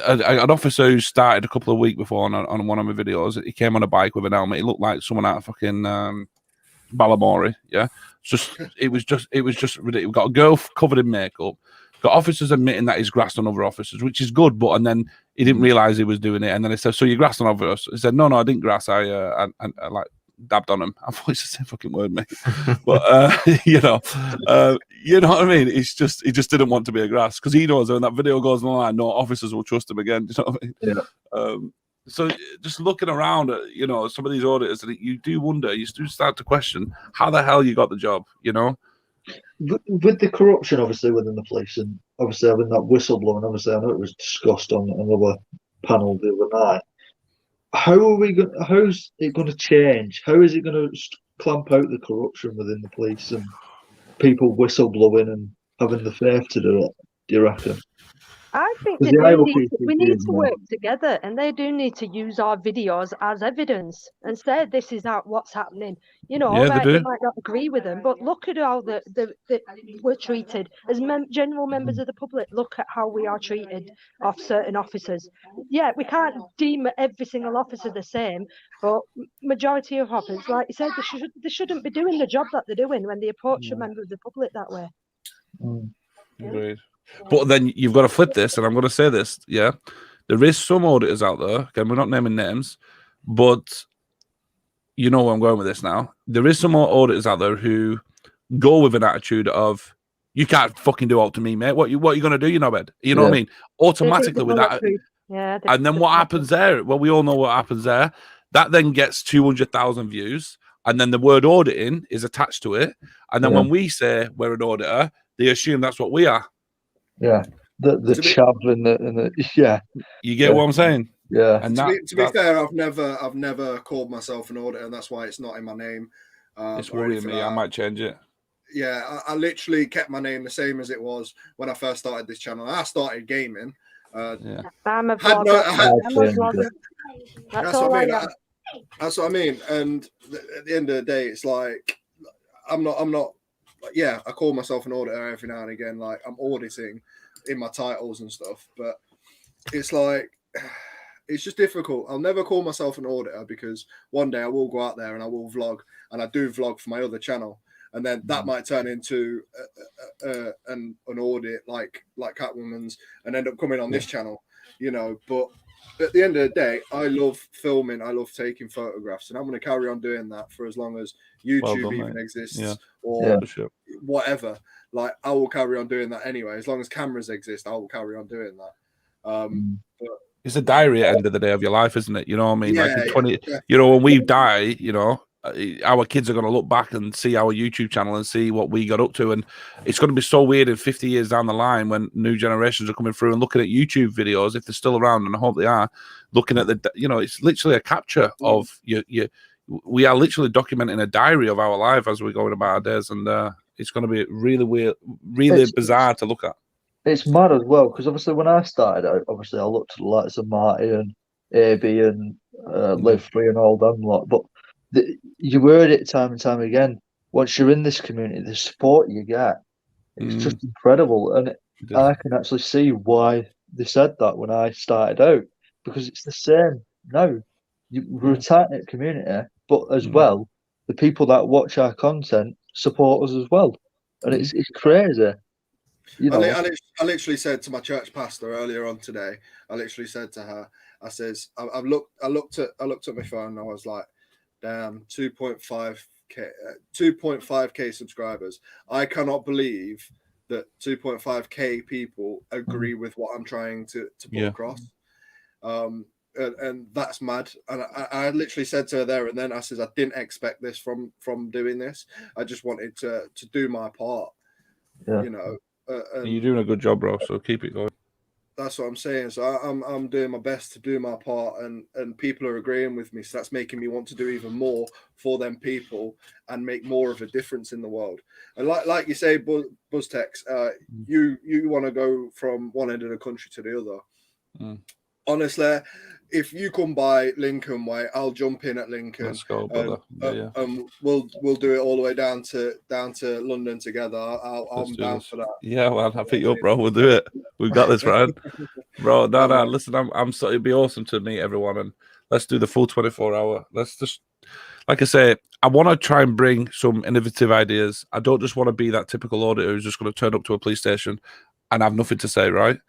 an officer who started a couple of weeks before on one of my videos. He came on a bike with an helmet. He looked like someone out of fucking Balamori. Yeah, it was just ridiculous. We've got a girl covered in makeup. Got officers admitting that he's grassed on other officers, which is good, but and then he didn't realize he was doing it, and then he said, "So you grassed on other officers?" He said, "No, I didn't grass. I like dabbed on him." I thought it's the same fucking word, mate. But you know what I mean. It's just he just didn't want to be a grass because he knows when that video goes online, no officers will trust him again. Do you know what I mean? Yeah. So just looking around at some of these auditors, you do wonder, you do start to question how the hell you got the job. With the corruption, obviously, within the police, and obviously having that whistleblowing, obviously, I know it was discussed on another panel the other night. How's it going to change? How is it going to clamp out the corruption within the police and people whistleblowing and having the faith to do it? Do you reckon? I think Because we need to work together, and they do need to use our videos as evidence and say this is what's happening. Yeah, right, they do. you might not agree with them, but look at how we're treated as general members of the public. Look at how we are treated of certain officers. Yeah, we can't deem every single officer the same, but majority of officers, like you said, they shouldn't be doing the job that they're doing when they approach a member of the public that way. Agreed. But then you've got to flip this, and I'm going to say this, yeah. There is some auditors out there, again, we're not naming names, but you know where I'm going with this now. There is some more auditors out there who go with an attitude of, you can't fucking do out to me, mate. What you going to do, you know, bed? You know what I mean? Automatically with that. Yeah. And then what happens there? Well, we all know what happens there. That then gets 200,000 views, and then the word auditing is attached to it. And then when we say we're an auditor, they assume that's what we are. Yeah, the chav and the yeah. You get what I'm saying? Yeah. And to be fair, I've never called myself an auditor, and that's why it's not in my name. It's worrying me. I might change it. Yeah, I literally kept my name the same as it was when I first started this channel. I started gaming. I'm a vlogger. That's all I am. That's what I mean. And at the end of the day, it's like I'm not. Yeah, I call myself an auditor every now and again. Like I'm auditing in my titles and stuff, but it's like it's just difficult. I'll never call myself an auditor because one day I will go out there and I will vlog, and I do vlog for my other channel, and then that might turn into an audit like Catwoman's and end up coming on this channel, But at the end of the day, I love filming. I love taking photographs, and I'm going to carry on doing that for as long as YouTube even exists or whatever. Like I will carry on doing that anyway. As long as cameras exist, I will carry on doing that. But it's a diary at the end of the day of your life, isn't it? You know what I mean? Yeah, like in 20, when we die, our kids are going to look back and see our YouTube channel and see what we got up to, and it's going to be so weird in 50 years down the line when new generations are coming through and looking at YouTube videos, if they're still around, and I hope they are, looking at it's literally a capture of we are literally documenting a diary of our life as we're going about our days, and it's going to be really weird, really bizarre to look at. It's mad as well, because obviously when I started out, obviously I looked at the likes of Marty and AB and Live Free and all them lot, but you heard it time and time again. Once you're in this community, the support you get, it's just incredible, and I can actually see why they said that when I started out, because it's the same now. We're a tight-knit community, but as well, the people that watch our content support us as well, and it's crazy. You know, I literally said to my church pastor earlier on today. I literally said to her, I says, I looked at my phone and I was like, damn, 2.5k subscribers. I cannot believe that 2.5k people agree with what I'm trying to put across. And that's mad. And I literally said to her there and then, I says, I didn't expect this from doing this. I just wanted to do my part. You know. And you're doing a good job, bro. So keep it going. That's what I'm saying. So I'm doing my best to do my part, and people are agreeing with me. So that's making me want to do even more for them people and make more of a difference in the world. And like you say, BuzzTex, you want to go from one end of the country to the other. Honestly, if you come by Lincoln way, I'll jump in at Lincoln. Let's go, brother. We'll do it all the way down to London together. I'm down for that. Yeah, well, I'll pick you up, bro. We'll do it. We've got this, right, bro. No. Listen, I'm so it'd be awesome to meet everyone, and let's do the full 24-hour. Let's just, like I say, I want to try and bring some innovative ideas. I don't just want to be that typical auditor who's just going to turn up to a police station and have nothing to say, right?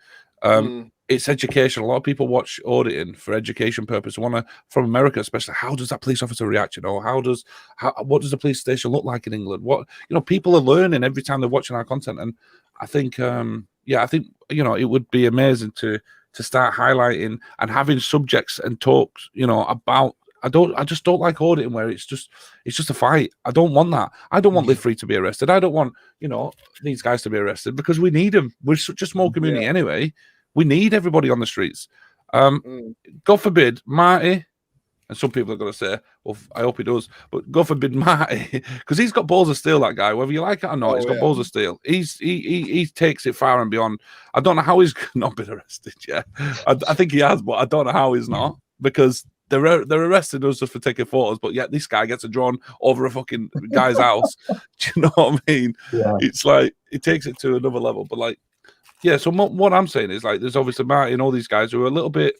It's education. A lot of people watch auditing for education purpose. Want to, from America especially, how does that police officer react? You know, what does the police station look like in England? What, people are learning every time they're watching our content, and I think, I think it would be amazing to start highlighting and having subjects and talks, about. I just don't like auditing where it's just a fight. I don't want that. I don't want Live Free to be arrested. I don't want, these guys to be arrested, because we need them. We're such a small community anyway. We need everybody on the streets. God forbid, Marty, and some people are going to say, well, I hope he does, but God forbid Marty, because he's got balls of steel, that guy, whether you like it or not, he's got balls of steel. He takes it far and beyond. I don't know how he's not been arrested yet. I think he has, but I don't know how he's not, because they're arresting us just for taking photos, but yet this guy gets a drone over a fucking guy's house. Do you know what I mean? Yeah. It's like, it takes it to another level. But like, yeah, so what I'm saying is, like, there's obviously Marty and all these guys who are a little bit,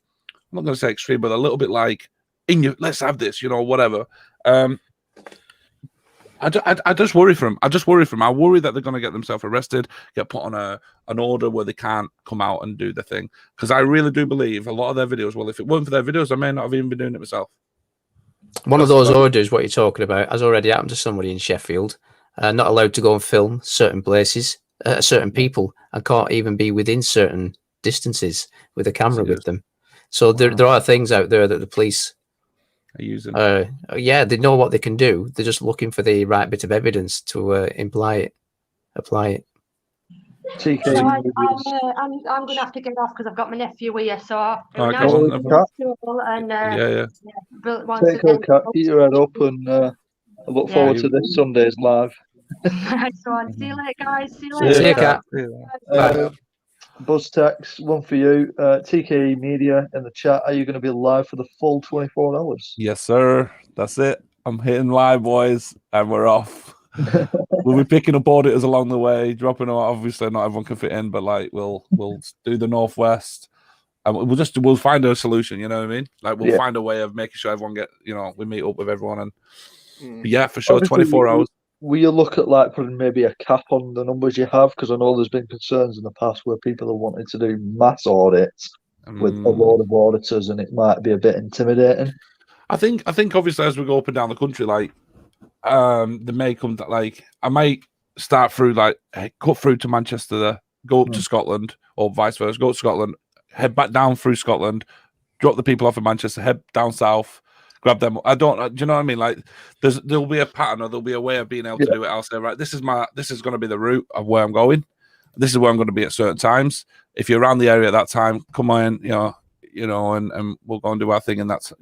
I'm not going to say extreme, but a little bit like, let's have this, whatever. I just worry for them. I worry that they're going to get themselves arrested, get put on an order where they can't come out and do the thing. Because I really do believe a lot of their videos, well, if it weren't for their videos, I may not have even been doing it myself. One of those orders, what you're talking about, has already happened to somebody in Sheffield. Not allowed to go and film certain places, certain people, and can't even be within certain distances with a camera with them. So there are things out there that the police are using. They know what they can do. They're just looking for the right bit of evidence to apply it. So I'm going to have to get off because I've got my nephew here. So Take care, Kat. Keep your head up, and I look forward to this Sunday's live. So on. See you later, guys. See you later. See you, Kat. BuzzTex, one for you. TKE Media in the chat. Are you going to be live for the full 24 hours? Yes, sir. That's it. I'm hitting live, boys, and we're off. We'll be picking up auditors along the way, dropping out. Obviously, not everyone can fit in, but like we'll do the Northwest, and we'll find a solution. You know what I mean? Like we'll find a way of making sure everyone we meet up with everyone, and yeah, for sure, obviously, 24 hours. Will you look at like putting maybe a cap on the numbers you have? Because I know there's been concerns in the past where people have wanted to do mass audits with a load of auditors, and it might be a bit intimidating. I think obviously as we go up and down the country, like there may come that like I might start through like cut through to Manchester, there, go up to Scotland, or vice versa, go to Scotland, head back down through Scotland, drop the people off in Manchester, head down south, grab them. I don't. Do you know what I mean? Like, there'll be a pattern or there'll be a way of being able to do it. I'll say, right, this is going to be the route of where I'm going. This is where I'm going to be at certain times. If you're around the area at that time, come on, and we'll go and do our thing. And that's,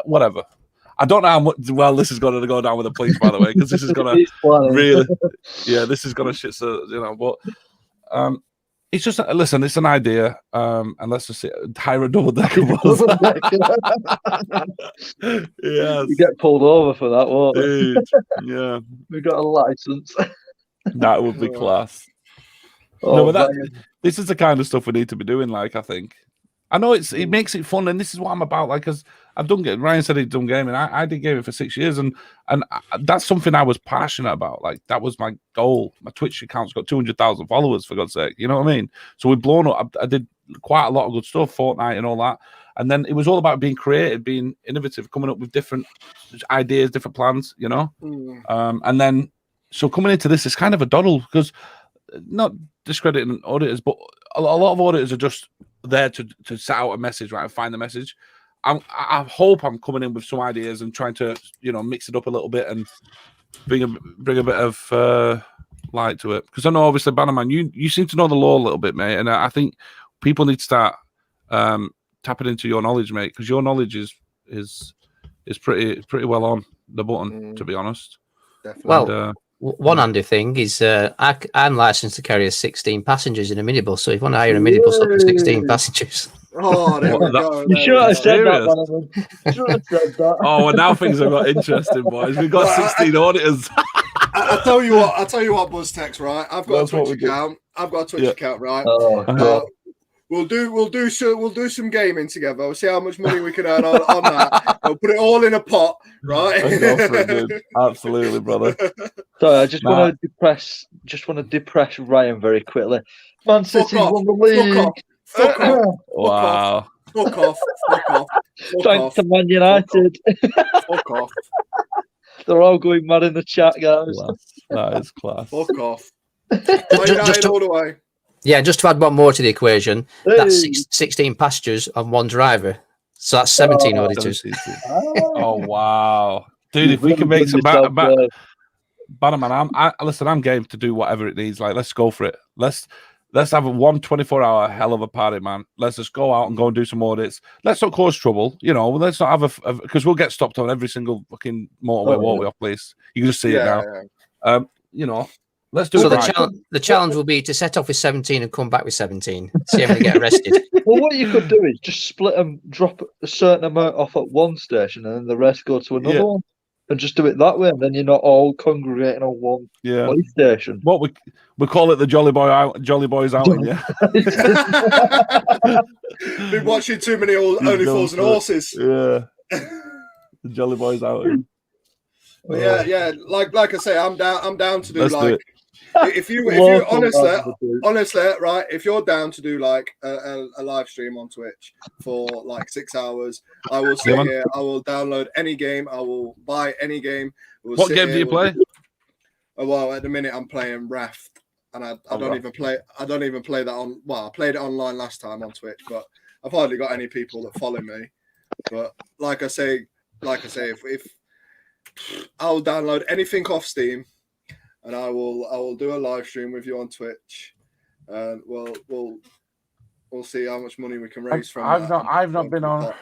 whatever. I don't know how much well this is going to go down with the police, by the way, because this is going to really, this is going to shit. So, but it's just, listen, it's an idea. And let's just hire a double decker bus. Yes. You get pulled over for that, won't Dude, yeah. we got a license. That would be class. Oh, No, but this is the kind of stuff we need to be doing. Like, I think, I know it makes it fun, and this is what I'm about. Like, because I've done gaming. Ryan said he'd done gaming. I did gaming for 6 years, and that's something I was passionate about. Like, that was my goal. My Twitch account's got 200,000 followers, for God's sake. You know what I mean? So we've blown up. I did quite a lot of good stuff, Fortnite and all that. And then it was all about being creative, being innovative, coming up with different ideas, different plans. And then so coming into this, it's kind of a doddle because not discrediting auditors, but a lot of auditors are just there to set out a message, right, and find the message. I hope I'm coming in with some ideas and trying to, mix it up a little bit and bring a bit of light to it. Because I know, obviously, Bannerman, you seem to know the law a little bit, mate, and I think people need to start tapping into your knowledge, mate, because your knowledge is pretty well on the button, to be honest. Definitely. Well, one handy thing is I'm licensed to carry 16 passengers in a minibus. So if you want to hire a minibus up to 16 passengers. Oh, there we go. You should have said that, Serious? Bannerman. You should have said that. Oh, well, now things have got interesting, boys. We've got 16 auditors. I tell you what, BuzzTex, right? I've got a Twitch account. I've got a Twitch account, right? Oh, God. We'll do some gaming together. We'll see how much money we can earn on that. We'll put it all in a pot, right? Go for it, dude. Absolutely, brother. Sorry, I just want to depress Ryan very quickly. Man City won the league. Fuck off. Wow. Fuck off. Thanks to Man United. Fuck off. They're all going mad in the chat, guys. That is class. Fuck off. Just all the way. Yeah, just to add one more to the equation, Hey. that's 16 passengers and one driver. So that's 17 auditors. Oh, wow. Dude, if we can make some Bannerman, I'm game to do whatever it needs. Like, let's go for it. Let's have a 24-hour hell of a party, man. Let's just go out and go and do some audits. Let's not cause trouble, Let's not have because we'll get stopped on every single fucking motorway, walkway off police. You can just see it now. Let's do So it. the challenge will be to set off with 17 and come back with 17. See how many get arrested. Well, what you could do is just split them, drop a certain amount off at one station, and then the rest go to another one, and just do it that way. And then you're not all congregating on one police station. What we call it, the Jolly Boys outing. Yeah. Been watching too many Only Fools and Horses. Yeah. The Jolly Boys outing. Yeah. Like I say, I'm down to do Let's do it. If you honestly, right, if you're down to do like a live stream on Twitch for like 6 hours, I will sit here, I will download any game, I will buy any game. What game do you play? Well, at the minute I'm playing Raft, and I don't even play that on. Well, I played it online last time on Twitch, but I've hardly got any people that follow me. But like I say, if I'll download anything off Steam, and I will do a live stream with you on Twitch, and we'll see how much money we can raise from. I've not been on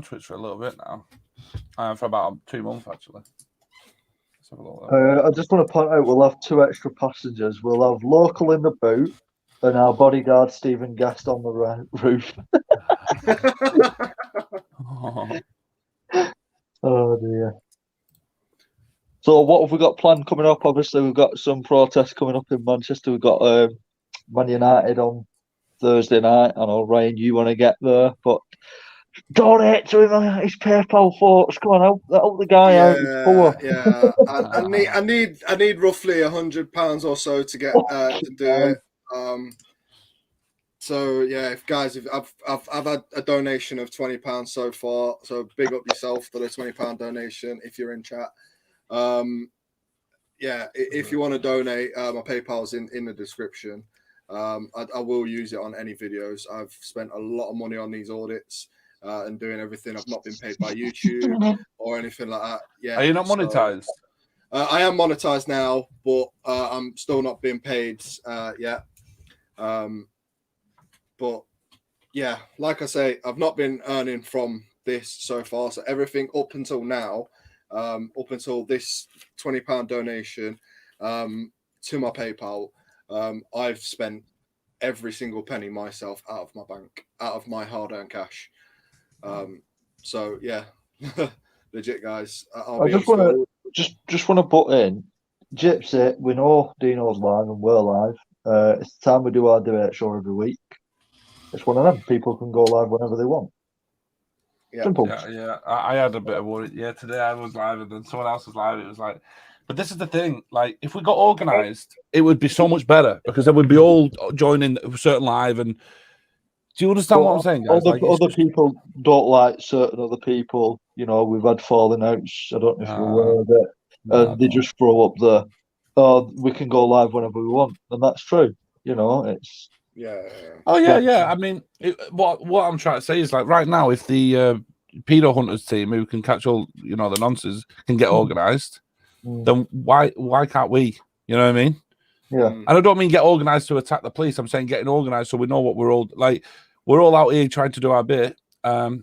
Twitch for a little bit now, for about 2 months actually. Let's have a look. I just want to point out we'll have 2 extra passengers. We'll have local in the boot and our bodyguard Stephen Guest on the roof. Oh dear. So what have we got planned coming up? Obviously, we've got some protests coming up in Manchester. We've got Man United on Thursday night. I know, Ryan, you want to get there, but donate to him. His PayPal, folks. Come on, help the guy out. He's poor. Yeah. I need roughly £100 or so to get to do it. So yeah, if I've had a donation of £20 so far. So big up yourself for the £20 donation if you're in chat. If you want to donate, my PayPal's in the description. I will use it on any videos. I've spent a lot of money on these audits. and doing everything. I've not been paid by YouTube or anything like that. Yeah. Are you not monetized? I am monetized now, but I'm still not being paid yet. But yeah, like I say, I've not been earning from this so far. So everything up until now, up until this £20 donation to my PayPal, I've spent every single penny myself out of my bank, out of my hard-earned cash. So yeah, legit, guys. I just want to put in, Gypsy. We know Dino's live and we're live. It's the time we do our debate show every week. It's one of them. People can go live whenever they want. Yeah. Simple. Yeah. I had a bit of worry. Yeah, today I was live and then someone else was live. It was like, but this is the thing. Like, if we got organised, it would be so much better because then we'd be all joining a certain live. And do you understand what I'm saying, guys? Other people don't like certain other people. You know, we've had falling outs. I don't know if you're aware of it. And they just throw up we can go live whenever we want, and that's true. You know, it's. Yeah. Oh yeah. I mean, what I'm trying to say is, like, right now, if the pedo hunters team who can catch all the nonsense can get organised, then why can't we? You know what I mean? Yeah. And I don't mean get organised to attack the police. I'm saying getting organised so we know what we're all like. We're all out here trying to do our bit, but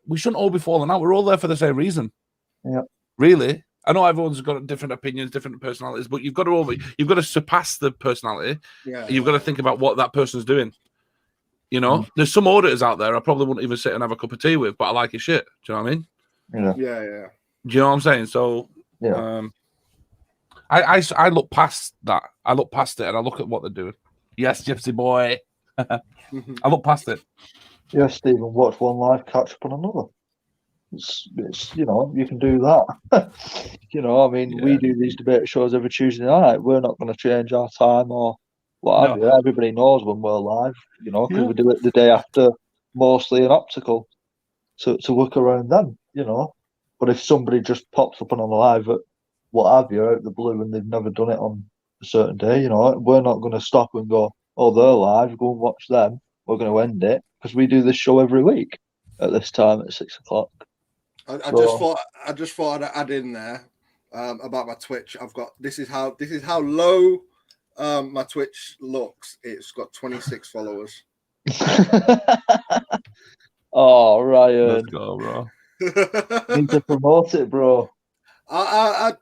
we shouldn't all be falling out. We're all there for the same reason. Yeah. Really. I know everyone's got different opinions, different personalities, but you've got to surpass the personality. Yeah. You've got to think about what that person's doing. You know, there's some auditors out there I probably wouldn't even sit and have a cup of tea with, but I like his shit. Do you know what I mean? Yeah. Do you know what I'm saying? So, yeah. I look past that. I look past it and I look at what they're doing. Yes, Gypsy boy. I look past it. Yes, Stephen. Watch one live, catch up on another. It's you can do that. I mean, we do these debate shows every Tuesday night. We're not going to change our time or what have you. Everybody knows when we're live, because we do it the day after, mostly an optical, to work around them, But if somebody just pops up on a live at what have you, out the blue, and they've never done it on a certain day, we're not going to stop and go, oh, they're live, go and watch them. We're going to end it because we do this show every week at this time at 6 o'clock. I just thought I'd add in there about my Twitch. This is how low my Twitch looks. It's got 26 followers. Oh, Ryan. Let's go, bro. Need to promote it, bro. At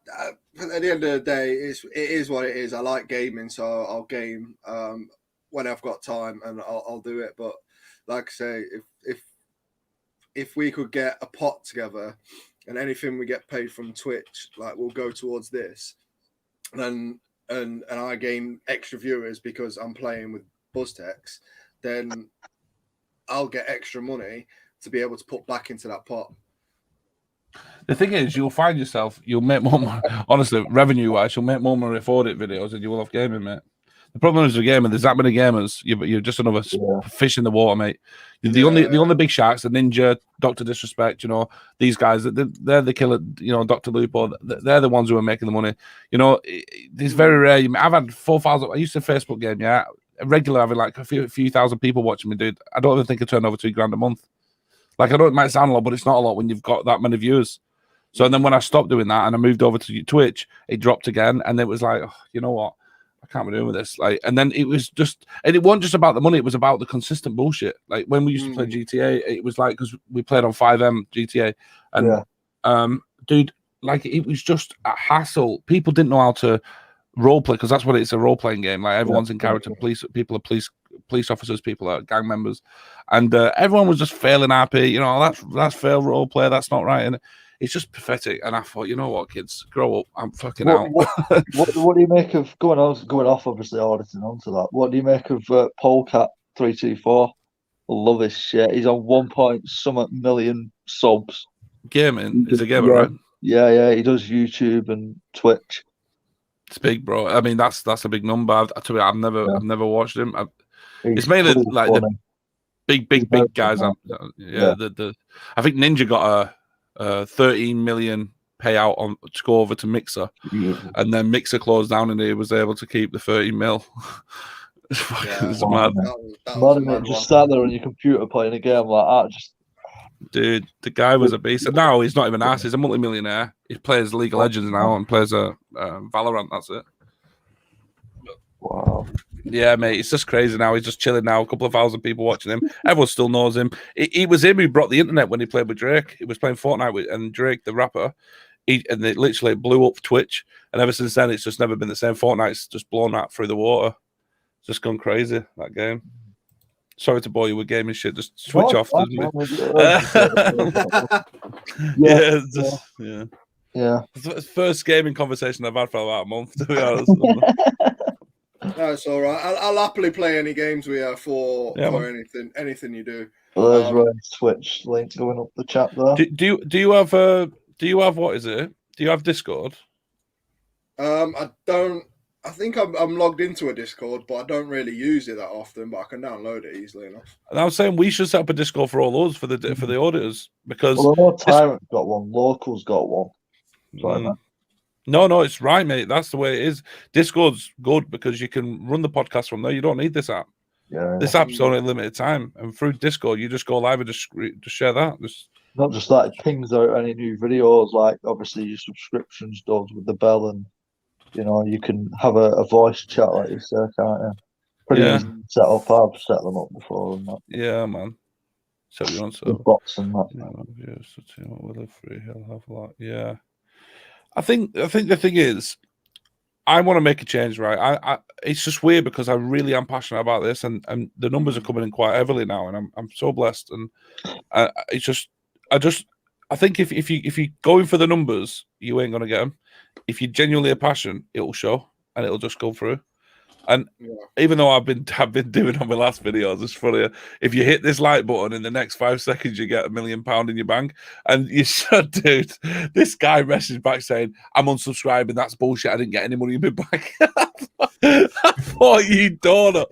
the end of the day, it is what it is. I like gaming, so I'll game when I've got time, and I'll do it. But like I say, if we could get a pot together, and anything we get paid from Twitch, like, will go towards this, and I gain extra viewers because I'm playing with BuzzTex, then I'll get extra money to be able to put back into that pot. The thing is, you'll find yourself, you'll make more money, honestly, revenue-wise, you'll make more money with audit videos than you will off gaming, mate. The problem is with gaming, there's that many gamers, you're just another fish in the water, mate. The only big sharks, the Ninja, Dr. Disrespect, these guys, they're the killer, Dr. Lupo, they're the ones who are making the money. It's very rare. I've had 4,000, I used to Facebook game, regular having like a few thousand people watching me, dude. I don't even think I turn over $2,000 a month. Like, I know it might sound a lot, but it's not a lot when you've got that many viewers. So and then when I stopped doing that and I moved over to Twitch, it dropped again, and it was like, oh, you know what? I can't be doing with this. Like, and then it was just, and it wasn't just about the money; it was about the consistent bullshit. Like when we used to play GTA, it was like, because we played on 5M GTA, and dude, like, it was just a hassle. People didn't know how to role play, because that's what it's, a role playing game. Like, everyone's in character. People are police officers, people are gang members, and everyone was just failing RP. That's fail role play. That's not right, and it's just pathetic. And I thought, you know what, kids, grow up. I'm fucking out. What do you make of going off? Obviously, auditing onto that. What do you make of Polecat324? I love his shit. He's on 1 million subs. Gaming is a gamer, right? Yeah. He does YouTube and Twitch. It's big, bro. I mean, that's a big number. I've never watched him. It's mainly like funny. The big guys. I think Ninja got a 13 million payout to go over to Mixer, and then Mixer closed down, and he was able to keep the 30 mil. It's Wow. mad. That was a Mad, mad innit? Just one. sat there on your computer playing a game like that. Just Dude, the guy was a beast. And now he's not even asked. He's a multi-millionaire. He plays League of Legends now and plays Valorant. That's it. wow. Yeah, mate. It's just crazy now. He's just chilling now. A couple of thousand people watching him. Everyone still knows him. It was him who brought the internet when he played with Drake. He was playing Fortnite with and Drake, the rapper. And it literally blew up Twitch. And ever since then, it's just never been the same. Fortnite's just blown that through the water. It's just gone crazy, that game. Sorry to bore you with gaming shit. Just switch off. Yeah. Yeah. It's the first gaming conversation I've had for about a month, to be honest. No, it's all right. I'll happily play any games we have for anything you do. Well, there's Ryan's Twitch link going up the chat there. Do you have what is it? Do you have Discord? I don't. I think I'm logged into a Discord, but I don't really use it that often. But I can download it easily enough. And I was saying we should set up a Discord for all those for the auditors because I know Tyrant's got one, Local's got one. No, it's right, mate. That's the way it is. Discord's good because you can run the podcast from there. You don't need this app. Yeah. This app's only a limited time, and through Discord, you just go live and just share that. Not just that, it pings out any new videos, like obviously your subscriptions does with the bell, and you can have a voice chat like you say, can't you? Pretty easy to set up. I've set them up before and that. Yeah, man. So you want to bots and that. Will live free. He'll have a lot. Yeah. I think the thing is, I want to make a change, right? I it's just weird because I really am passionate about this, and the numbers are coming in quite heavily now, and I'm so blessed, and it's just I think if you go in for the numbers, you ain't gonna get them. If you genuinely are passionate, it will show and it'll just go through. And even though I've been doing on my last videos, it's funny. If you hit this like button in the next 5 seconds, you get £1 million in your bank. And you said, dude, this guy messaged back saying, "I'm unsubscribing. That's bullshit. I didn't get any money in my bank." I thought you don't know.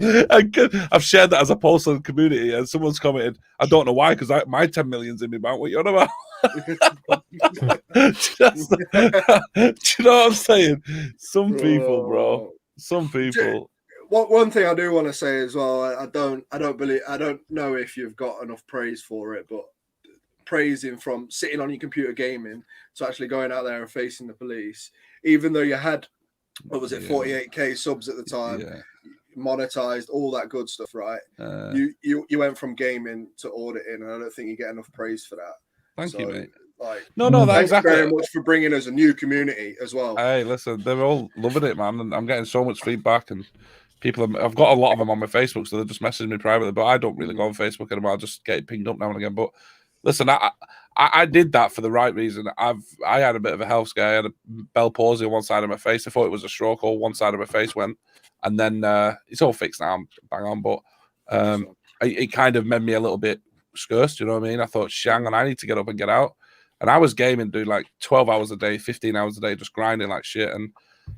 I've shared that as a post on the community, and someone's commented, "I don't know why, because my 10 million's in my bank. What you on about?" Do you know what I'm saying? Some people, bro. Some people. One thing I do want to say as well, I don't know if you've got enough praise for it, but praising from sitting on your computer gaming to actually going out there and facing the police, even though you had, what was it, 48k subs at the time, monetized, all that good stuff, right? You went from gaming to auditing, and I don't think you get enough praise for that. Thank you, mate. Thanks exactly. very much for bringing us a new community as well. Hey, listen, they're all loving it, man, and I'm getting so much feedback, and I've got a lot of them on my Facebook, so they just message me privately, but I don't really go on Facebook anymore. I just get it pinged up now and again. But listen, I did that for the right reason. I had a bit of a health scare. I had a Bell palsy on one side of my face. I thought it was a stroke, or one side of my face went, and then it's all fixed now. I'm bang on, but it kind of made me a little bit scarce. You know what I mean? I thought, hang on, I need to get up and get out. And I was gaming, doing like 12 hours a day, 15 hours a day, just grinding like shit. And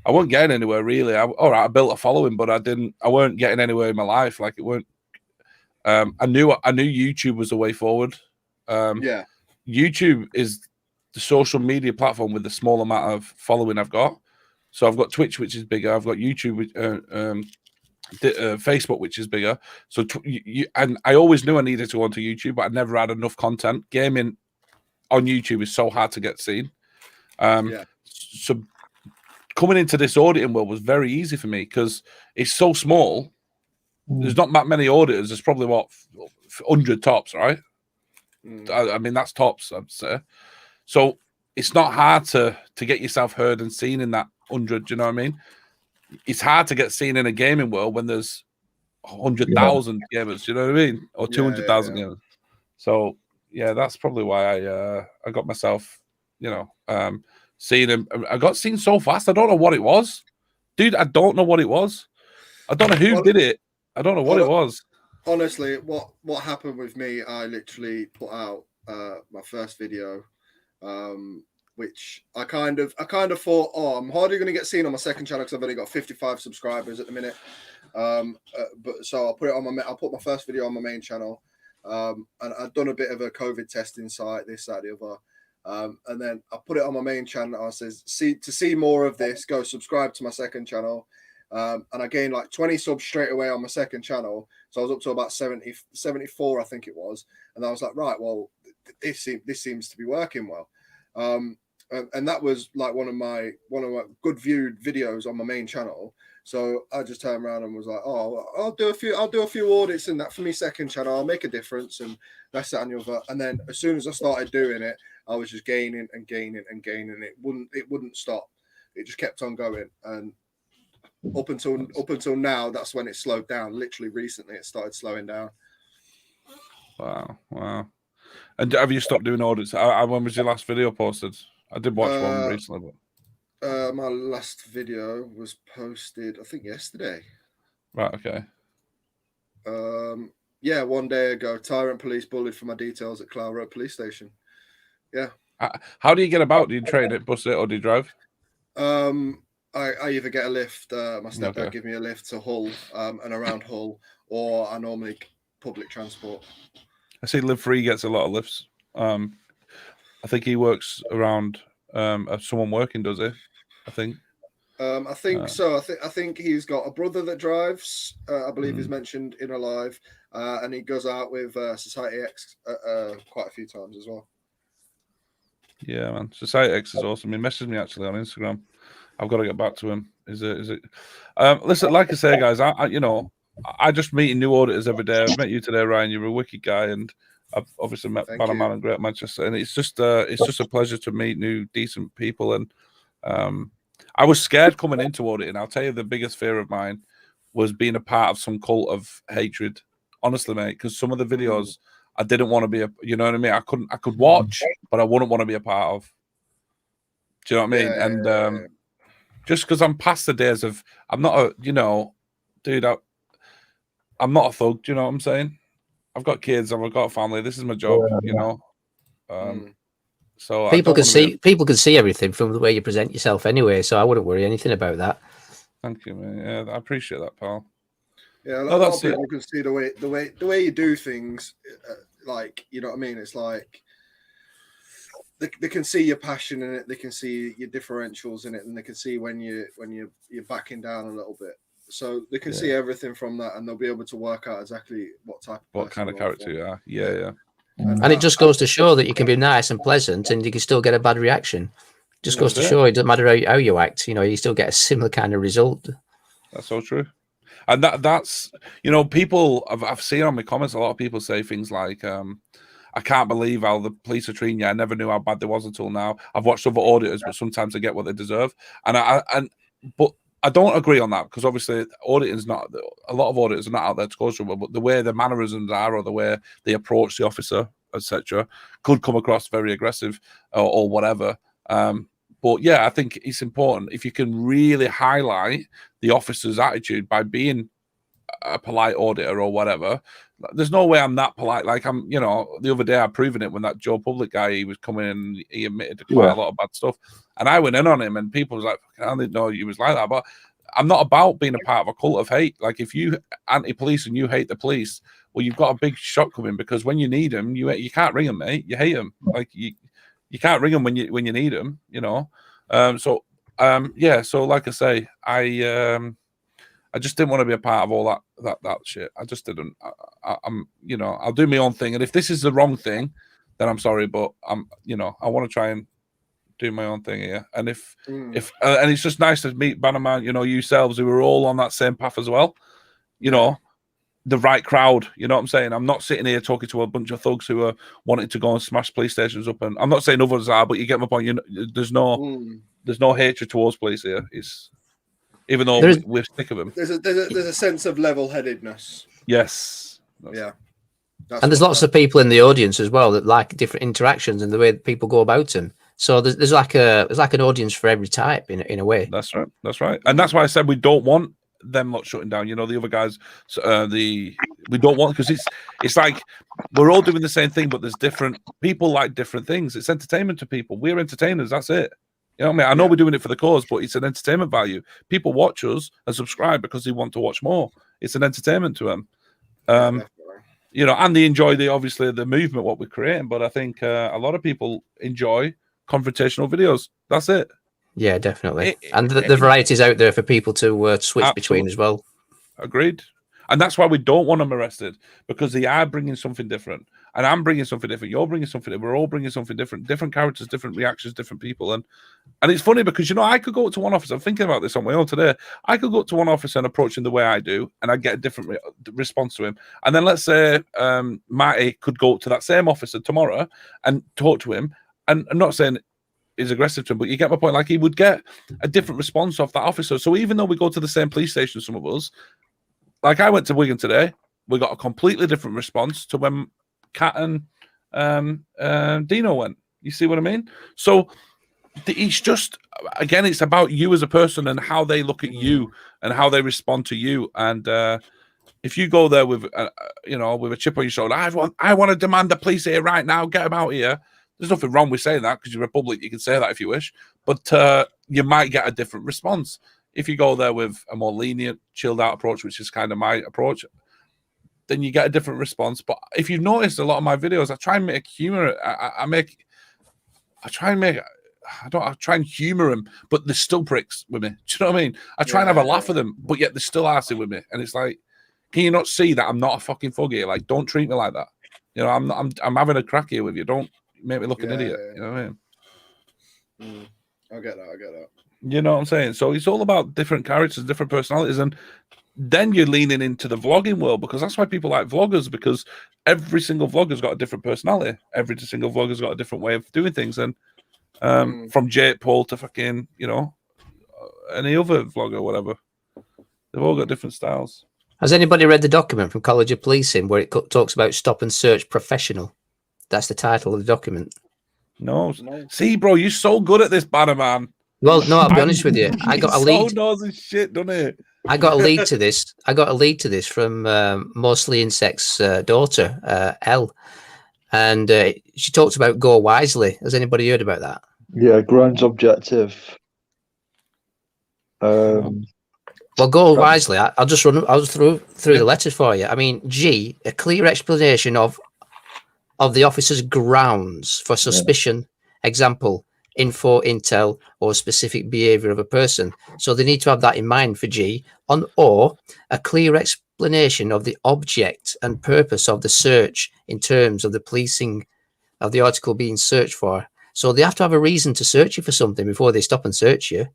I wasn't getting anywhere really. I built a following, but I weren't getting anywhere in my life. Like it weren't. I knew YouTube was the way forward. YouTube is the social media platform with the small amount of following I've got. So I've got Twitch, which is bigger. I've got YouTube, Facebook, which is bigger. So and I always knew I needed to go onto YouTube, but I never had enough content. Gaming on YouTube is so hard to get seen. So coming into this auditing world was very easy for me because it's so small. There's not that many auditors. There's probably 100 tops, right? I mean, that's tops, I'd say. So it's not hard to get yourself heard and seen in that 100. Do you know what I mean? It's hard to get seen in a gaming world when there's 100,000 gamers. Do you know what I mean? Or 200,000 gamers. So yeah, that's probably why I got myself, seen him. I got seen so fast. I don't know what it was, dude. I don't know what it was. I don't know who did it. I don't know what it was. Honestly, what happened with me? I literally put out my first video, which I kind of thought, I'm hardly going to get seen on my second channel because I've only got 55 subscribers at the minute. But so I'll put my first video on my main channel. And I'd done a bit of a COVID testing site, this, that, the other. And then I put it on my main channel. I says, to see more of this, go subscribe to my second channel. And I gained like 20 subs straight away on my second channel. So I was up to about 70, 74, I think it was. And I was like, right, well, this seems to be working well. And that was like one of my good viewed videos on my main channel. So I just turned around and was like, oh, I'll do a few audits in that for me second channel. I'll make a difference, and that's that and the other. And then as soon as I started doing it, I was just gaining and gaining and gaining. It wouldn't stop. It just kept on going. And up until now, that's when it slowed down. Literally recently, it started slowing down. Wow. And have you stopped doing audits? When was your last video posted? I did watch one recently, but my last video was posted, I think, yesterday. Right. Okay. Yeah, 1 day ago. Tyrant police bullied for my details at Clough Road Police Station. Yeah. How do you get about? Do you train it, bus it, or do you drive? I either get a lift. My stepdad give me a lift to Hull and around Hull, or I normally public transport. I see Live Free gets a lot of lifts. I think he works around someone working, does he? I think. I think so. I think he's got a brother that drives. I believe he's mentioned in Alive, and he goes out with Society X quite a few times as well. Yeah, man. Society X is awesome. He messaged me actually on Instagram. I've got to get back to him. Is it? Listen, like I say, guys, I just meeting new auditors every day. I've met you today, Ryan. You're a wicked guy, and I've obviously met Bannerman and Great Manchester, and it's just a pleasure to meet new decent people. And I was scared coming into auditing. I'll tell you, the biggest fear of mine was being a part of some cult of hatred. Honestly, mate, because some of the videos I didn't want to be you know what I mean? I could watch, but I wouldn't want to be a part of. Do you know what I mean? And just because I'm past the days of, I'm not a, dude, I'm not a thug. Do you know what I'm saying? I've got kids, I've got a family. This is my job, So people can see everything from the way you present yourself anyway. So I wouldn't worry anything about that. Thank you, man. Yeah, I appreciate that, pal. Yeah, a lot of people can see the way you do things. Like, you know what I mean? It's like they can see your passion in it. They can see your differentials in it, and they can see when you're backing down a little bit. So they can see everything from that, and they'll be able to work out exactly what kind of character you are. Yeah. And it just goes to show that you can be nice and pleasant, and you can still get a bad reaction. Just goes to show it doesn't matter how you act. You still get a similar kind of result. That's so true. And that's people I've seen on my comments. A lot of people say things like, "I can't believe how the police are treating you. I never knew how bad they was until now. I've watched other auditors, but sometimes they get what they deserve." But I don't agree on that, because obviously auditing's not, a lot of auditors are not out there to cause trouble, but the way the mannerisms are, or the way they approach the officer, etc., could come across very aggressive or whatever. But yeah, I think it's important if you can really highlight the officer's attitude by being a polite auditor or whatever. There's no way I'm that polite. Like, I'm, the other day I proven it when that Joe Public guy, he was coming in, he admitted to quite a lot of bad stuff, and I went in on him, and people was like, I didn't know you was like that. But I'm not about being a part of a cult of hate. Like, if you anti-police and you hate the police, well, you've got a big shot coming, because when you need them, you can't ring them, mate. You hate them. Like, you can't ring them when you need them. So like I say, I just didn't want to be a part of all that shit. I just didn't. I'm I'll do my own thing, and if this is the wrong thing, then I'm sorry, but I want to try and do my own thing here. And if and it's just nice to meet Bannerman, yourselves, who are all on that same path as well. The right crowd. You know what I'm saying? I'm not sitting here talking to a bunch of thugs who are wanting to go and smash police stations up, and I'm not saying others are, but you get my point. There's no hatred towards police here. It's, even though we're sick of them. There's a sense of level-headedness. Yes. Yeah. And there's lots of people in the audience as well that like different interactions and the way that people go about them. So there's like an audience for every type in a way. That's right. And that's why I said we don't want them not shutting down. The other guys, we don't want, because it's like we're all doing the same thing, but there's different people like different things. It's entertainment to people. We're entertainers. That's it. You know what I mean? I know we're doing it for the cause, but it's an entertainment value. People watch us and subscribe because they want to watch more. It's an entertainment to them. And they enjoy the movement, what we're creating. But I think a lot of people enjoy confrontational videos. That's it. Yeah, definitely. And the varieties out there for people to switch between as well. Agreed. And that's why we don't want them arrested, because they are bringing something different. And I'm bringing something different. You're bringing something different. We're all bringing something different. Different characters, different reactions, different people. And it's funny because, you know, I could go up to one officer. I'm thinking about this on my own today. I could go up to one officer and approach him the way I do, and I get a different response to him. And then let's say Matty could go up to that same officer tomorrow and talk to him. And I'm not saying is aggressive to him, but you get my point. Like, he would get a different response off that officer. So even though we go to the same police station, some of us, like I went to Wigan today, we got a completely different response to when Kat and Dino went. You see what I mean? So it's just, again, it's about you as a person and how they look at you and how they respond to you. And if you go there with, with a chip on your shoulder, I want to demand the police here right now, get them out here. There's nothing wrong with saying that, because you're a public, you can say that if you wish, but you might get a different response. If you go there with a more lenient, chilled out approach, which is kind of my approach, then you get a different response. But if you've noticed a lot of my videos, I try and make humor. I try and humor them, but they're still pricks with me. Do you know what I mean? I try and have a laugh with them, but yet they're still arsey with me. And it's like, can you not see that I'm not a fucking thug here? Like, don't treat me like that. You know, I'm having a crack here with you. Don't make me look an idiot. You know what I mean? I get that. You know what I'm saying? So it's all about different characters, different personalities, and then you're leaning into the vlogging world, because that's why people like vloggers, because every single vlogger's got a different personality. Every single vlogger's got a different way of doing things. And from Jake Paul to fucking, any other vlogger, whatever, they've all got different styles. Has anybody read the document from College of Policing where it talks about stop and search professional? That's the title of the document. No. See, bro, you're so good at this, banner man. Well, no, I'll be honest with you. I got a lead. So knows his shit, doesn't he? I got a lead to this. From Mostly Insect's daughter, Elle, and she talked about go wisely. Has anybody heard about that? Yeah, Grimes objective. Well, go wisely. I'll just I'll just through the letters for you. I mean, G, a clear explanation of the officer's grounds for suspicion. Example: info, intel, or specific behavior of a person. So they need to have that in mind for G. Or a clear explanation of the object and purpose of the search in terms of the policing of the article being searched for. So they have to have a reason to search you for something before they stop and search you.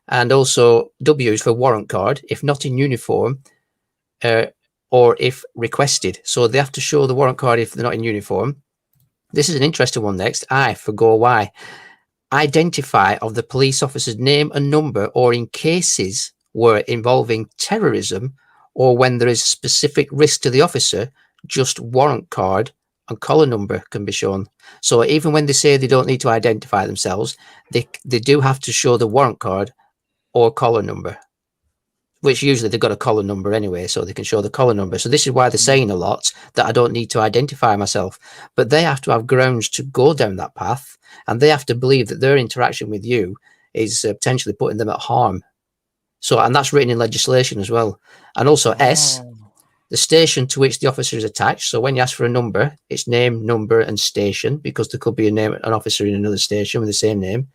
And also W's for warrant card, if not in uniform, or if requested. So they have to show the warrant card if they're not in uniform. This is an interesting one next. I for go why. Identify of the police officer's name and number, or in cases where involving terrorism or when there is specific risk to the officer, just warrant card and collar number can be shown. So even when they say they don't need to identify themselves, they do have to show the warrant card or collar number, which usually they've got a collar number anyway, so they can show the collar number. So this is why they're saying a lot that I don't need to identify myself, but they have to have grounds to go down that path, and they have to believe that their interaction with you is potentially putting them at harm. So, and that's written in legislation as well. And also S, the station to which the officer is attached. So when you ask for a number, it's name, number, and station, because there could be an officer in another station with the same name.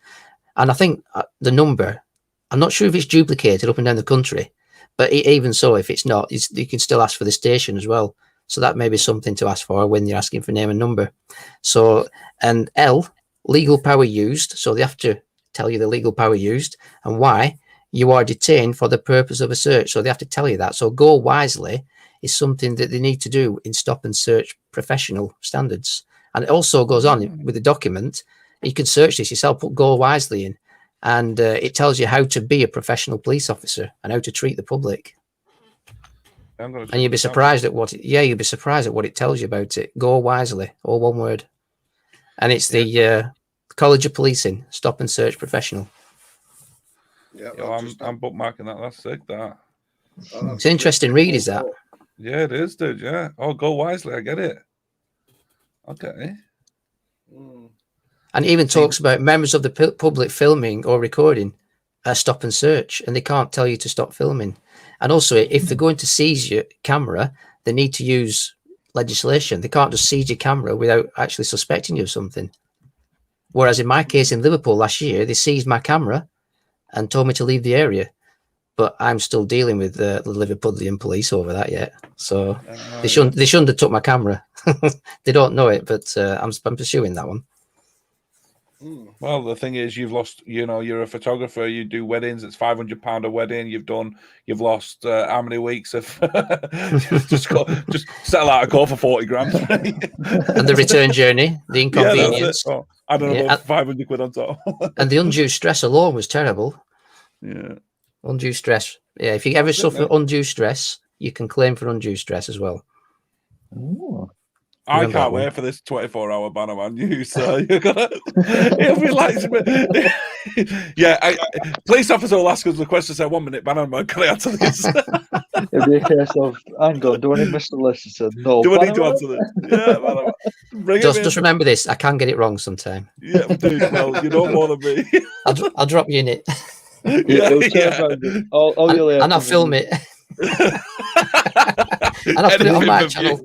And I think the number, I'm not sure if it's duplicated up and down the country, but even so, if it's not, you can still ask for the station as well. So that may be something to ask for when you're asking for name and number. So, and L, legal power used. So they have to tell you the legal power used, and Y, you are detained for the purpose of a search. So they have to tell you that. So go wisely is something that they need to do in stop and search professional standards. And it also goes on with the document. You can search this yourself, put go wisely in, and it tells you how to be a professional police officer and how to treat the public. And you'll be surprised at you'll be surprised at what it tells you about it. Go wisely, all one word. And it's the College of Policing, stop and search professional. Yeah, I'm bookmarking that. That's sick. That. It's an interesting read, is that? Yeah, it is, dude. Yeah. Oh, go wisely. I get it. Okay. And it even talks about members of the public filming or recording stop and search, and they can't tell you to stop filming. And also, if they're going to seize your camera, they need to use legislation. They can't just seize your camera without actually suspecting you of something. Whereas in my case in Liverpool last year, they seized my camera and told me to leave the area. But I'm still dealing with the Liverpudlian police over that yet. So they shouldn't have took my camera. They don't know it, but I'm pursuing that one. Well, the thing is, you've lost. You know, you're a photographer. You do weddings. It's £500 a wedding. You've lost how many weeks of just settle out a call for 40 grand. And the return journey, the inconvenience. Yeah, I don't know about 500 quid on top. And the undue stress alone was terrible. Yeah, undue stress. Yeah, if you ever suffer undue stress, you can claim for undue stress as well. Ooh. I can't wait for this 24-hour banner on you. So you're gonna, it'll be like, police officer will ask us the question. Say 1 minute, banner man, can I answer this? It'll be a case of, hang on, do I need Mr. Solicitor? No. Do I need to answer this? Yeah, just remember this. I can get it wrong sometime. Yeah, dude. Well, you know more than me. I'll drop you in it. And I'll film it. And I'll put it on my channel.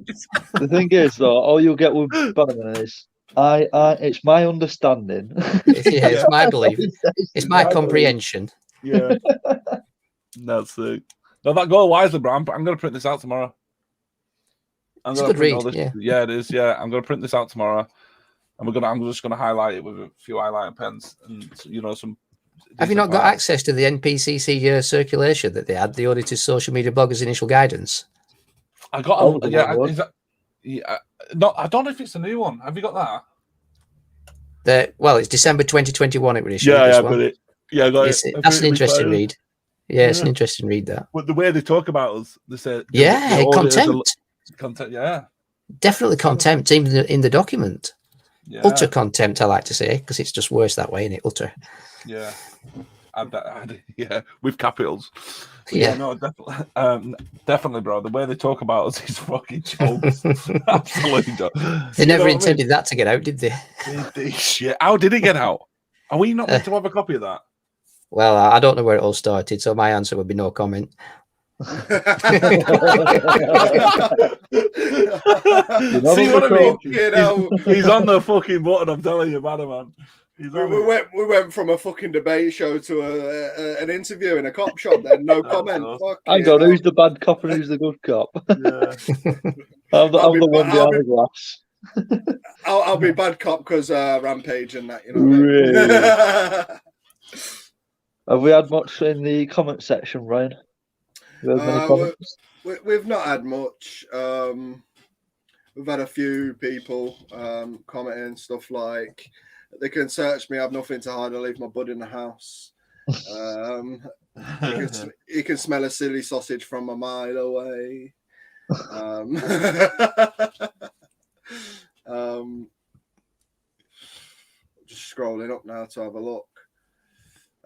The thing is, though, all you'll get with Bannerman is, it's my understanding. It's my belief. It's my comprehension. Yeah. That's it. No, that goal wisely, bro. I'm going to print this out tomorrow. It's a good read. Yeah, it is. Yeah, I'm going to print this out tomorrow. And I'm just going to highlight it with a few highlighting pens and, some. Have you not got access to the NPCC circulation that they had, the Auditor's Social Media Bloggers Initial Guidance? I got no, I don't know if it's a new one. Have you got that? Well, it's December 2021 it was issued. Yeah, I got it. Yeah, I got it. That's an interesting read. Yeah, it's an interesting read, that. But the way they talk about us, they say... Yeah, contempt. Contempt, yeah. Definitely contempt, even in the document. Yeah. Utter contempt, I like to say, because it's just worse that way, isn't it? Utter. Yeah. Yeah, with capitals. Yeah, no, definitely, bro. The way they talk about us is fucking jokes. Absolutely. They never intended that to get out, did they? Shit. How did it get out? Are we not meant to have a copy of that? Well, I don't know where it all started, so my answer would be no comment. See what I mean? He's on the fucking button. I'm telling you, man. We went from a fucking debate show to an interview in a cop shop. Then no comment. Hang on, who's the bad cop and who's the good cop? Yeah. I'm the one behind the glass. I'll be bad cop because Rampage and that. Really? Have we had much in the comment section, Ryan? We've not had much. We've had a few people commenting stuff like, they can search me, I have nothing to hide, I leave my bud in the house. You can smell a silly sausage from a mile away. Just scrolling up now to have a look.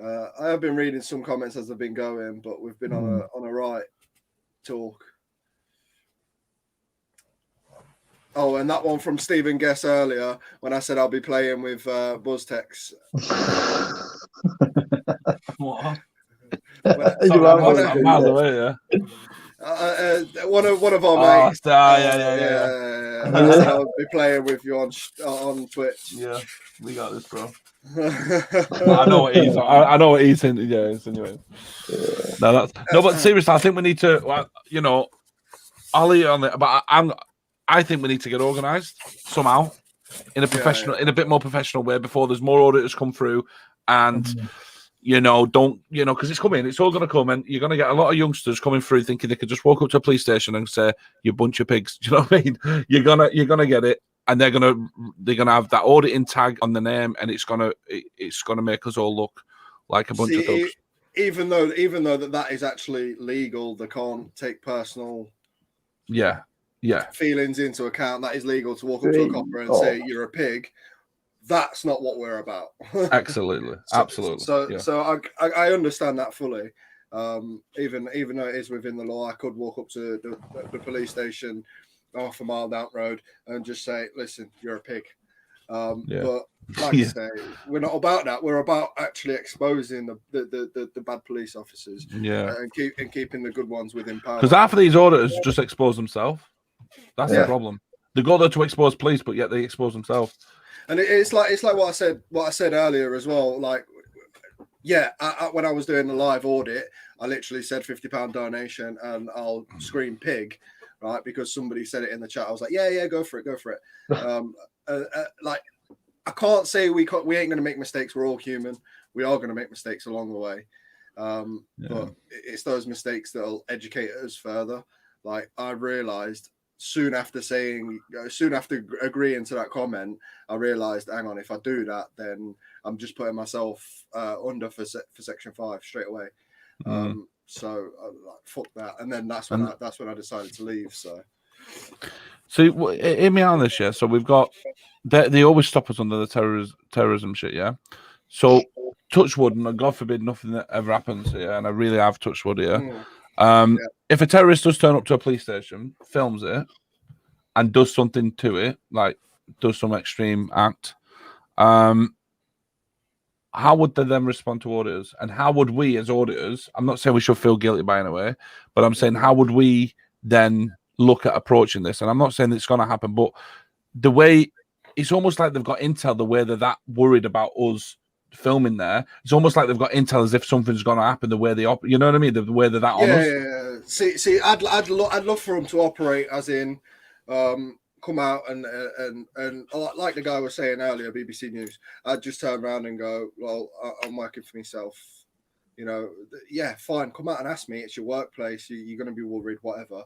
I have been reading some comments as I've been going, but we've been on a right talk. Oh, and that one from Stephen Guess earlier when I said I'll be playing with BuzzTex. What? One of our mates. Yeah. I'll be playing with you on Twitch. Yeah, we got this, bro. I know what he's. I know what he's hinting. Yeah, anyway. But seriously, I think we need to. Ollie on it, but I think we need to get organised somehow in a professional, in a bit more professional way before there's more auditors come through, and because it's coming, it's all going to come, and you're going to get a lot of youngsters coming through thinking they could just walk up to a police station and say, "You bunch of pigs." Do you know what I mean? You're gonna get it, and they're gonna have that auditing tag on the name, and it's gonna make us all look like a bunch of thugs. Even though that is actually legal, they can't take personal. Yeah. Feelings into account. That is legal to walk up to a copper and say you're a pig. That's not what we're about. Absolutely. So I understand that fully. Even though it is within the law, I could walk up to the police station half a mile down the road and just say, "Listen, you're a pig." But like I say, we're not about that. We're about actually exposing the bad police officers. Yeah. And keeping the good ones within power. Because half of these auditors just expose themselves. That's the problem. They go there to expose police, but yet they expose themselves. And it's like what I said earlier as well. Like, Yeah, when I was doing the live audit, I literally said £50 donation, and I'll scream pig, right? Because somebody said it in the chat. I was like, yeah, go for it. Like, I can't say we ain't going to make mistakes. We're all human. We are going to make mistakes along the way. But it's those mistakes that'll educate us further. Like, I realized soon after agreeing to that comment, I realized, hang on, if I do that, then I'm just putting myself under for Section 5 straight away. So like, fuck that. And then that's when I decided to leave. So hear me on this, yeah. So we've got they always stop us under the terrorism shit, yeah. So touch wood, and God forbid nothing that ever happens here, and I really have touched wood here. If a terrorist does turn up to a police station, films it, and does something to it, like does some extreme act, how would they then respond to auditors? And how would we as auditors, I'm not saying we should feel guilty by any way, but I'm saying how would we then look at approaching this? And I'm not saying it's going to happen, but the way, it's almost like they've got intel, the way they're that worried about us filming there. It's almost like they've got intel as if something's going to happen, the way they operate. You know what I mean? The way they're that honest. Yeah. See, I'd love for them to operate as in, come out and like the guy was saying earlier, BBC News, I'd just turn around and go, well, I'm working for myself. You know, yeah, fine. Come out and ask me. It's your workplace. You're going to be worried, whatever.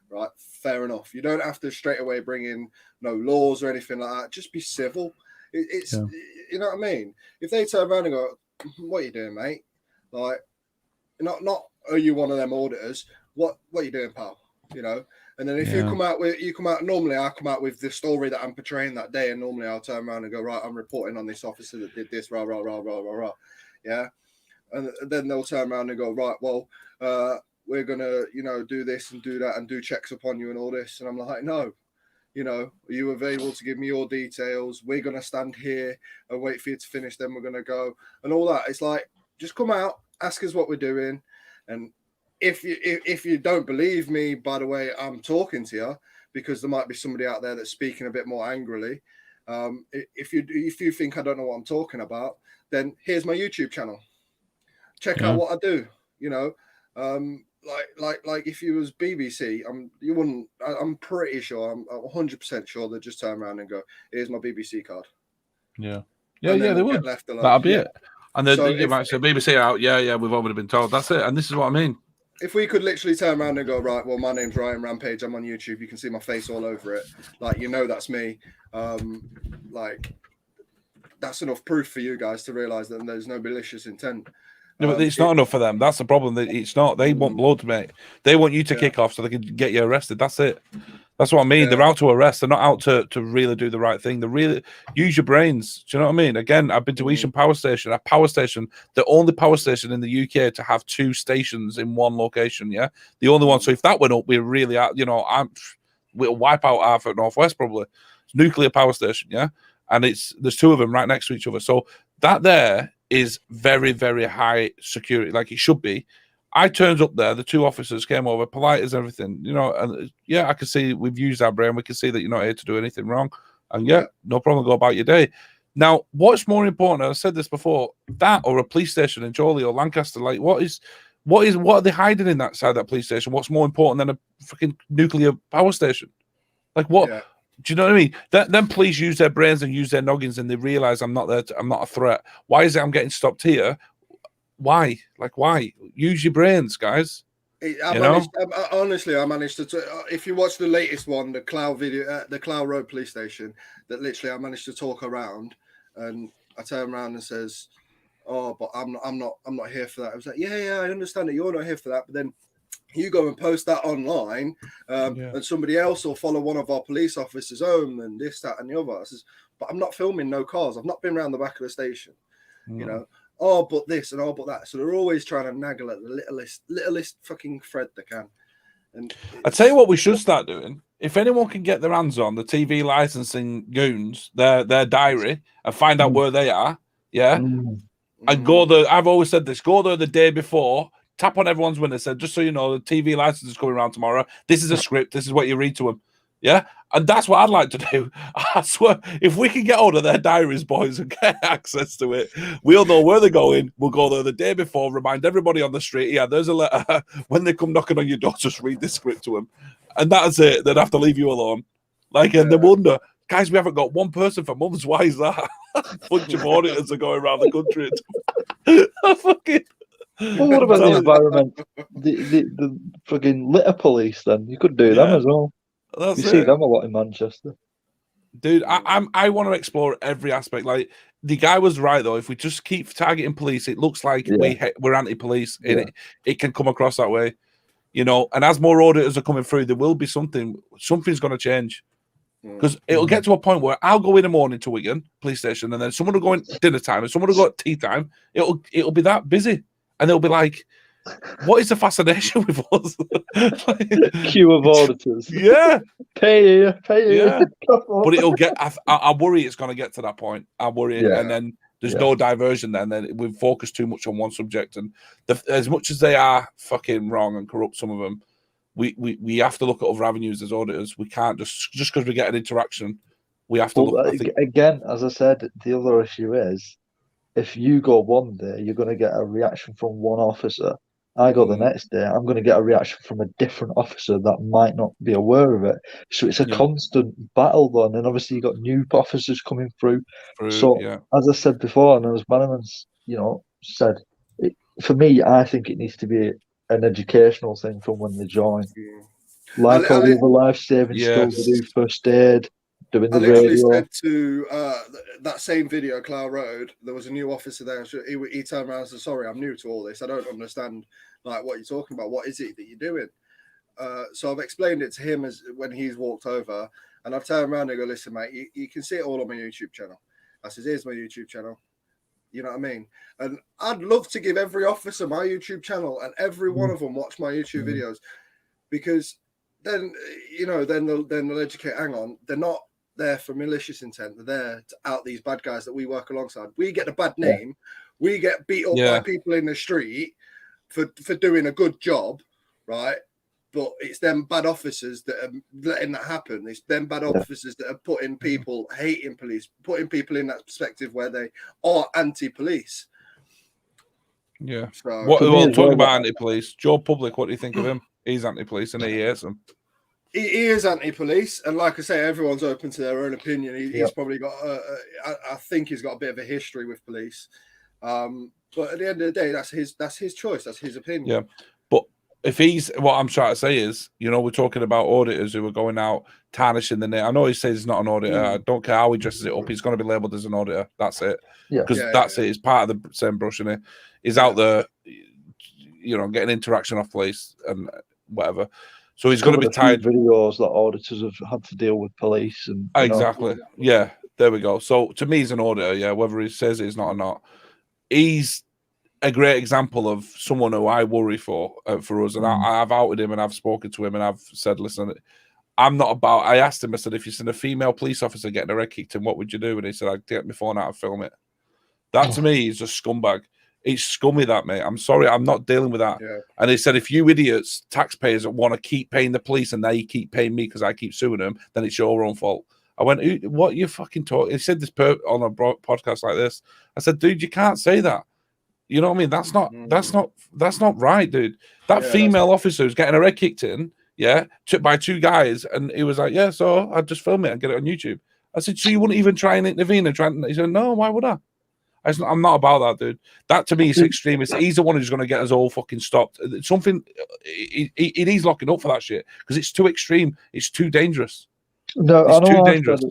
Right? Fair enough. You don't have to straight away bring in no laws or anything like that. Just be civil. It's you know what I mean? If they turn around and go, what are you doing, mate? Like, not are you one of them auditors? What are you doing, pal? You know? And then if you come out, normally I come out with the story that I'm portraying that day, and normally I'll turn around and go, right, I'm reporting on this officer that did this, rah. Yeah. And then they'll turn around and go, right, well, we're going to, do this and do that and do checks upon you and all this. And I'm like, no, are you available to give me your details? We're going to stand here and wait for you to finish. Then we're going to go and all that. It's like, just come out, ask us what we're doing. And if you don't believe me, by the way, I'm talking to you, because there might be somebody out there that's speaking a bit more angrily. If you think I don't know what I'm talking about, then here's my YouTube channel. Check out what I do. Like if you was BBC, I'm pretty sure, I'm 100% sure they'd just turn around and go, here's my BBC card. Yeah, they would. Left alone. That'll be it. And then you might say, BBC out, we've already been told. That's it. And this is what I mean. If we could literally turn around and go, right, well, my name's Ryan Rampage, I'm on YouTube, you can see my face all over it. Like, that's me. Like, that's enough proof for you guys to realise that there's no malicious intent. No, but it's not enough for them. That's the problem. It's not. They want blood, mate. They want you to kick off so they can get you arrested. That's it. That's what I mean. They're out to arrest. They're not out to really do the right thing. They really use your brains. Do you know what I mean? Again, I've been to Eastern Power Station, the only power station in the UK to have 2 stations in one location. Yeah, the only one. So if that went up, we're really out. We'll wipe out half at Northwest probably. It's nuclear power station. Yeah, and there's 2 of them right next to each other. So that there is very, very high security, like it should be. I turned up there, the 2 officers came over, polite as everything, and I can see we've used our brain, we can see that you're not here to do anything wrong, and no problem, go about your day. Now, what's more important, I said this before, that or a police station in Chorley or Lancaster, like what are they hiding in that side of that police station? What's more important than a freaking nuclear power station? Like what? Yeah. Do you know what I mean? Then police use their brains and use their noggins, and they realize I'm not a threat. Why is it I'm getting stopped here? Why? Like, why? Use your brains, guys. Honestly, I managed to. If you watch the latest one, the Clough video, the Clough Road police station, that literally I managed to talk around, and I turn around and says, "Oh, but I'm not here for that." I was like, "Yeah, I understand that you're not here for that," but then you go and post that online, and somebody else will follow one of our police officers home and this, that, and the other. I says, but I'm not filming no cars. I've not been around the back of the station, Oh, but this and but that. So they're always trying to naggle at the littlest fucking thread they can. And I tell you what, we should start doing. If anyone can get their hands on the TV licensing goons, their diary, and find out where they are, and go there. I've always said this: go there the day before. Tap on everyone's window, said, just so you know, the TV license is coming around tomorrow. This is a script. This is what you read to them. Yeah, and that's what I'd like to do. I swear, if we can get hold of their diaries, boys, and get access to it, we'll know where they're going. We'll go there the day before, remind everybody on the street, yeah, there's a letter. When they come knocking on your door, just read this script to them. And that's it. They'd have to leave you alone. Like, and they wonder, guys, we haven't got one person for months. Why is that? A bunch of auditors are going around the country. Fucking... Well, what about the environment? The fucking litter police, then? You could do them as well. That's you see them a lot in Manchester. Dude, I want to explore every aspect. Like, the guy was right, though. If we just keep targeting police, it looks like we're anti-police. And it can come across that way. You know, and as more auditors are coming through, there will be something's going to change. Because it'll get to a point where I'll go in the morning to Wigan police station, and then someone will go in dinner time, and someone will go at tea time. It'll be that busy, and they'll be like, "What is the fascination with us?" Queue of auditors. Yeah, pay you. Yeah, but it'll get. I worry it's going to get to that point. I worry, and then there's no diversion. Then we've focused too much on one subject, and as much as they are fucking wrong and corrupt, some of them. We have to look at other avenues as auditors. We can't just because we get an interaction. We have to look. Again, as I said, the other issue is if you go one day, you're going to get a reaction from one officer. I go the next day, I'm going to get a reaction from a different officer that might not be aware of it. So it's a constant battle, though. And then obviously you've got new officers coming through. So as I said before, and as Bannerman's, said, for me, I think it needs to be an educational thing from when they join. Like all the other life-saving skills, they do first aid, doing the radio. I literally said to that same video, Clough Road, there was a new officer there. He turned around and said, "Sorry, I'm new to all this. I don't understand like what you're talking about. What is it that you're doing?" So I've explained it to him as when he's walked over, and I've turned around and go, "Listen, mate, you can see it all on my YouTube channel." I said, "Here's my YouTube channel." You know what I mean? And I'd love to give every officer my YouTube channel and every one of them watch my YouTube videos, because then, then they'll educate. Hang on, they're not there for malicious intent. They're there to out these bad guys that we work alongside. We get a bad name. We get beat up by people in the street for doing a good job, right? But it's them bad officers that are letting that happen. It's them bad officers that are putting people hating police, putting people in that perspective where they are anti-police. Yeah. So, talking about anti-police, Joe Public, what do you think of him? He's anti-police and he hates them. He is anti-police, and like I say, everyone's open to their own opinion. He's probably got, I think he's got a bit of a history with police. But at the end of the day, that's his choice. That's his opinion. Yeah. But if what I'm trying to say is, we're talking about auditors who are going out tarnishing the name. I know he says he's not an auditor. I don't care how he dresses it up. He's going to be labelled as an auditor. That's it. Because that's it. He's part of the same brush, and he's out there, getting interaction off police and whatever. So he's going to be tired. Videos that auditors have had to deal with police and exactly. Yeah, there we go. So to me, he's an auditor. Yeah, whether he says he's not or not, he's a great example of someone who I worry for us. And I've outed him and I've spoken to him and I've said, listen, I'm not about. I asked him. I said, if you seen a female police officer getting her head kicked in, what would you do? And he said, I'd get my phone out and film it. That to me is just scumbag. It's scummy, that, mate. I'm sorry, I'm not dealing with that. Yeah. And he said, if you idiots, taxpayers, want to keep paying the police and they keep paying me because I keep suing them, then it's your own fault. I went, what are you fucking talking? He said this on a podcast like this. I said, dude, you can't say that. You know what I mean? That's not right, dude. That female officer who's getting her head kicked in, by two guys, and he was like, yeah, so I'd just film it and get it on YouTube. I said, so you wouldn't even try and intervene and try? He said, no, why would I? I'm not about that, dude. That to me is extremist. He's the one who's going to get us all fucking stopped. Something he needs locking up for that shit because it's too extreme. It's too dangerous. No, it's too dangerous.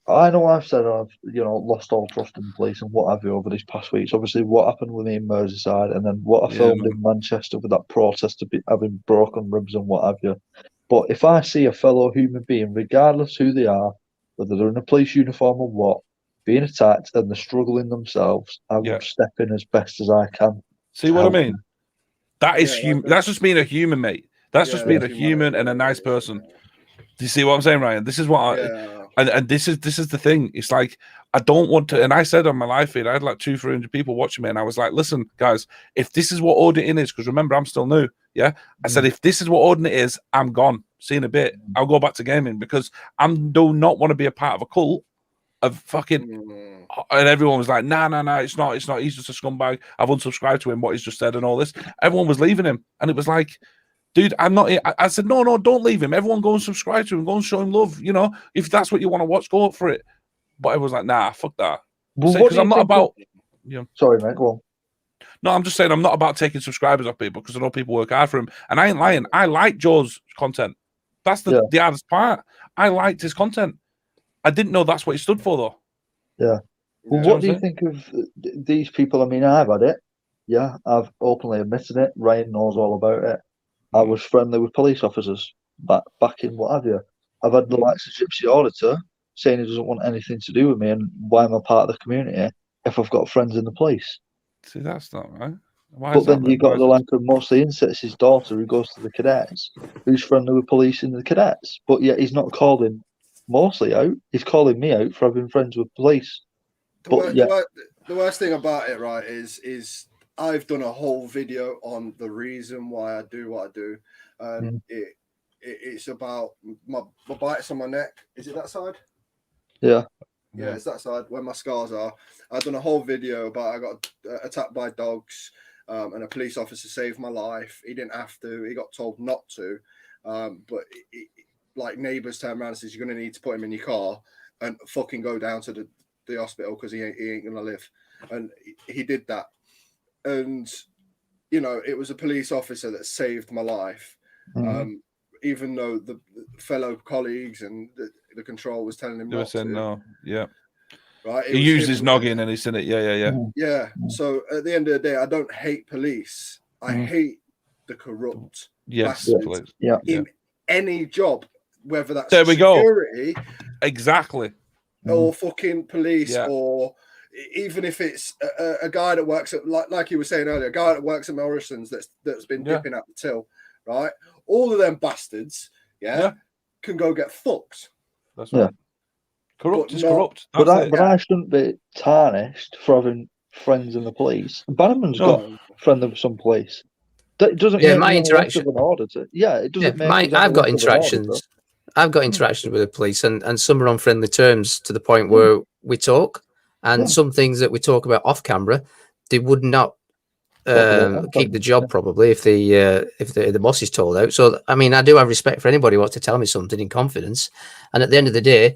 I know I've said I've lost all trust in police and what have you over these past weeks. Obviously, what happened with me in Merseyside, and then what I filmed in Manchester with that protest of having broken ribs and what have you. But if I see a fellow human being, regardless who they are, whether they're in a police uniform or what, being attacked and they're struggling themselves, I will step in as best as I can. See what I mean? That is human. That's just being a human, mate. That's just being a human and a nice person. Do you see what I'm saying, Ryan? This is what and this is the thing. It's like I don't want to. And I said on my live feed, I had like 200-300 people watching me, and I was like, listen, guys, if this is what auditing is, because remember, I'm still new. Yeah, I said if this is what auditing is, I'm gone. See in a bit. I'll go back to gaming because I do not want to be a part of a cult of fucking. And everyone was like, nah, it's not. He's just a scumbag. I've unsubscribed to him, what he's just said and all this. Everyone was leaving him. And it was like, dude, I'm not. I said, no, don't leave him. Everyone go and subscribe to him. Go and show him love. You know, if that's what you want to watch, go up for it. But everyone's like, nah, fuck that. Well, Because I'm not about. Sorry, mate, go on. No, I'm just saying I'm not about taking subscribers off people because I know people work hard for him. And I ain't lying. I like Joe's content. That's the hardest part. I liked his content. I didn't know that's what he stood for, though. Yeah. Well, what do you think of these people? I mean, I've had it. Yeah, I've openly admitted it. Ryan knows all about it. I was friendly with police officers back in what have you. I've had the likes of Gypsy Auditor saying he doesn't want anything to do with me and why am I part of the community if I've got friends in the police. See, that's not right. Why but then you got the like of mostly insects, his daughter who goes to the cadets, who's friendly with police in the cadets, but yet he's not calling mostly out. He's calling me out for having friends with police. The worst thing about it, right, is I've done a whole video on the reason why I do what I do. It's about my bites on my neck. Is it that side? Yeah. Yeah, it's that side where my scars are. I've done a whole video about I got attacked by dogs, and a police officer saved my life. He didn't have to. He got told not to. But like neighbours turned around and says, "You're going to need to put him in your car and fucking go down to the hospital because he ain't going to live." And he did that. And, you know, it was a police officer that saved my life. Even though the fellow colleagues and the control was telling him not to. No, yeah. Right. He used his noggin and he's in it. Yeah. Yeah. So at the end of the day, I don't hate police. I hate the corrupt bastards in any job, whether that's there we security, go. Exactly, or fucking police, or even if it's a guy that works at like you were saying earlier, a guy that works at Morrison's that's been dipping at the till, right? All of them bastards, can go get fucked. That's right. Corrupt is corrupt. But I shouldn't be tarnished for having friends in the police. Bannerman's got friends with some police. That doesn't. Yeah, my interaction. An auditor. Yeah, it doesn't. I've got interactions. I've got interactions with the police, and some are on friendly terms to the point where we talk, and some things that we talk about off camera, they would not keep the job probably if the boss is told out. So I mean, I do have respect for anybody who wants to tell me something in confidence, and at the end of the day,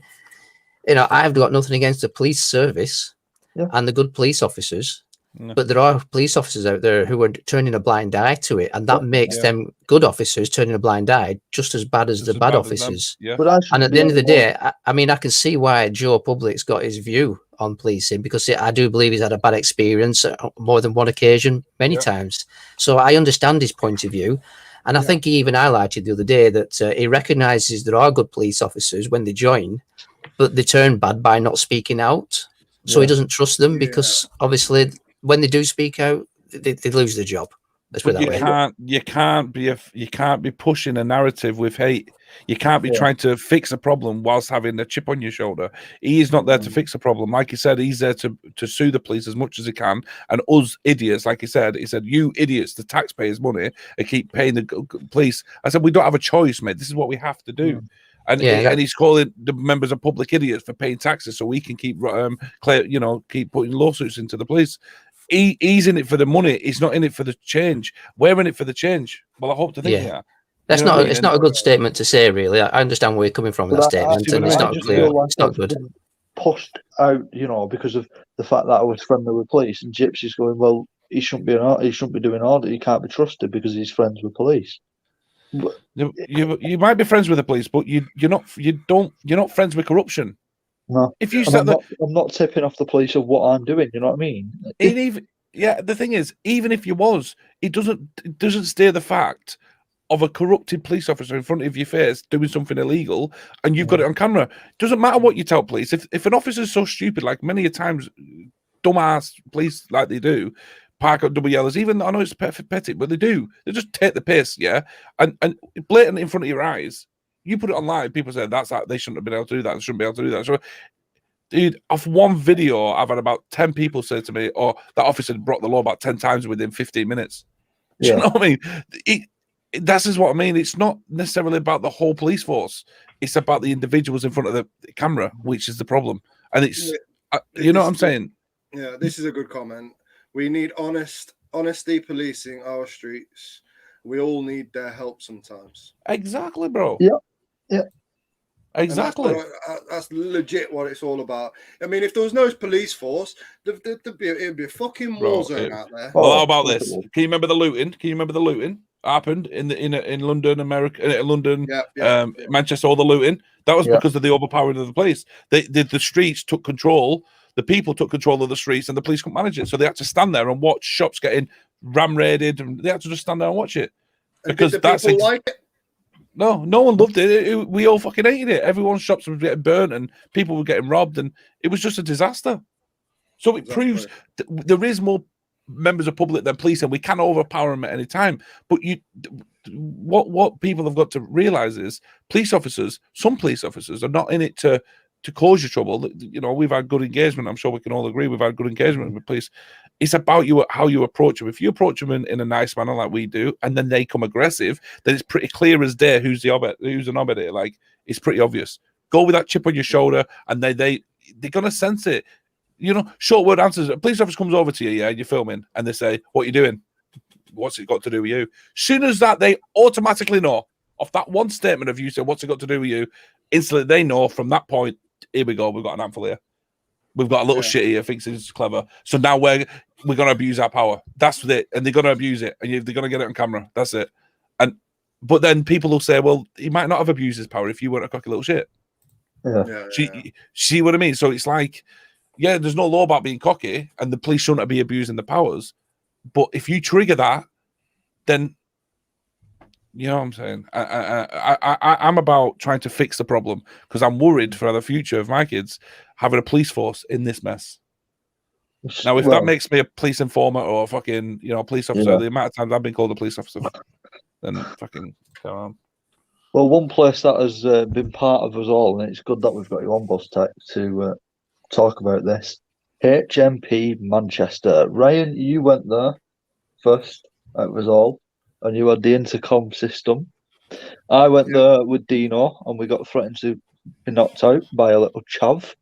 you know, I've got nothing against the police service and the good police officers, but there are police officers out there who are turning a blind eye to it, and that makes them good officers turning a blind eye just as bad as the bad officers. And at the end of the day, I mean, I can see why Joe Public's got his view on policing, because I do believe he's had a bad experience more than one occasion, many times. So I understand his point of view. And I think he even highlighted the other day that he recognises there are good police officers when they join, but they turn bad by not speaking out. So he doesn't trust them because obviously when they do speak out, they lose their job. Let's put it that way. You can't be pushing a narrative with hate. You can't be trying to fix a problem whilst having a chip on your shoulder. He is not there to fix a problem. Like he said, he's there to sue the police as much as he can. And us idiots, like he said, you idiots, the taxpayers' money, and keep paying the police. I said, we don't have a choice, mate. This is what we have to do. And he's calling the members of public idiots for paying taxes so we can keep keep putting lawsuits into the police. He's in it for the money. He's not in it for the change. We're in it for the change. Well, I hope to think that. That's not. It's not a good statement to say, really. I understand where you're coming from with that statement, and it's not clear. It's not good. Pushed out, because of the fact that I was friendly with police, and Gypsy's going, well, he shouldn't be doing audit. He can't be trusted because he's friends with police. But, you might be friends with the police, but you're not friends with corruption. No, if you I'm not tipping off the police of what I'm doing. You know what I mean? The thing is, even if you was, it doesn't stay the fact of a corrupted police officer in front of your face doing something illegal, and you've got it on camera. Doesn't matter what you tell police. If an officer's so stupid, like many a times, dumbass police like they do, park up double yellows. Even I know it's petty, but they do. They just take the piss, and blatant in front of your eyes. You put it online, people say they shouldn't have been able to do that. They shouldn't be able to do that. So, dude, off one video, I've had about 10 people say to me, "Oh, that officer broke the law about 10 times within 15 minutes." Do you know what I mean? That's just what I mean. It's not necessarily about the whole police force. It's about the individuals in front of the camera, which is the problem. And it's, you know what I'm saying? Yeah, this is a good comment. We need honesty policing our streets. We all need their help sometimes. Exactly, bro. Yeah. Exactly. That's legit what it's all about. I mean, if there was no police force, it'd be a fucking war zone out there. Well, how about this? Can you remember the looting? Happened in London, America, London, Manchester, all the looting. That was because of the overpowering of the police. The streets took control. The people took control of the streets, and the police couldn't manage it. So they had to stand there and watch shops getting ram raided, and they had to just stand there and watch it. Because that's like it. No one loved it. We all fucking hated it. Everyone's shops were getting burnt, and people were getting robbed, and it was just a disaster. So it proves there is more members of public than police, and we can overpower them at any time. But what people have got to realize is some police officers are not in it to cause you trouble. You know, we've had good engagement. I'm sure we can all agree we've had good engagement with police. It's about how you approach them. If you approach them in a nice manner like we do, and then they come aggressive, then it's pretty clear as day who's an obed here. Like, it's pretty obvious. Go with that chip on your shoulder, and they're gonna sense it. You know, short word answers. A police officer comes over to you, and you're filming, and they say, "What are you doing? What's it got to do with you?" Soon as that, they automatically know. Off that one statement of you saying, "What's it got to do with you?" Instantly, they know from that point, here we go, we've got an handful here. We've got a little shit here, thinks he's clever. So now we're going to abuse our power. That's it. And they're going to abuse it. And they're going to get it on camera. That's it. But then people will say, well, he might not have abused his power if you weren't a cocky little shit. See what I mean? So it's like, there's no law about being cocky, and the police shouldn't be abusing the powers. But if you trigger that, then you know what I'm saying? I'm about trying to fix the problem, because I'm worried for the future of my kids having a police force in this mess. Now, if that makes me a police informer or a fucking, police officer, the amount of times I've been called a police officer, then fucking go on. Well, one place that has been part of us all, and it's good that we've got you on, Boss Tech, to talk about this. HMP Manchester. Ryan, you went there first. That was all. And you had the intercom system. I went there with Dino, and we got threatened to be knocked out by a little chav.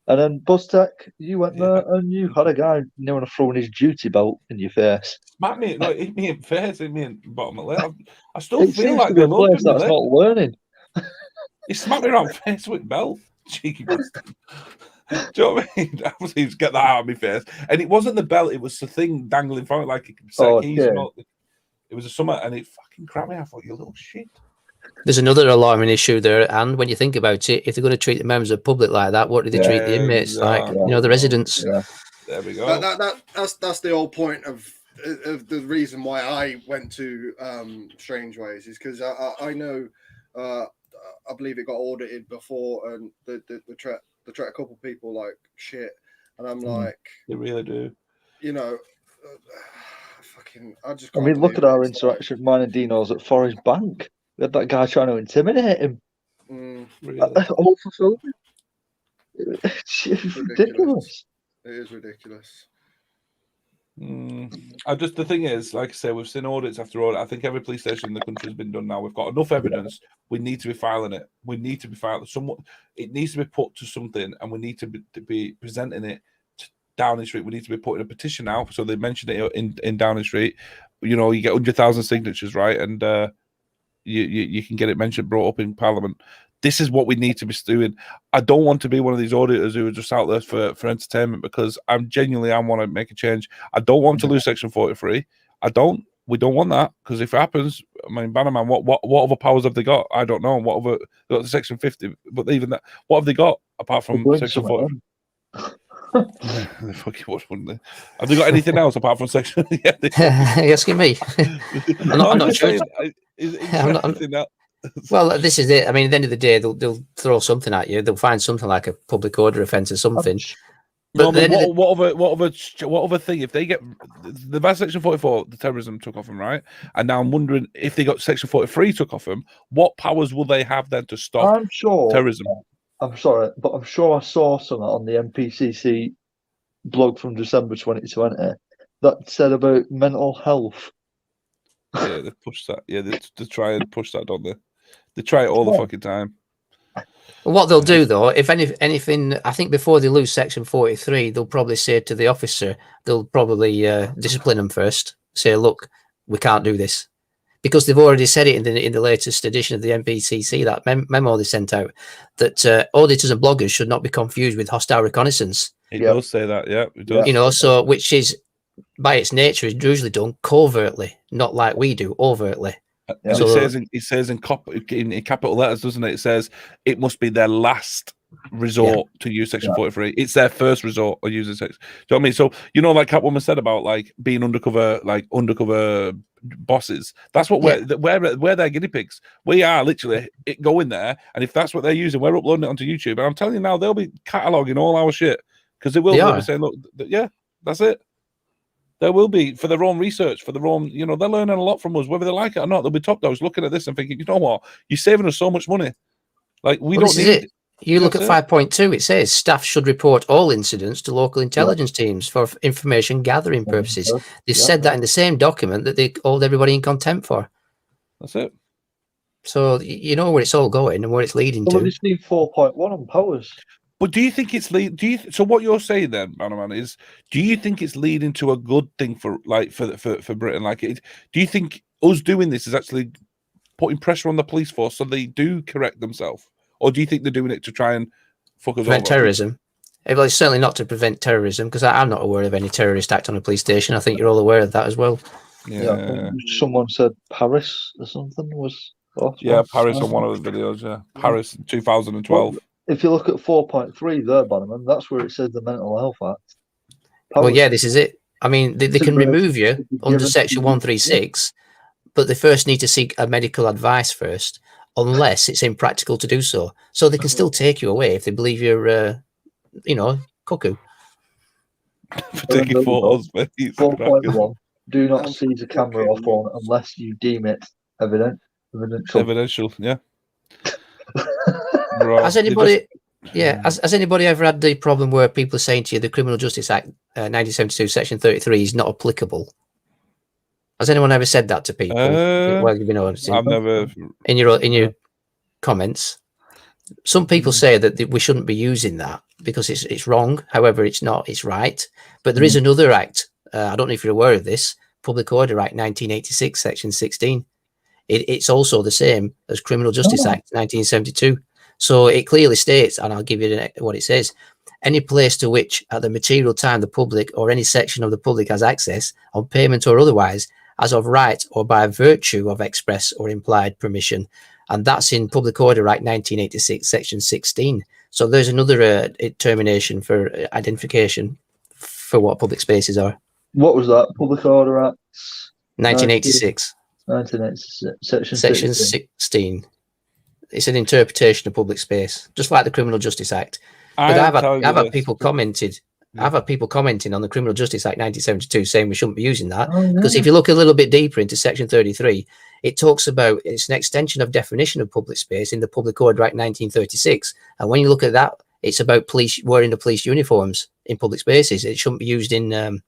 And then Buzztech, you went there, and you had a guy near enough throwing his duty belt in your face. Smack me, no, hit me in face, hit me in bottom of the lip. I still It feel seems like to be the a place love that's not learning. He smacked me around the face with belt, cheeky bastard. Do you know what I mean? I was to get that out of my face, and it wasn't the belt; it was the thing dangling from it, like a set of keys. It was a summer, and it fucking cracked me. I thought, you little shit. There's another alarming issue there, and when you think about it, if they're going to treat the members of the public like that, what do they treat the inmates like? The residents. Yeah. There we go. That's the whole point of the reason why I went to Strange Ways, is because I know I believe it got audited before, and they treat a couple people like shit, and I'm like, they really do. I mean, look at our interaction with mine and Dino's at Forest Bank. We had that guy trying to intimidate him. Really? All for filming. It's ridiculous. It is ridiculous. The thing is, like I say, we've seen audits after audit. I think every police station in the country has been done now. We've got enough evidence. We need to be filing it. We need to be filing it needs to be put to something, and we need to be presenting it to Downing Street. We need to be putting a petition out. So they mentioned it in Downing Street. You get 100,000 signatures, right? And you can get it brought up in Parliament. This is what we need to be doing. I don't want to be one of these auditors who are just out there for entertainment, because I want to make a change. I don't want to lose Section 43. We don't want that, because if it happens, I mean, Bannerman, what other powers have they got? I don't know. What other, they got the Section 50, but even that, what have they got apart from Section 43? They fucking would, wouldn't they? Have they got anything else apart from Section? Are you asking me? I'm not sure. Well, this is it. I mean, at the end of the day, they'll throw something at you. They'll find something like a public order offence or something. What other thing? If they get the bad Section 44, the terrorism took off them, right? And now I'm wondering if they got Section 43 took off them, what powers will they have then to stop terrorism? I'm sorry, but I'm sure I saw something on the MPCC blog from December 2020 that said about mental health Yeah, they push that. Yeah, they try and push that, don't they? They try it all the fucking time. What they'll do, though, if anything, I think before they lose Section 43, they'll probably say to the officer, they'll probably discipline them first. Say, look, we can't do this. Because they've already said it in the latest edition of the MPCC, that memo they sent out, that auditors and bloggers should not be confused with hostile reconnaissance. It does say that, yeah. It does. You know, so which is, by its nature, is usually done covertly, not like we do, overtly. And So, it says in capital letters, doesn't it? It says it must be their last resort to use Section 43. It's their first resort of using Section. Do you know what I mean? So like Catwoman said about like being undercover bosses. That's what we're their guinea pigs. We are literally going there, and if that's what they're using, we're uploading it onto YouTube. And I'm telling you now, they'll be cataloging all our shit because they'll be saying, look, yeah, that's it. There will be for their own research, for their own, you know, they're learning a lot from us, whether they like it or not. They'll be top dogs looking at this and thinking, you know what, you're saving us so much money. Like we don't need it. You look at 5.2, it says staff should report all incidents to local intelligence teams for information gathering purposes. They said that in the same document that they hold everybody in contempt for. That's it. So you know where it's all going and where it's leading to. Well, it's been 4.1 on powers. But do you think it's so what you're saying then, Bannerman, is do you think it's leading to a good thing for Britain? Like, do you think us doing this is actually putting pressure on the police force so they do correct themselves, or do you think they're doing it to try and fuck us prevent over? terrorism? Well, it's certainly not to prevent terrorism, because I'm not aware of any terrorist act on a police station. I think you're all aware of that as well. Yeah, someone said Paris or something was. Paris on one of the videos. Yeah, Paris 2012. Well, if you look at 4.3 there, Bannerman, that's where it says the Mental Health Act. Well, yeah, this is it. I mean, they can remove you under Section 136, but they first need to seek a medical advice first, unless it's impractical to do so. So they can still take you away if they believe you're, cuckoo. For taking photos. 4.1, do not seize a camera or phone unless you deem it evidential. Yeah. Has anybody ever had the problem where people are saying to you the Criminal Justice Act 1972 Section 33 is not applicable? Has anyone ever said that to people? Well, you know, I've never in your comments. Some people say that we shouldn't be using that because it's wrong. However, it's not. It's right. But there is another act. I don't know if you're aware of this. Public Order Act 1986 Section 16. It's also the same as Criminal Justice Act 1972. So it clearly states, and I'll give you what it says: any place to which at the material time the public or any section of the public has access on payment or otherwise, as of right or by virtue of express or implied permission. And that's in Public Order Act 1986, Section 16. So there's another termination for identification for what public spaces are. What was that? Public Order Act? 1986. 1986, Section 16. It's an interpretation of public space, just like the Criminal Justice Act. But I've had people commented. I've had people commenting on the Criminal Justice Act 1972 saying we shouldn't be using that, because if you look a little bit deeper into Section 33, it talks about it's an extension of definition of public space in the Public Order Act 1936. And when you look at that, it's about police wearing the police uniforms in public spaces. It shouldn't be used in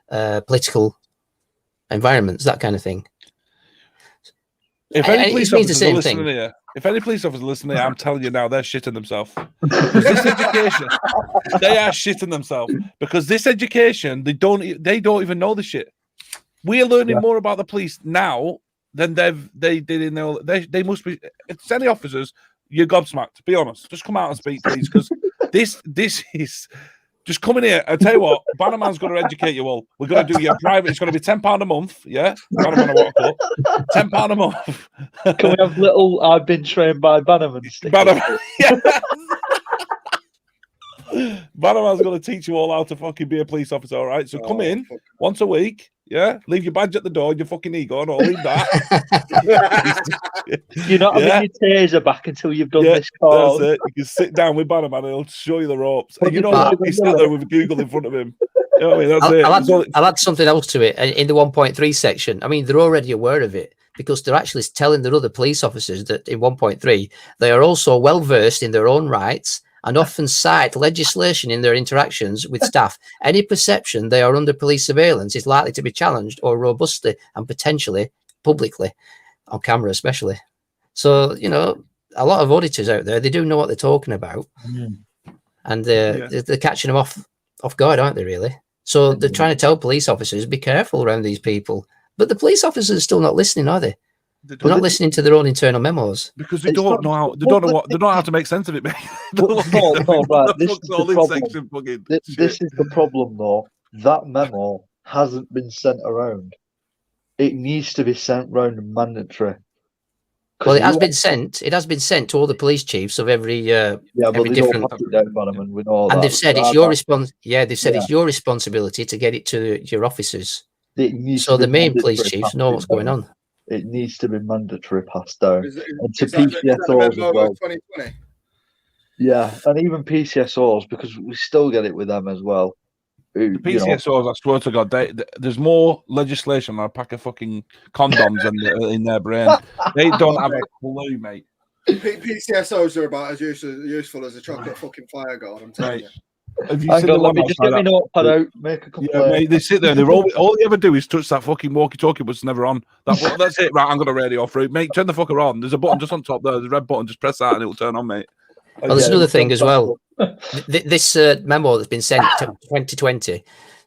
political environments, that kind of thing. If any police officers are listening here, I'm telling you now, they're shitting themselves. Because this education, they are shitting themselves. Because this education, they don't even know the shit. We are learning more about the police now than they did know. They must be. It's any officers, you're gobsmacked. Be honest. Just come out and speak, please, because this is. Just come in here. I tell you what, Bannerman's going to educate you all. We're going to do your private. It's going to be £10 a month. Yeah, Bannerman Water Club. £10 a month. Can we have little? I've been trained by Bannerman. Bannerman. Yeah. Bannerman's going to teach you all how to fucking be a police officer. All right. So come in once a week. Yeah. Leave your badge at the door. Your fucking ego. Or leave that. You're not having your taser back until you've done this call. That's it. You can sit down with Bannerman and he'll show you the ropes. And you know what? He's sat there with Google in front of him. You know what I mean? That's it. I'll add something else to it. In the 1.3 section, I mean, they're already aware of it, because they're actually telling their other police officers that in 1.3, they are also well versed in their own rights and often cite legislation in their interactions with staff. Any perception they are under police surveillance is likely to be challenged or robustly and potentially publicly, on camera especially. So, you know, a lot of auditors out there, they do know what they're talking about. And they're catching them off guard, aren't they, really? So they're trying to tell police officers, be careful around these people. But the police officers are still not listening, are they? They're not listening to their own internal memos. Because they don't know how to make sense of it, mate. Right. This is the problem. This is the problem, though. That memo hasn't been sent around. It needs to be sent round and mandatory. Well, it has been sent. It has been sent to all the police chiefs of every every different. And they've said it's your response. Yeah, they've said it's your responsibility to get it to your officers. So the main police chiefs know what's going on. It needs to be mandatory passed down. And to PCSOs as well. 2020? Yeah, and even PCSOs, because we still get it with them as well. The PCSOs, I swear to God, there's more legislation than a pack of fucking condoms in their brain. They don't have a clue, mate. PCSOs are about as useful as a chocolate fucking fire guard, I'm telling you. Have you seen the let me just get my notepad out, make a complaint. Yeah, mate, they sit there, all they ever do is touch that fucking walkie-talkie, but it's never on. That's it, right, I'm going to radio through. Mate, turn the fucker on. There's a button just on top there, the red button, just press that and it'll turn on, mate. Well, there's another thing as well. This memo that's been sent to 2020,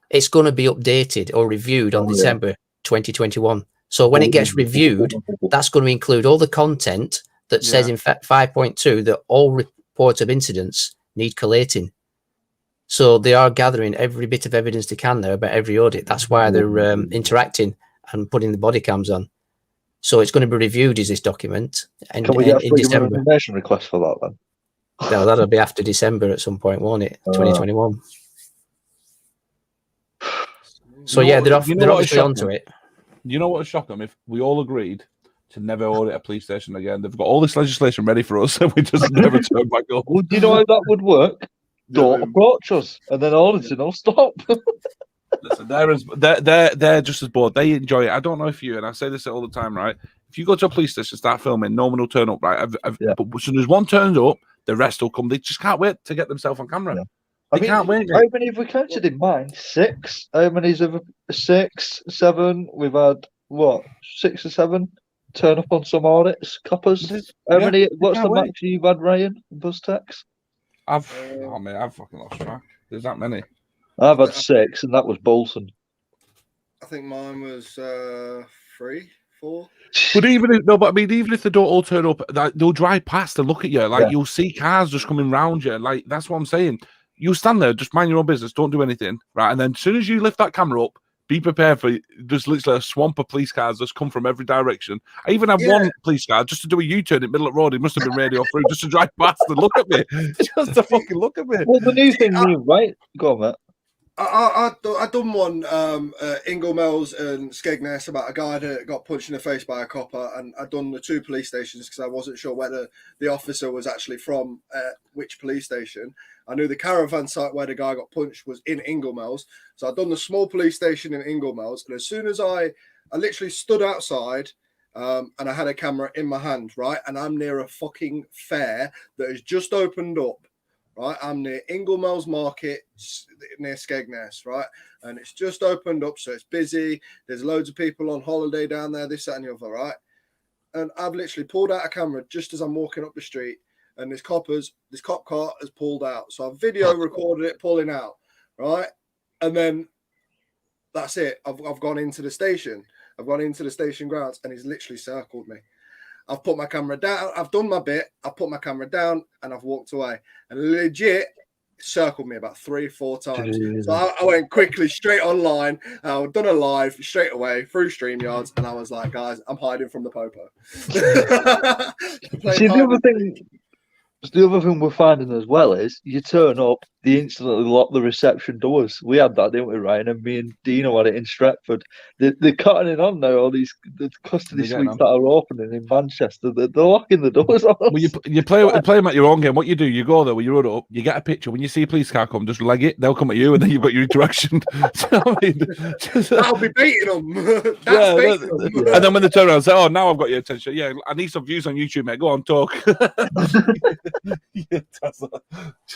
it's going to be updated or reviewed on December 2021. So when it gets reviewed, that's going to include all the content that says in 5.2 that all reports of incidents need collating. So they are gathering every bit of evidence they can there about every audit. That's why they're interacting and putting the body cams on. So it's going to be reviewed as this document. And can we get in December. An information request for that then? No, that'll be after December at some point, won't it? 2021. So yeah, they're obviously onto it. You know what would shock them if we all agreed to never audit a police station again? They've got all this legislation ready for us, and we just never turn back up. Well, do you know how that would work? Don't approach us, and then auditing will stop. Listen, they're just as bored. They enjoy it. I don't know if you, and I say this all the time, right? If you go to a police station, start filming, no one will turn up, right? But as soon as one turns up, the rest will come. They just can't wait to get themselves on camera. Yeah. They can't wait. How many have we counted in mine? 6. How many's of 6, 7? We've had what, 6 or 7 turn up on some audits, coppers. How many? What's the max you've had, Ryan? Buzz tax? I've fucking lost track. There's that many. I've had 6, and that was Bolton. I think mine was 3, 4. But even if they don't all turn up, they'll drive past and look at you. Like you'll see cars just coming round you. Like that's what I'm saying. You stand there, just mind your own business, don't do anything, right? And then as soon as you lift that camera up, be prepared for just literally a swamp of police cars just come from every direction. I even had one police car just to do a U-turn in the middle of the road. He must have been radio through just to drive past and look at me, just to fucking look at me. Well, the new thing, right? Go on, Matt. I done one Inglemells and Skegness about a guy that got punched in the face by a copper, and I done the 2 police stations because I wasn't sure whether the officer was actually from which police station. I knew the caravan site where the guy got punched was in Inglemells, so I done the small police station in Inglemells, and as soon as I literally stood outside and I had a camera in my hand, right, and I'm near a fucking fair that has just opened up. Right, I'm near Inglemells Market, near Skegness, right? And it's just opened up, so it's busy. There's loads of people on holiday down there, this, that, and the other, right? And I've literally pulled out a camera just as I'm walking up the street, and this cop car has pulled out. So I've video recorded it pulling out, right? And then that's it. I've gone into the station. I've gone into the station grounds, and he's literally circled me. I've put my camera down. I've done my bit. I've put my camera down and I've walked away. And legit circled me about 3 or 4 times. So I went quickly straight online. I've done a live straight away through StreamYards. And I was like, guys, I'm hiding from the popo. See, the other thing we're finding as well is you turn up, they instantly lock the reception doors. We had that, didn't we, Ryan? And me and Dino had it in Stretford. They're cutting it on now, all the custody suites that are opening in Manchester. They're locking the doors on us. Well, you play them at your own game. What you do, you go there, when you run up, you get a picture. When you see a police car come, just leg it. They'll come at you, and then you've got your interaction. I'll be beating them. Beating them. And then when they turn around and say, oh, now I've got your attention. Yeah, I need some views on YouTube, mate. Go on, talk. Yeah, that's you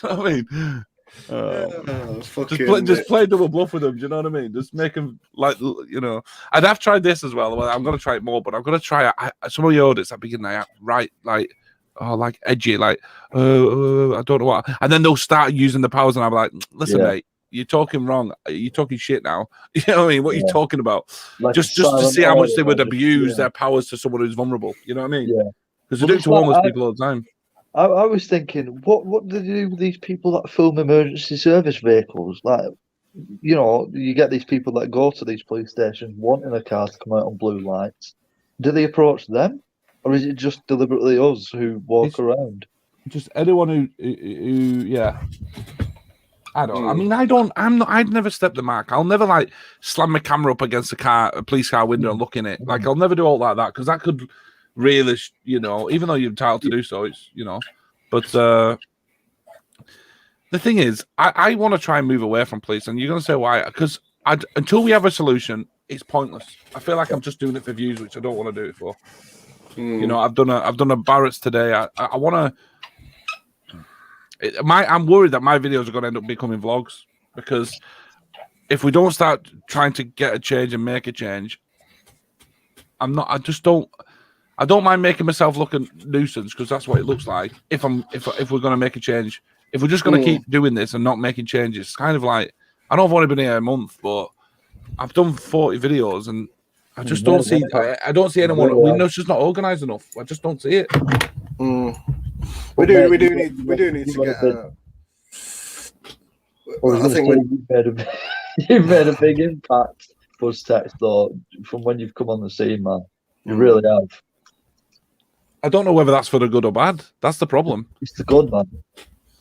know what I mean? Just play double bluff with them. Do you know what I mean? Just make them like, you know. And I've tried this as well. I'm going to try it more, but I'm going to try some of your audits at the beginning. Right, like, like edgy, like, I don't know what. And then they'll start using the powers, and I'm like, listen, mate, you're talking wrong. You're talking shit now. You know what I mean? What are you talking about? Like just to see how much they would abuse their powers to someone who's vulnerable. You know what I mean? Yeah. Because they do it to homeless people all the time. I was thinking, what do they do with these people that film emergency service vehicles? Like, you know, you get these people that go to these police stations wanting a car to come out on blue lights. Do they approach them, or is it just deliberately us who walk around? Just anyone who yeah. I don't. I mean, I'd never step the mark. I'll never like slam my camera up against a police car window and look in it. Like, I'll never do all that because that could really, you know, even though you're entitled to do so, it's, you know. But the thing is, I want to try and move away from police, and you're going to say why? Because until we have a solution, it's pointless. I feel like I'm just doing it for views, which I don't want to do it for. You know, I've done a Barrett's today. I want to. I'm worried that my videos are going to end up becoming vlogs, because if we don't start trying to get a change and make a change, I don't mind making myself look a nuisance, because that's what it looks like. If we're going to make a change, if we're just going to keep doing this and not making changes, it's kind of like, I know I've only been here a month, but I've done 40 videos and I just don't see. I don't see anyone. We're just not organised enough. I just don't see it. We do need to get. I think you've made a big impact, Buzztex, though, from when you've come on the scene, man. You really have. I don't know whether that's for the good or bad. That's the problem. It's the good, man.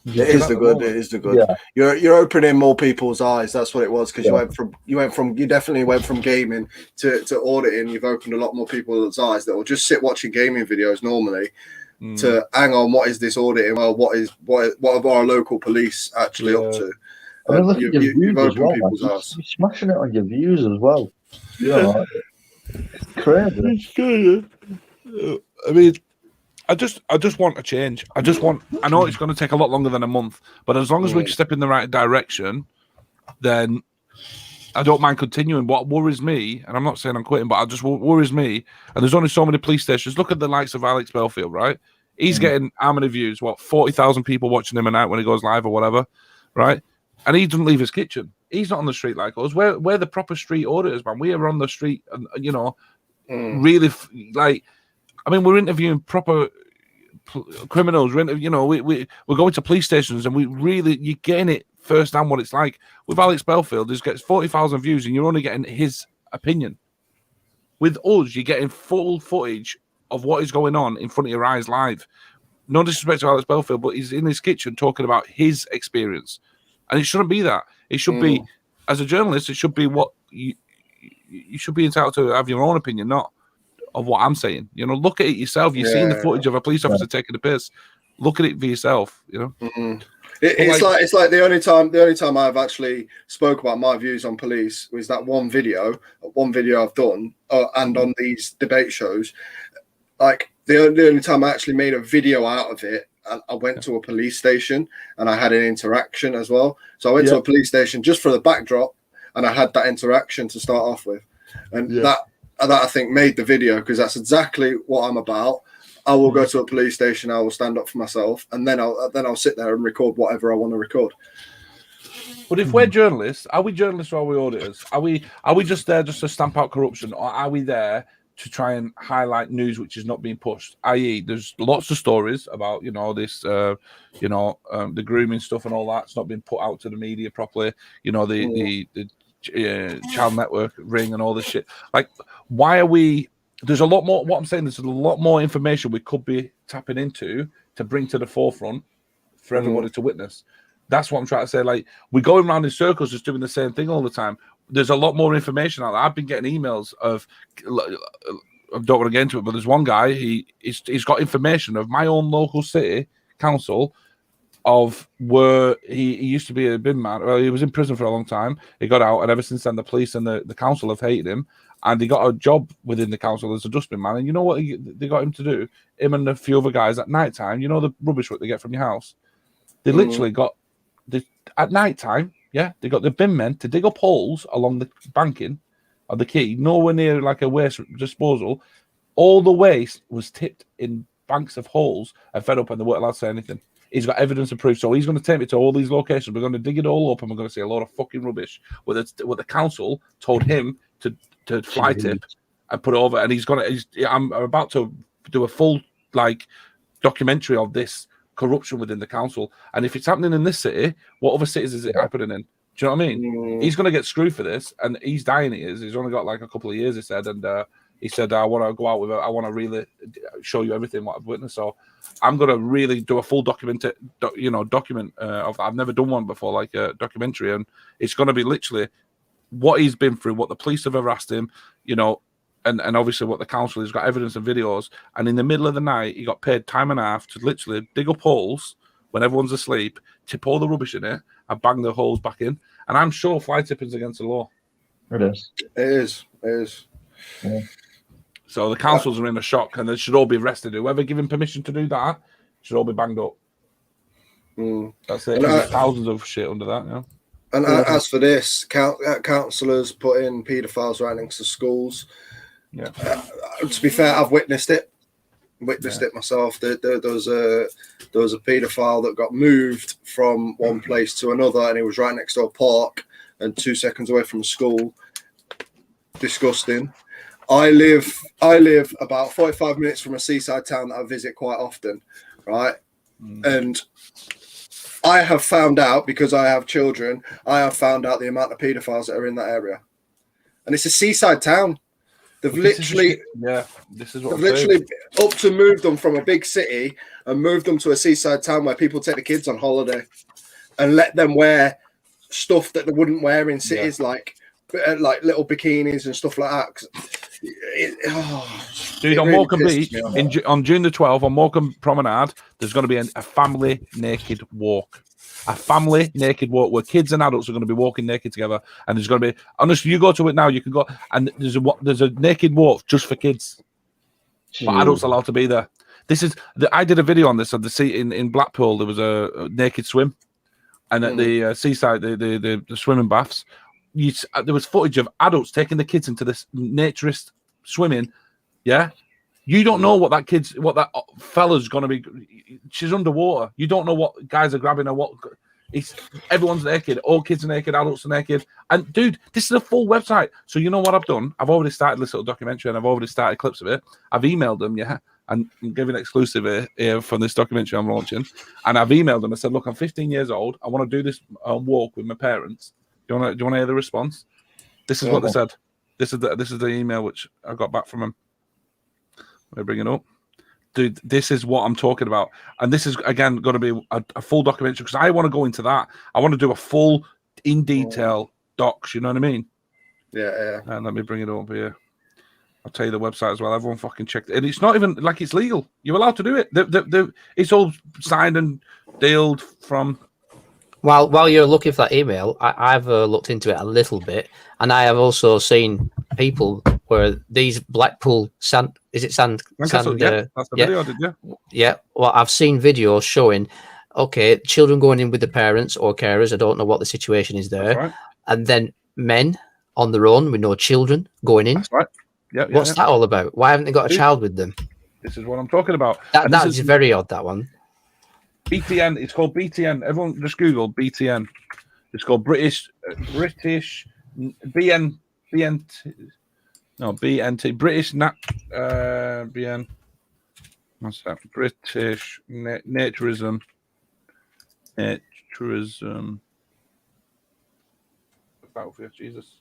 It is the good. Yeah. You're opening more people's eyes. That's what it was, because you definitely went from gaming to auditing. You've opened a lot more people's eyes that will just sit watching gaming videos normally to hang on. What is this auditing? Well, what are our local police actually up to? I mean, look at your views as well. People's eyes. You're smashing it on your views as well. Yeah, it's crazy. I mean, I just want a change. I know it's going to take a lot longer than a month, but as long as we step in the right direction, then I don't mind continuing. What worries me, and I'm not saying I'm quitting, but worries me, and there's only so many police stations. Look at the likes of Alex Belfield, right? He's getting how many views? 40,000 people watching him a night when he goes live or whatever, right? And he doesn't leave his kitchen. He's not on the street like us. We're the proper street auditors, man. We are on the street, and you know, really like. I mean, we're interviewing proper criminals. We're going to police stations, and you're getting it firsthand what it's like. With Alex Belfield, he gets 40,000 views, and you're only getting his opinion. With us, you're getting full footage of what is going on in front of your eyes live. No disrespect to Alex Belfield, but he's in his kitchen talking about his experience, and it shouldn't be that. It should be, as a journalist, it should be what you should be entitled to have your own opinion, not of what I'm saying. You know, look at it yourself. You've seen the footage of a police officer taking a piss. Look at it for yourself. You know, it's like the only time I've actually spoke about my views on police was that one video I've done, and on these debate shows. Like the only time I actually made a video out of it, and I went to a police station and I had an interaction as well. So I went to a police station just for the backdrop, and I had that interaction to start off with, and that I think made the video, because that's exactly what I'm about. I will go to a police station, I will stand up for myself, and then I'll sit there and record whatever I want to record. But if we're journalists, are we journalists or are we auditors? Are we just there just to stamp out corruption, or are we there to try and highlight news which is not being pushed? I.e., there's lots of stories about this the grooming stuff and all that's not being put out to the media properly. You know, the child network ring and all this shit. Like, why are we? There's a lot more. What I'm saying, there's a lot more information we could be tapping into to bring to the forefront for everybody to witness. That's what I'm trying to say. Like, we're going around in circles just doing the same thing all the time. There's a lot more information out there. I've been getting emails of, I don't want to get into it, but there's one guy, he's got information of my own local city council of where he used to be a bin man. Well, he was in prison for a long time. He got out, and ever since then, the police and the council have hated him. And he got a job within the council as a dustbin man. And you know what they got him to do? Him and a few other guys at night time, you know the rubbish what they get from your house? They literally got at night time, yeah, they got the bin men to dig up holes along the banking of the quay, nowhere near like a waste disposal. All the waste was tipped in banks of holes and fed up, and they weren't allowed to say anything. He's got evidence and proof, so he's going to take me to all these locations. We're going to dig it all up, and we're going to see a lot of fucking rubbish. What the council told him to fly tip and put over, and he's going to. I'm about to do a full like documentary of this corruption within the council, and if it's happening in this city, what other cities is it happening in? Do you know what I mean? He's going to get screwed for this, and he's dying. He's only got like a couple of years, he said, and he said, I want to go out with it. I want to really show you everything what I've witnessed. So I'm going to really do a full document of that. I've never done one before, like a documentary, and it's going to be literally what he's been through, what the police have harassed him, you know, and obviously what the council has got evidence and videos. And in the middle of the night, he got paid time and a half to literally dig up holes when everyone's asleep, tip all the rubbish in it, and bang the holes back in. And I'm sure fly tipping's against the law. It is. It is. Yeah. So the councils are in a shock, and they should all be arrested. Whoever given permission to do that should all be banged up. That's it. There's thousands of shit under that. Yeah. And as for this, councillors putting paedophiles right next to schools. Yeah. To be fair, I've witnessed it. It myself. There was a paedophile that got moved from one place to another, and he was right next to a park and 2 seconds away from school. Disgusting. I live about 45 minutes from a seaside town that I visit quite often, right? And I have found out, because I have children, I have found out the amount of paedophiles that are in that area. And it's a seaside town. They've literally up to moved them from a big city and moved them to a seaside town where people take the kids on holiday and let them wear stuff that they wouldn't wear in cities, like little bikinis and stuff like that. Dude, on Morecambe Beach, on June the 12th, on Morecambe Promenade, there's going to be a family naked walk. A family naked walk where kids and adults are going to be walking naked together. And there's going to be, honestly, you go to it now, you can go, and there's a naked walk just for kids. But adults are allowed to be there. I did a video on this on the sea in Blackpool. There was a naked swim. And at the seaside, the swimming baths, there was footage of adults taking the kids into this naturist swimming. Yeah, you don't know what that fella's gonna be. She's underwater. You don't know what guys are grabbing her. Everyone's naked. All kids are naked. Adults are naked. And dude, this is a full website. So you know what I've done? I've already started this little documentary, and I've already started clips of it. I've emailed them. Yeah. And I'm giving exclusive here from this documentary I'm launching. And I've emailed them. I said, look, I'm 15 years old. I want to do this walk with my parents. Do you want to hear the response? This is what they said. This is the email which I got back from them. Let me bring it up. Dude, this is what I'm talking about. And this is, again, going to be a full documentary, because I want to go into that. I want to do a full, in detail docs. You know what I mean? Yeah. And let me bring it up here. I'll tell you the website as well. Everyone fucking checked it. And it's not even like it's legal. You're allowed to do it. It's all signed and dealed from. While you're looking for that email, I've looked into it a little bit, and I have also seen people where these Blackpool sand. That's the video, did you? Yeah. Well, I've seen videos showing, okay, children going in with the parents or carers. I don't know what the situation is there, right. And then men on their own with no children going in. That's right. What's that all about? Why haven't they got a child with them? This is what I'm talking about. That is very odd, that one. BTN. It's called BTN. Everyone just Google BTN. It's called British BNT. No, BNT. British BN. What's that? British Naturism. Battlefield, Jesus.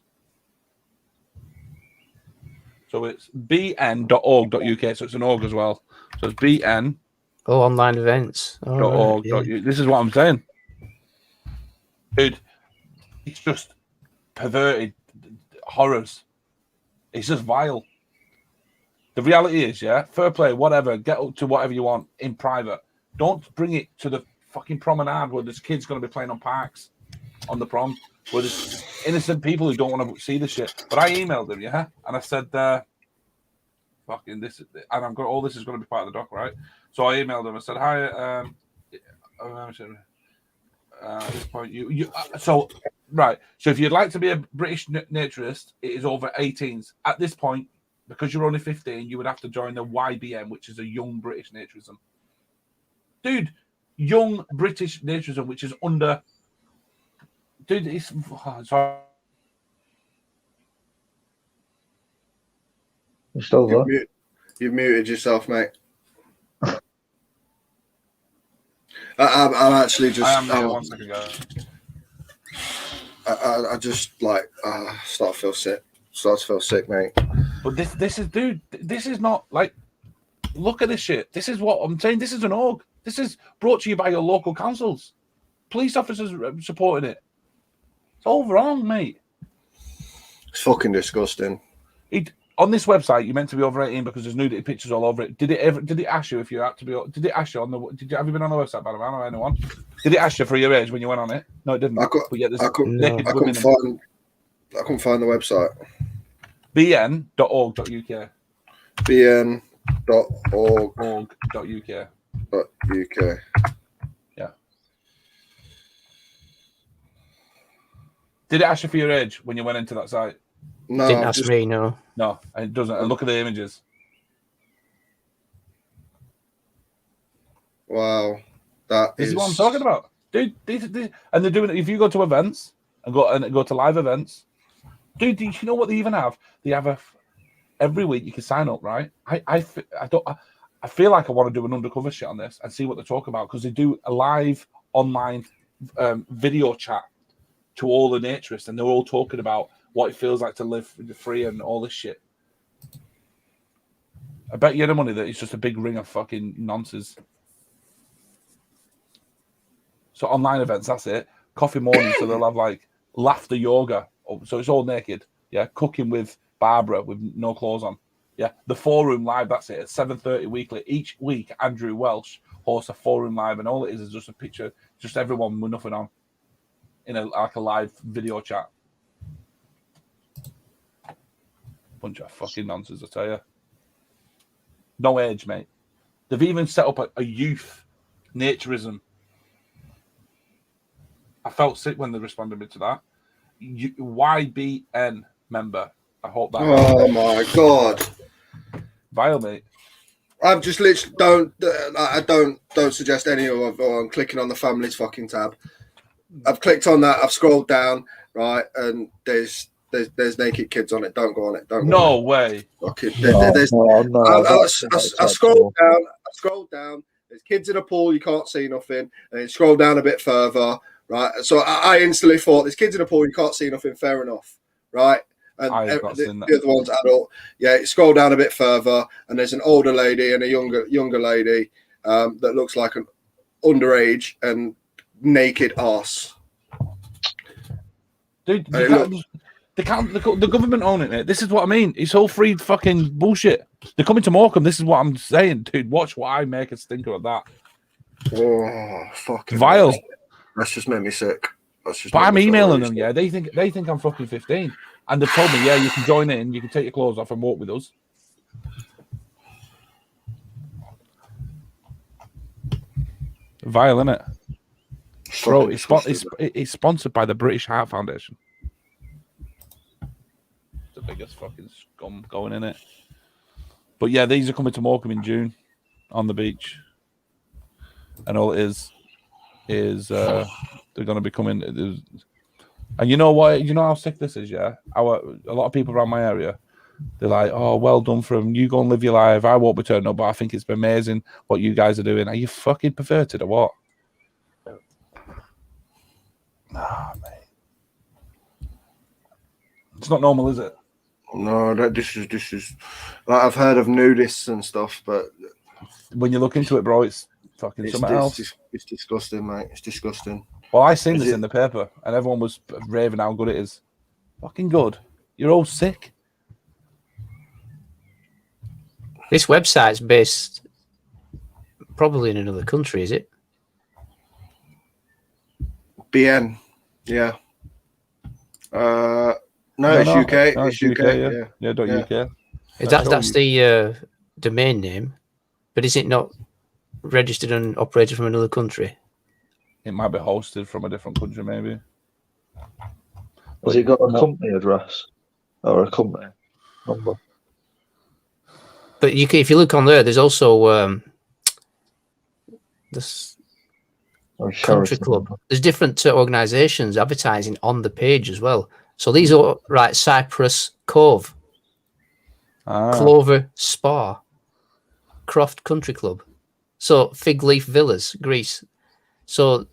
So it's bn.org.uk. So it's an org as well. So it's bn. Oh, online events. .org. Right, yeah. This is what I'm saying. Dude, it's just perverted horrors. It's just vile. The reality is, fair play, whatever. Get up to whatever you want in private. Don't bring it to the fucking promenade where there's kids going to be playing on parks on the prom, where there's innocent people who don't want to see the shit. But I emailed them, and I said, fucking this, and I've got all this is going to be part of the doc, right? So I emailed them. I said, hi, At this point, so right. So if you'd like to be a British naturist, it is over 18s. At this point, because you're only 15, you would have to join the YBN, which is a Young British Naturism. Dude, Young British Naturism, which is under. Dude, it's sorry. You still there? You've muted yourself, mate. I'm actually just. I am here 1 second ago. I just like start to feel sick. Start to feel sick, mate. But this is, dude. This is not like. Look at this shit. This is what I'm saying. This is an org. This is brought to you by your local councils. Police officers supporting it. It's all wrong, mate. It's fucking disgusting. On this website, you're meant to be over 18 because there's nudity pictures all over it. Did it ask you if you had to be? Did it ask you on the? Have you been on the website, by the way? I don't know anyone. Did it ask you for your age when you went on it? No, it didn't. I couldn't find the website. bn.org.uk. bn.org.uk. Yeah. Did it ask you for your age when you went into that site? No, Didn't ask me, no. No, it doesn't. And look at the images. Wow, this is what I'm talking about, dude. And they're doing it. If you go to events and go to live events, dude, do you know what they even have? They have every week you can sign up, right? I feel like I want to do an undercover shit on this and see what they talk about because they do a live online video chat to all the naturists, and they're all talking about what it feels like to live free and all this shit. I bet you the money that it's just a big ring of fucking nonsense. So online events, that's it. Coffee morning, so they'll have like laughter yoga. So it's all naked. Yeah, cooking with Barbara with no clothes on. Yeah, the forum live, that's it. At 7:30 weekly. Each week, Andrew Welsh hosts a forum live, and all it is just a picture, just everyone with nothing on in a live video chat. Bunch of fucking nonsense, I tell you. No age, mate. They've even set up a youth naturism. I felt sick when they responded to that. YBN member. I hope that. Oh my god. Vile, mate. I've just literally don't suggest any of on clicking on the families fucking tab. I've clicked on that. I've scrolled down, right, and there's naked kids on it. Don't go on it. Don't. No way. Okay. I scrolled down. There's kids in a pool. You can't see nothing. And then scroll down a bit further, right. So I instantly thought, there's kids in a pool. You can't see nothing. Fair enough, right. And the other one's adult. Yeah, you scroll down a bit further, and there's an older lady and a younger lady that looks like an underage and naked arse. Dude, the government owning it. This is what I mean. It's all free fucking bullshit. They're coming to Morecambe. This is what I'm saying, dude. Watch what I make a stinker of that. Oh, fucking vile. That's just made me sick. But I'm emailing them. Yeah, they think I'm fucking 15, and they've told me, yeah, you can join in, you can take your clothes off and walk with us. Vile, isn't it? Bro, it's sponsored by the British Heart Foundation. The biggest fucking scum going in it. But yeah, these are coming to Morecambe in June on the beach. And all it is they're going to be coming. And you know what? You know how sick this is, yeah? A lot of people around my area, they're like, oh, well done from you. Go and live your life. I won't be turning up, but I think it's been amazing what you guys are doing. Are you fucking perverted or what? Nah, mate. It's not normal, is it? No, this is like, I've heard of nudists and stuff, but when you look into it, bro, it's fucking something else. It's disgusting, mate. It's disgusting. Well, I seen this in the paper, and everyone was raving how good it is. Fucking good. You're all sick. This website's based probably in another country, is it? BN. Yeah. No, it's UK. No, it's UK. Yeah. .uk. That's the domain name, but is it not registered and operated from another country? it might be hosted from a different country, maybe. Has it got a company address or a company number? But if you look on there, there's also this Or country club. There's different organisations advertising on the page as well. So these are right: Cyprus Cove, Clover Spa, Croft Country Club, so Fig Leaf Villas, Greece. So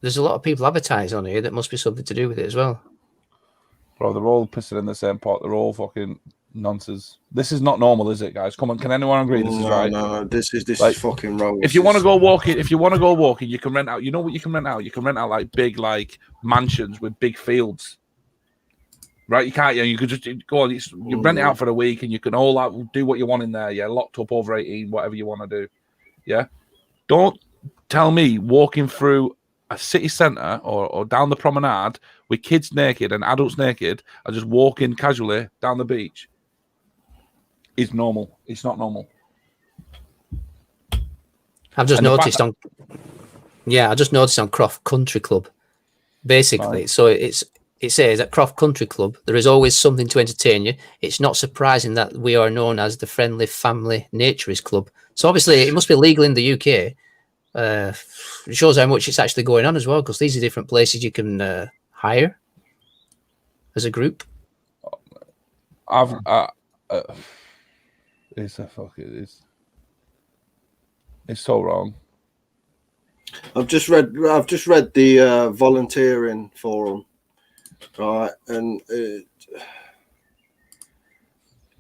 there's a lot of people advertising on here that must be something to do with it as well. Bro, they're all pissing in the same pot. They're all fucking nonsense. This is not normal, is it, guys? Come on, can anyone agree this is right? No, this is fucking wrong. If you want to go walking, you can rent out. You know what you can rent out? You can rent out like big mansions with big fields. Right? You can't. You could just go on. You rent it out for a week, and you can all do what you want in there. Yeah, locked up over 18, whatever you want to do. Yeah. Don't tell me walking through a city centre or down the promenade with kids naked and adults naked and just walking casually down the beach is normal. It's not normal. I've just noticed on Croft Country Club, basically. Right. So it says at Croft Country Club there is always something to entertain you. It's not surprising that we are known as the Friendly Family Naturist Club. So obviously it must be legal in the UK. It shows how much it's actually going on as well, because these are different places you can hire as a group. It's so wrong. I've just read the volunteering forum, right? And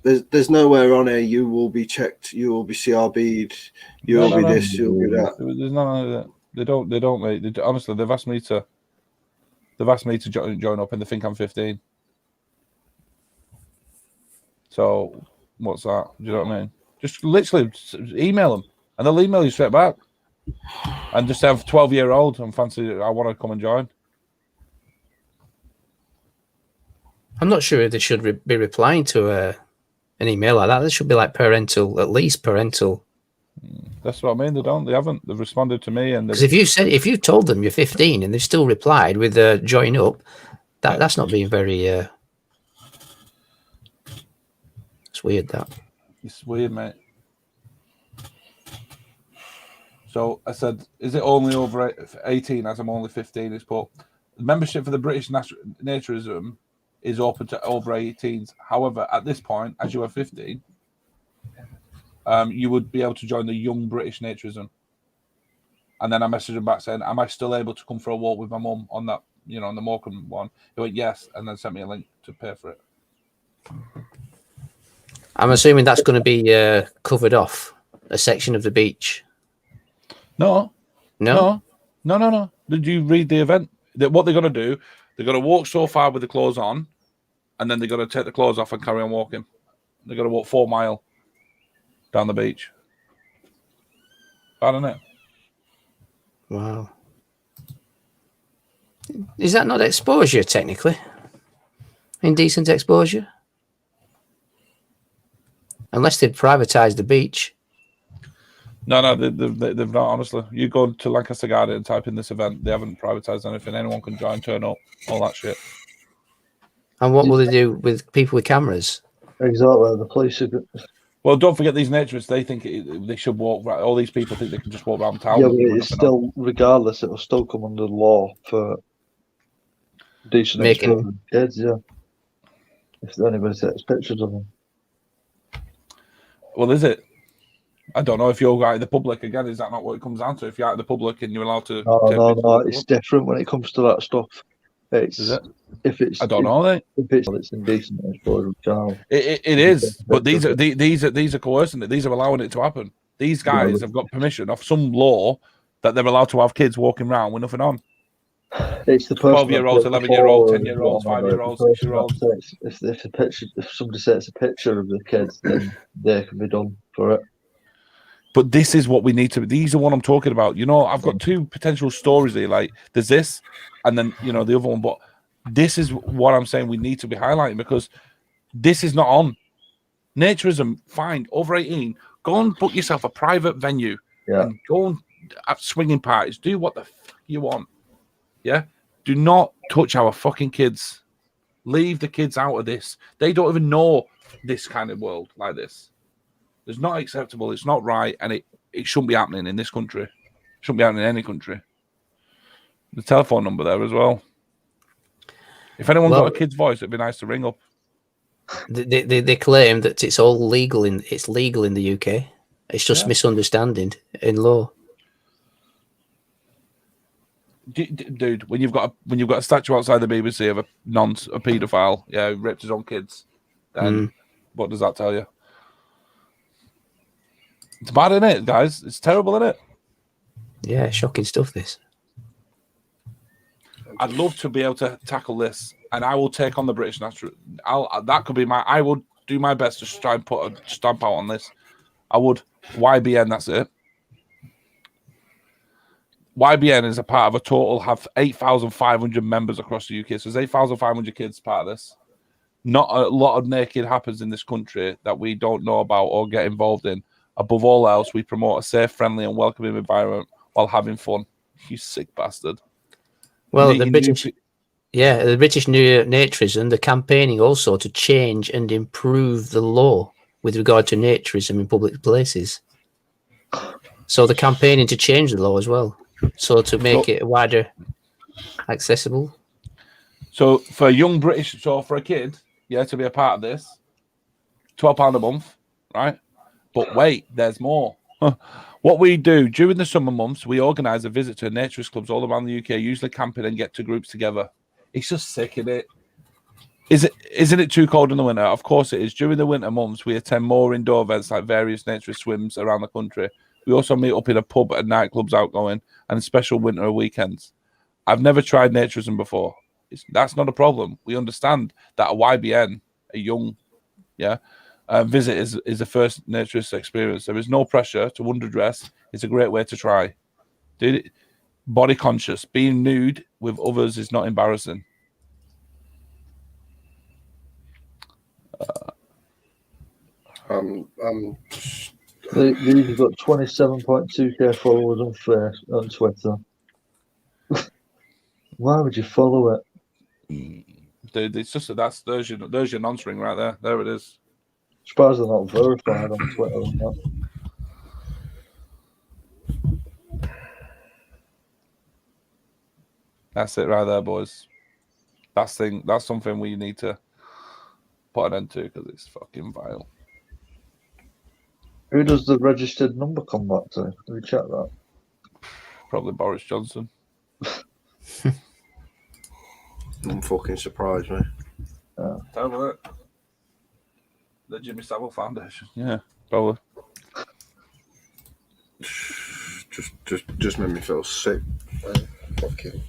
there's nowhere on here you will be checked, you will be CRB'd, you will be this, you'll be that. There's none of that. They don't, mate. Honestly, they've asked me to join up, and they think I'm 15. So what's that? Do you know what I mean? Just literally email them, and they'll email you straight back. And just have 12-year-old and fancy, I want to come and join. I'm not sure if they should be replying to an email like that. There should be like at least parental. That's what I mean. They haven't. They've responded to me, and because if you told them you're 15 and they've still replied with join up, that's not being very. It's weird. It's weird, mate. So I said, is it only over 18 as I'm only 15? It's put membership for the British Naturism is open to over 18s. However, at this point, as you are 15, you would be able to join the Young British Naturism. And then I messaged him back saying, am I still able to come for a walk with my mum on that, on the Morecambe one? He went, yes, and then sent me a link to pay for it. I'm assuming that's going to be covered off, a section of the beach. No. Did you read the event? What they're going to do, they're going to walk so far with the clothes on, and then they're going to take the clothes off and carry on walking. They're going to walk 4 miles down the beach. I don't know. Wow. Is that not exposure, technically? Indecent exposure? Unless they've privatised the beach. No, they've not, honestly. You go to Lancaster Garden and type in this event. They haven't privatised anything. Anyone can join, turn up, all that shit. And what will they do with people with cameras? Exactly, the police. Well, don't forget these naturists. They think they should walk. All these people think they can just walk around town. Yeah, but it's still, regardless, it will still come under the law for decent kids. Yeah, if anybody takes pictures of them. Well, is it? I don't know if you're out in the public again. Is that not what it comes down to? If you're out in the public and you're allowed to, no, it's different when it comes to that stuff. Is it? If it's, I don't know. If it's indecent exposure, it is. But these are coercing it. These are allowing it to happen. These guys have got permission off some law that they're allowed to have kids walking around with nothing on. It's the 12-year-olds, 11-year-olds, 10-year-olds, 5-year-olds, 6-year-olds. If somebody sets a picture of the kids, then they can be done for it. But this is what we need to. These are what I'm talking about. I've got 2 potential stories here. Like there's this, and then the other one. But this is what I'm saying. We need to be highlighting because this is not on. Naturism, fine, over 18. Go and book yourself a private venue and go and have swinging parties. Do what the fuck you want. Yeah? Do not touch our fucking kids. Leave the kids out of this. They don't even know this kind of world like this. It's not acceptable. It's not right. And it shouldn't be happening in this country. It shouldn't be happening in any country. The telephone number there as well. If anyone got a kid's voice, it'd be nice to ring up. They claim that it's all legal in the UK. It's just misunderstanding in law. Dude, when you've got a statue outside the BBC of a paedophile, who raped his own kids, then what does that tell you? It's bad, isn't it, guys? It's terrible, isn't it? Yeah, shocking stuff. This. I'd love to be able to tackle this, and I will take on the British National. That could be I would do my best to try and put a stamp out on this. I would. YBN, that's it. YBN is a part of a total have 8,500 members across the UK. So there's 8,500 kids part of this. Not a lot of naked happens in this country that we don't know about or get involved in. Above all else, we promote a safe, friendly, and welcoming environment while having fun. You sick bastard. Well, the British New Naturism, they're campaigning also to change and improve the law with regard to naturism in public places. So they're campaigning to change the law as well. So to make it wider accessible. So for a young British, for a kid, to be a part of this, £12 a month, right? But wait, there's more. What we do during the summer months, we organise a visit to naturist clubs all around the UK, usually camping and get to groups together. It's just sick, isn't it? Isn't it too cold in the winter? Of course it is. During the winter months, we attend more indoor events like various naturist swims around the country. We also meet up in a pub and nightclubs outgoing and special winter weekends. I've never tried naturism before. That's not a problem. We understand that a YBN, a young, visit is the first naturist experience. There is no pressure to underdress. It's a great way to try. Dude, body conscious. Being nude with others is not embarrassing. These have got 27.2k followers on Twitter. Why would you follow it? Dude, it's just there's your nonce ring right there. There it is. Surprised they're not verified on Twitter and that. That's it right there, boys. That's something we need to put an end to because it's fucking vile. Who does the registered number come back to? Have you checked that? Probably Boris Johnson. I'm fucking surprised, mate. Tell it. The Jimmy Savile Foundation. Yeah, probably. Just made me feel sick. Fucking.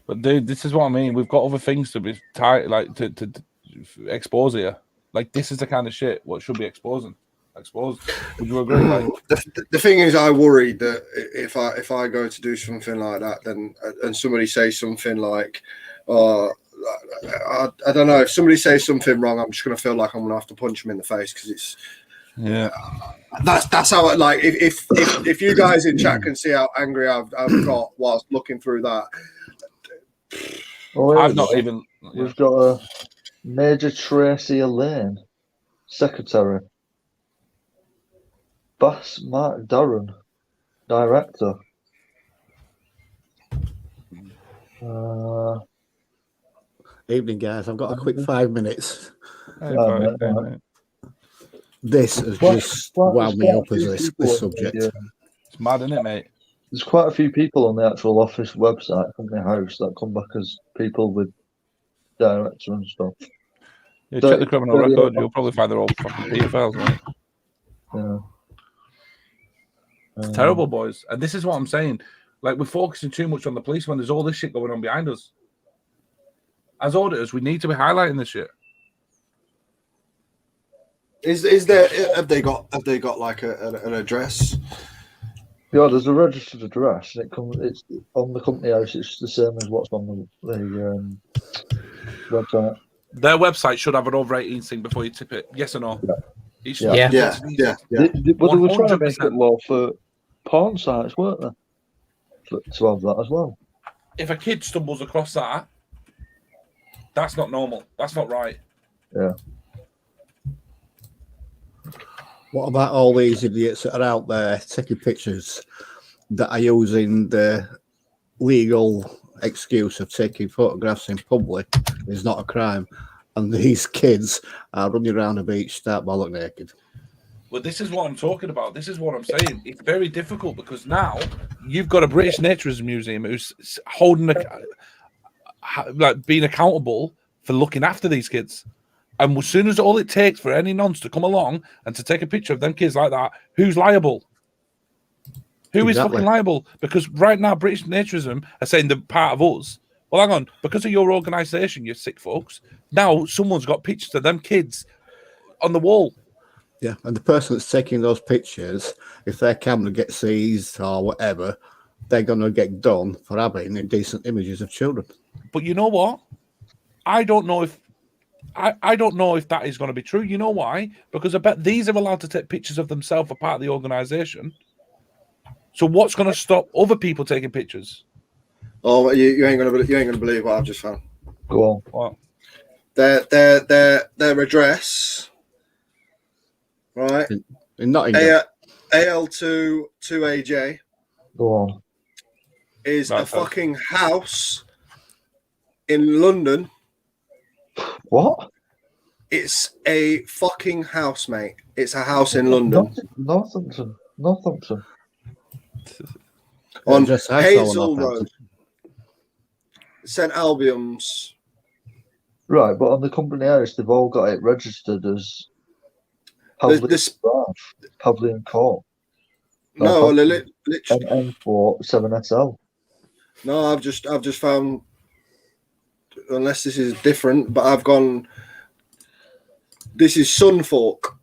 But dude, this is what I mean. We've got other things to be tight, like to expose here. Like this is the kind of shit what should be exposed. Would you agree? Like the thing is, I worry that if I go to do something like that, then and somebody says something like, I don't know, if somebody says something wrong, I'm just gonna feel like I'm gonna have to punch them in the face because it's that's how like if you guys in chat can see how angry I've got whilst looking through that. I've not even. We've got a Major Tracy Elaine, Secretary. Bass Mark Darren, Director. Evening, guys. I've got a quick 5 minutes. This has just wound me up as this subject. It's mad, isn't it, mate? There's quite a few people on the actual office website, company house, that come back as people with director and stuff. Yeah, check the criminal record. You'll probably find they're all fucking pedophiles, mate. Yeah. It's terrible, boys. And this is what I'm saying. Like, we're focusing too much on the police when there's all this shit going on behind us. As auditors, we need to be highlighting this shit. Is there? Have they got like an address? Yeah, there's a registered address. It's on the company house. It's the same as what's on the website. Their website should have an over 18 thing before you tip it. Yes or no? Yeah. But they were trying to make it law for porn sites, weren't they? to have that as well. If a kid stumbles across that, that's not normal. That's not right. Yeah. What about all these idiots that are out there taking pictures that are using the legal excuse of taking photographs in public is not a crime, and these kids are running around a beach start bollock naked? Well, this is what I'm talking about. This is what I'm saying. It's very difficult because now you've got a British Naturism Museum who's holding like being accountable for looking after these kids. And as soon as all it takes for any nonce to come along and to take a picture of them kids like that, who's liable? Who is fucking liable? Because right now, British Naturism are saying they're part of us. Well, hang on. Because of your organisation, you sick folks, now someone's got pictures of them kids on the wall. Yeah, and the person that's taking those pictures, if their camera gets seized or whatever, they're going to get done for having indecent images of children. But you know what? I don't know if that is going to be true. You know why? Because I bet these are allowed to take pictures of themselves as part of the organisation. So what's going to stop other people taking pictures? Oh, you ain't gonna believe what I've just found. Go on. What? Their address, right? In Nottingham. AL2 2AJ. Go on. Is a fucking house in London. What? It's a fucking house, mate. It's a house in London. Northampton. On Just Hazel Road. St Albans. Right, but on the company house, they've all got it registered as Pavilion Court. No, literally. N4 7SL. No, I've just found. Unless this is different, but I've gone. This is Sunfolk.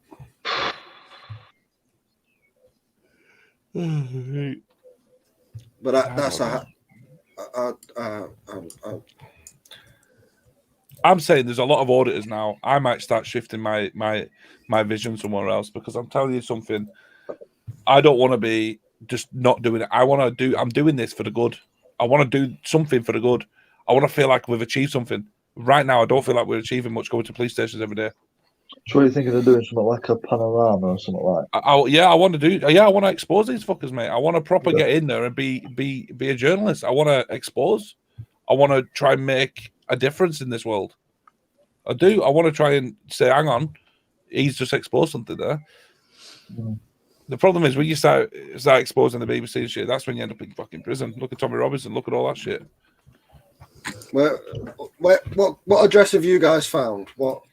But that's I'm saying there's a lot of auditors now. I might start shifting my vision somewhere else because I'm telling you something. I don't want to be just not doing it. I'm doing this for the good. I want to do something for the good. I want to feel like we've achieved something. Right now, I don't feel like we're achieving much going to police stations every day. So what are you thinking of doing? Something like a panorama or something like that? I want to expose these fuckers, mate. I want to proper get in there and be a journalist. I want to expose. I want to try and make a difference in this world. I do. I want to try and say, hang on, he's just exposed something there. Mm. The problem is when you start exposing the BBC and shit, that's when you end up in fucking prison. Look at Tommy Robinson. Look at all that shit. What address have you guys found? What?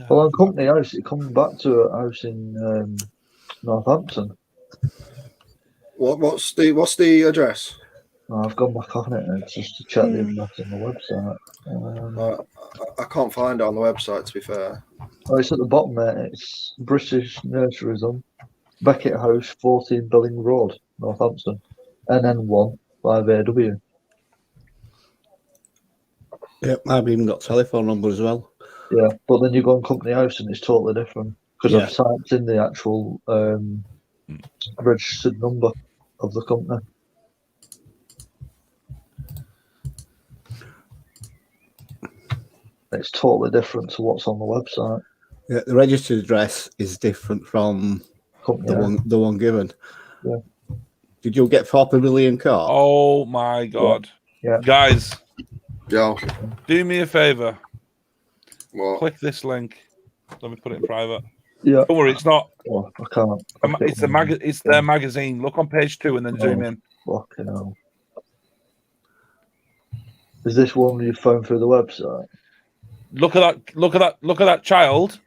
Well, on company house, it comes back to a house in Northampton. What's the address? Oh, I've gone back on it just to check the address on the website. I can't find it on the website, to be fair. Oh, it's at the bottom there. It's British Naturism, Beckett House, 14 Billing Road, Northampton, NN1 5AW. Yep, I've even got telephone number as well. Yeah, but then you go on company house and it's totally different because I've typed in the actual registered number of the company. It's totally different to what's on the website. Yeah, the registered address is different from the one given. Yeah. Did you get 4 million caught? Oh my god. Yeah. Guys, Yo. do me a favor. What? Click this link. Let me put it in private. Yeah. Don't worry, it's not. Oh, I can't. It's their magazine. Look on page 2 and then zoom in. Fucking hell. Is this one you found through the website? Look at that child,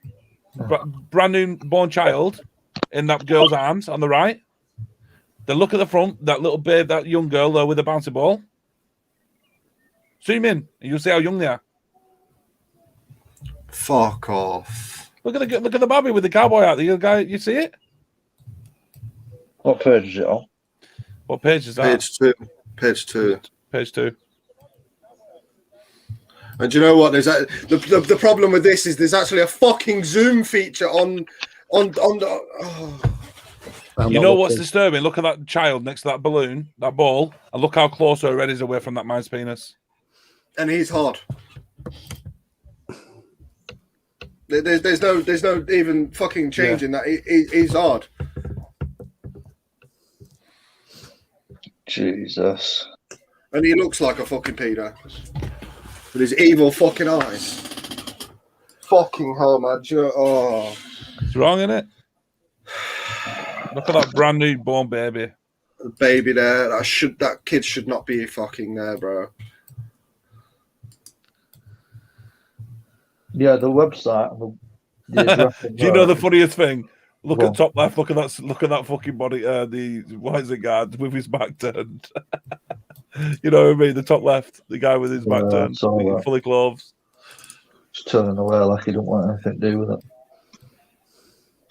brand new born child, in that girl's arms on the right. Then look at the front, that little babe, that young girl there with the bouncy ball. Zoom in, and you'll see how young they are. Fuck off. Look at the baby with the cowboy out there. Guy, you see it? What page is it on? What page is that? Page two. Page 2. And do you know what? There's the problem with this is there's actually a fucking zoom feature on the. Oh. I'm You not know what's looking. disturbing? Look at that child next to that balloon, that ball, and look how close her head is away from that man's penis. And he's hard. There's no even fucking change in that. He's hard. Jesus. And he looks like a fucking pedo. With his evil fucking eyes. Fucking hell, man. Oh. It's wrong, isn't it? Look at that brand new born baby. The baby there. That kid should not be fucking there, bro. Yeah, the website. The address Do you know the funniest thing? Look Go at on. top left. Look at that fucking body. The what is it, guard with his back turned. You know what I mean? The top left, the guy with his back Yeah, turned, saw that. fully clothes. Just turning away like he don't want anything to do with it.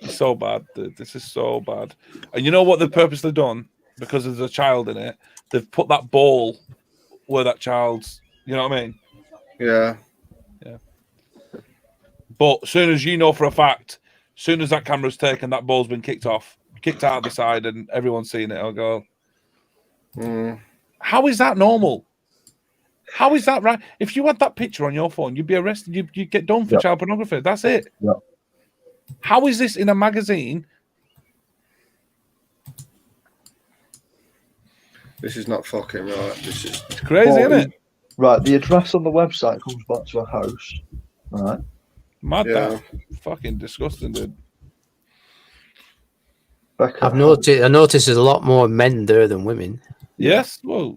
It's so bad. This is so bad. And you know what they've purposely done? Because there's a child in it, they've put that ball where that child's. You know what I mean? Yeah. Yeah. But as soon as you know for a fact, as soon as that camera's taken, that ball's been kicked out of the side, and everyone's seen it, I'll go, how is that normal? How is that right? If you had that picture on your phone, you'd be arrested. You'd get done for child pornography. That's it. Yeah. How is this in a magazine? This is not fucking right. This is It's crazy, isn't it? Right, the address on the website comes back to a house. Right. Mad Yeah. that. Fucking disgusting, dude. Becca I noticed there's a lot more men there than women. Yes, well,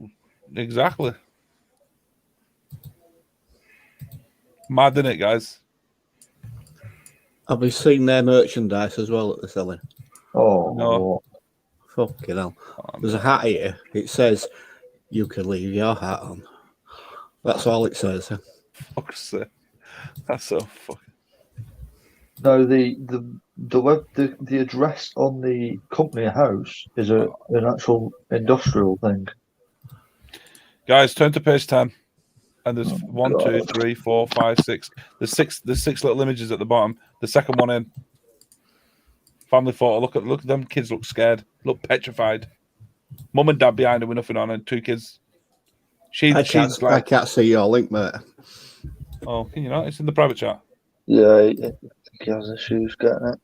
exactly. Mad, isn't it, guys? Have you seen their merchandise as well that they're selling? Oh, No. Fucking hell. There's a hat here. It says, you can leave your hat on. That's all it says. Fuck's sake. That's so fucking. no, the address on the company house is an actual industrial thing. Guys, turn to page 10. And there's Oh, 1, 2, 3, 4, 5, 6. There's six little images at the bottom. The second one in. Family photo. Look at them kids look scared. Look petrified. Mum and dad behind her with nothing on and 2 kids. I can't see your link, mate. Oh, can you not? It's in the private chat. Yeah, I think he has issues getting it.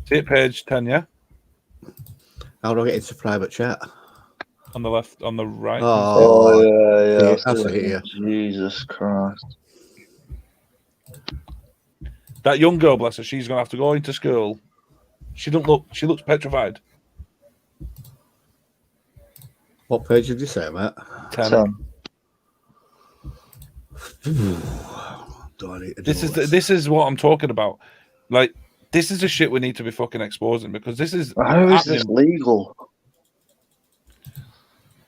See it, page 10, yeah? How do I get into private chat? On the left, on the right. Oh, yeah. I see it here. Jesus Christ. That young girl, bless her, she's gonna have to go into school. She looks petrified. What page did you say, mate? 10. Do I need to do This is what I'm talking about. Like, this is the shit we need to be fucking exposing, because this is How is this legal?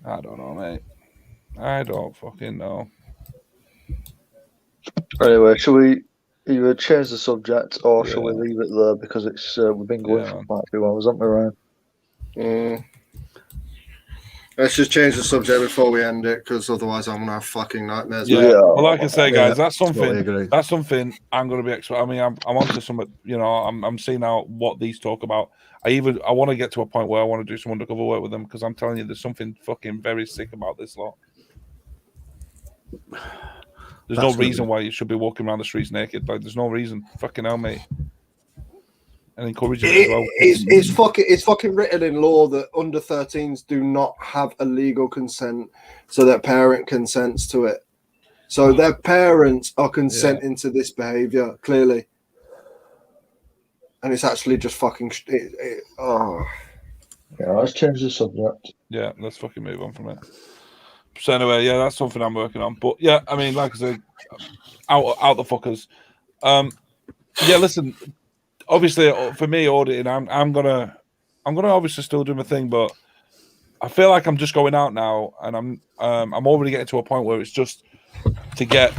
I don't know, mate. I don't fucking know. Anyway, shall we either change the subject or shall we leave it there, because it's we've been going for quite a few hours, haven't we, Ryan? Let's just change the subject before we end it, because otherwise I'm gonna have fucking nightmares. Yeah. Well, like I say, guys, that's totally agree. something I'm gonna be. I mean, I'm onto some. You know, I'm seeing out what these talk about. I want to get to a point where I want to do some undercover work with them, because I'm telling you, there's something fucking very sick about this lot. There's no reason why you should be walking around the streets naked. Like, there's no reason. Fucking hell, mate. And encouraging it as well. It's fucking written in law that under 13s do not have a legal consent, so their parent consents to it. So their parents are consenting to this behavior, clearly. And it's actually just fucking. Yeah, let's change the subject. Yeah, let's fucking move on from it. So anyway, yeah, that's something I'm working on. But yeah, I mean, like I said, out the fuckers. Yeah, listen. Obviously, for me, auditing, I'm gonna obviously still do my thing, but I feel like I'm just going out now, and I'm already getting to a point where it's just to get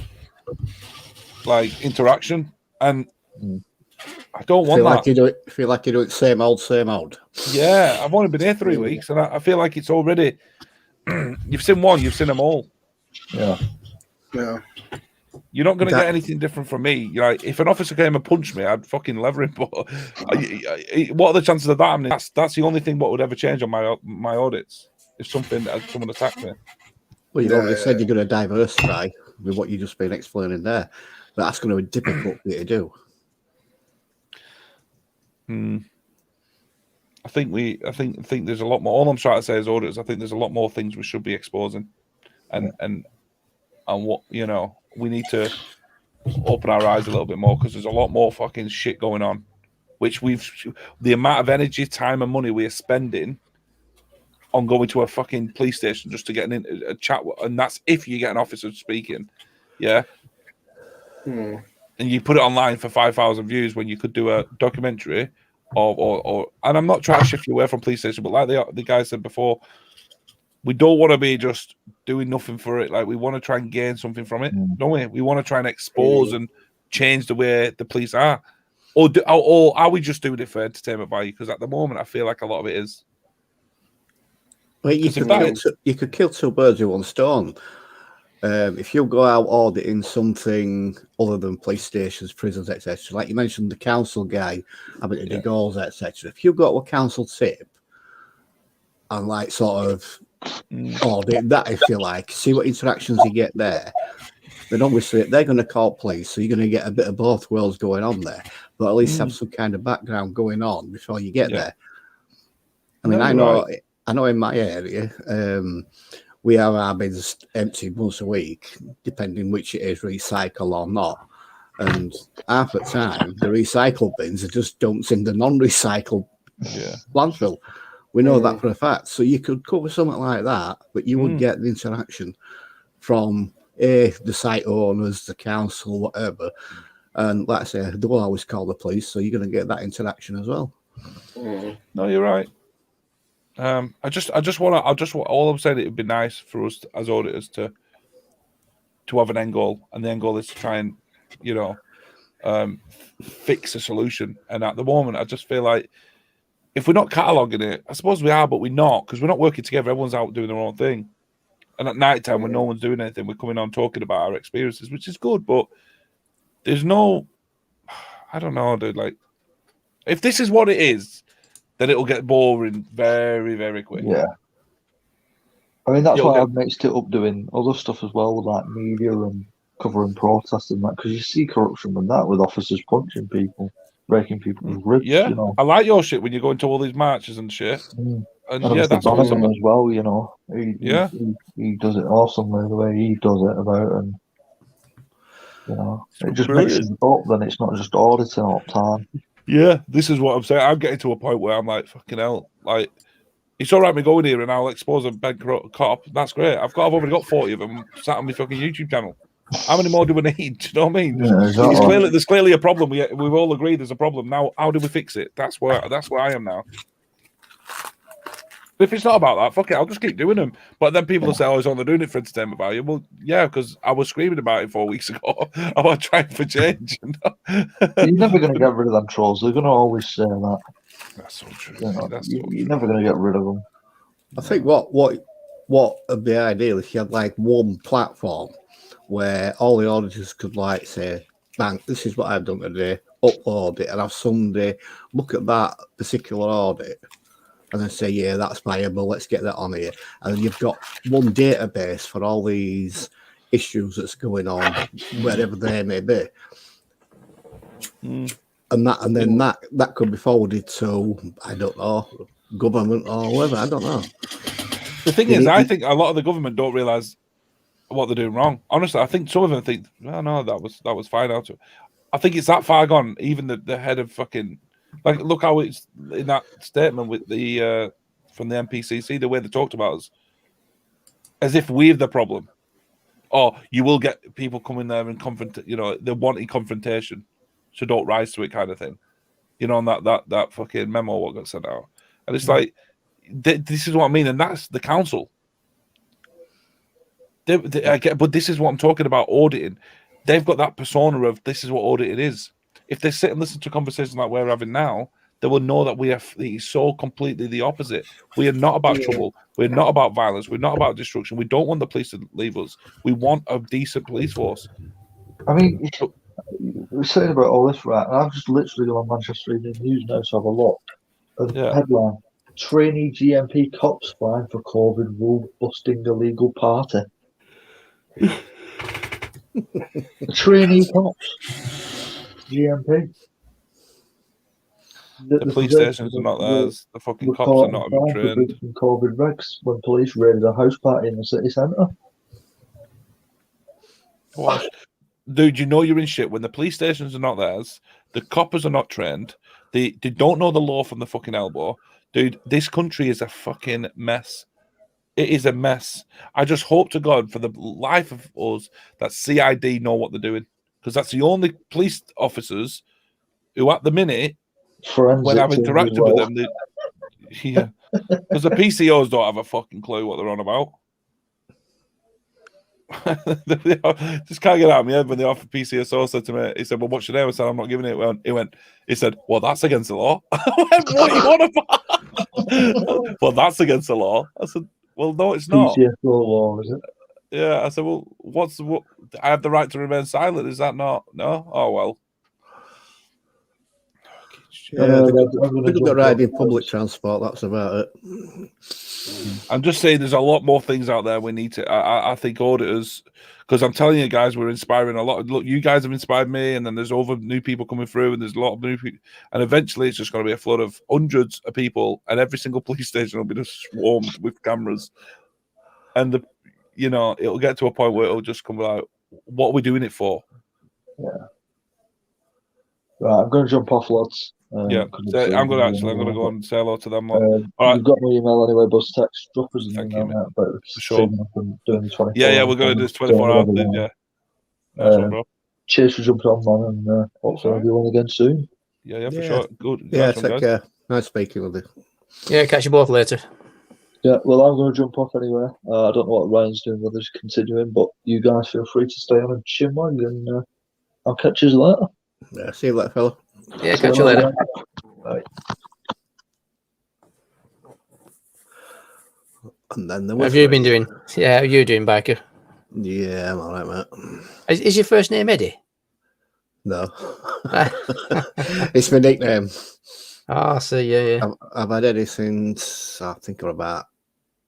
like interaction, and I don't want that. Feel like you do it same old. Yeah, I've only been here 3 weeks, and I feel like it's already. You've seen one, you've seen them all. Yeah. Yeah. You're not going to That- get anything different from me. Like, if an officer came and punched me, I'd fucking lever him. But what are the chances of that happening? That's the only thing what would ever change on my audits if someone attacked me. Well, you've Yeah, already said yeah. you're going to diversify with what you've just been explaining there, but that's going to be difficult for you to do. I think there's a lot more. All I'm trying to say is auditors. I think there's a lot more things we should be exposing, and what we need to open our eyes a little bit more, because there's a lot more fucking shit going on, which the amount of energy, time, and money we are spending on going to a fucking police station just to get a chat, and that's if you get an officer speaking, yeah. And you put it online for 5,000 views when you could do a documentary, or and I'm not trying to shift you away from police station, but like the guy said before, we don't want to be just doing nothing for it. Like, we want to try and gain something from it, don't we? We want to try and expose and change the way the police are. Or are we just doing it for entertainment value? Because at the moment, I feel like a lot of it is. Well, you could kill two birds with one stone. If you go out auditing something other than police stations, prisons, etc., like you mentioned, the council guy having to dig holes, etc. If you got a council tip and like sort of audit that, if you like, see what interactions you get there, then obviously they're going to call police, so you're going to get a bit of both worlds going on there. But at least have some kind of background going on before you get there. I mean, I know in my area, we have our bins emptied once a week, depending which it is, recycle or not. And half the time, the recycle bins are just dumped in the non-recycle landfill. We know that for a fact. So you could cover something like that, but you would get the interaction from the site owners, the council, whatever. And like I say, they'll always call the police, so you're going to get that interaction as well. No, you're right. All I'm saying, it would be nice for us as auditors to have an end goal, and the end goal is to try and fix a solution. And at the moment, I just feel like if we're not cataloguing it, I suppose we are, but we're not, because we're not working together. Everyone's out doing their own thing. And at night time, when no one's doing anything, we're coming on talking about our experiences, which is good. But there's no, I don't know, dude. Like, if this is what it is, then it'll get boring very, very quick. Yeah. I mean, that's why I've mixed it up doing other stuff as well, like media and covering protests and that, because you see corruption with that, with officers punching people, breaking people's ribs. Yeah, you know. I like your shit when you go into all these marches and shit. And yeah, that's awesome as well. You know, he does it awesomely the way he does it about, and it just mixes it up. Then it's not just auditing all the time. Yeah, this is what I'm saying. I'm getting to a point where I'm like, fucking hell, like, it's all right me going here and I'll expose a bad cop. That's great. I've already got 40 of them sat on my fucking YouTube channel. How many more do we need? Do you know what I mean? Yeah, exactly. There's clearly a problem. We've all agreed there's a problem. Now, how do we fix it? That's where I am now. But if it's not about that, fuck it, I'll just keep doing them. But then people will say, oh, he's only doing it for entertainment value. Well, yeah, because I was screaming about it 4 weeks ago. I was trying for change. You're never going to get rid of them trolls. They're going to always say that. That's so true. You're never going to get rid of them. I think what would be ideal if you had like one platform where all the auditors could like say, bang, this is what I've done today, upload it, and have somebody look at that particular audit and then say, yeah, that's viable, let's get that on here. And then you've got one database for all these issues that's going on, wherever they may be. And then that could be forwarded to, I don't know, government or whatever, I don't know. The thing is, I think a lot of the government don't realise what they're doing wrong. Honestly, I think some of them think, no, that was fine. I think it's that far gone. Even the head of fucking, like, look how it's in that statement with the from the NPCC, the way they talked about us, as if we're the problem. Or you will get people coming there and they're wanting confrontation, so don't rise to it, kind of thing. And that fucking memo what got sent out, and it's like, this is what I mean, and that's the council. But this is what I'm talking about, auditing. They've got that persona of this is what auditing is. If they sit and listen to conversations like we're having now, they will know that we are so completely the opposite. We are not about trouble. We're not about violence. We're not about destruction. We don't want the police to leave us. We want a decent police force. I mean, we're saying about all this, right? And I've just literally gone on Manchester Evening News now to have a look. Yeah. Headline: Trainee GMP cops fined for COVID rule busting illegal party. Trainee cops, GMP. The police stations are not theirs. The fucking cops are not even trained. COVID regs when police raided a house party in the city centre. What? Dude, you know you're in shit when the police stations are not theirs. The coppers are not trained. They don't know the law from the fucking elbow. Dude, this country is a fucking mess. It is a mess. I just hope to God for the life of us that CID know what they're doing. Because that's the only police officers who at the minute, when I've interacted with them, yeah. Because the PCOs don't have a fucking clue what they're on about. Just can't get out of my head when the officer PCSO said to me, he said, well, what's your name? I said, I'm not giving it. He said, well, that's against the law. I went, what are you on about? Well, that's against the law. I said, well, no, it's not. PCSO law, is it? Yeah, I said, well, what? I have the right to remain silent. Is that not? No? Oh, well. Yeah, they've got riding public transport. That's about it. I'm just saying there's a lot more things out there we need to. I think auditors, because I'm telling you guys, we're inspiring a lot. Look, you guys have inspired me, and then there's over new people coming through, and there's a lot of new people. And eventually it's just going to be a flood of hundreds of people, and every single police station will be just swarmed with cameras. And, it'll get to a point where it'll just come like, what are we doing it for? Yeah. Right, I'm going to jump off, lads. Yeah, I'm going to go and say hello to them. All right. You've got my email anyway, bus text. Drop us an Thank email you, now about sure. doing 24. Yeah, we're going to do this 24 hours. Yeah. Nice one, bro. Cheers for jumping on, man, and hopefully I'll be on again soon. Yeah, for sure. Good. Yeah, nice take care. Nice speaking with you. Yeah, catch you both later. Yeah, well, I'm going to jump off anyway. I don't know what Ryan's doing, whether he's continuing, but you guys feel free to stay on and chinwag, and I'll catch you later. Yeah, see you later, fella. Yeah, catch you later. Bye. And then What have you been doing? Yeah, how are you doing, Biker? Yeah, I'm all right, mate. Is your first name Eddie? No. It's my nickname. Oh, so yeah. I've had Eddie since, I think I'm about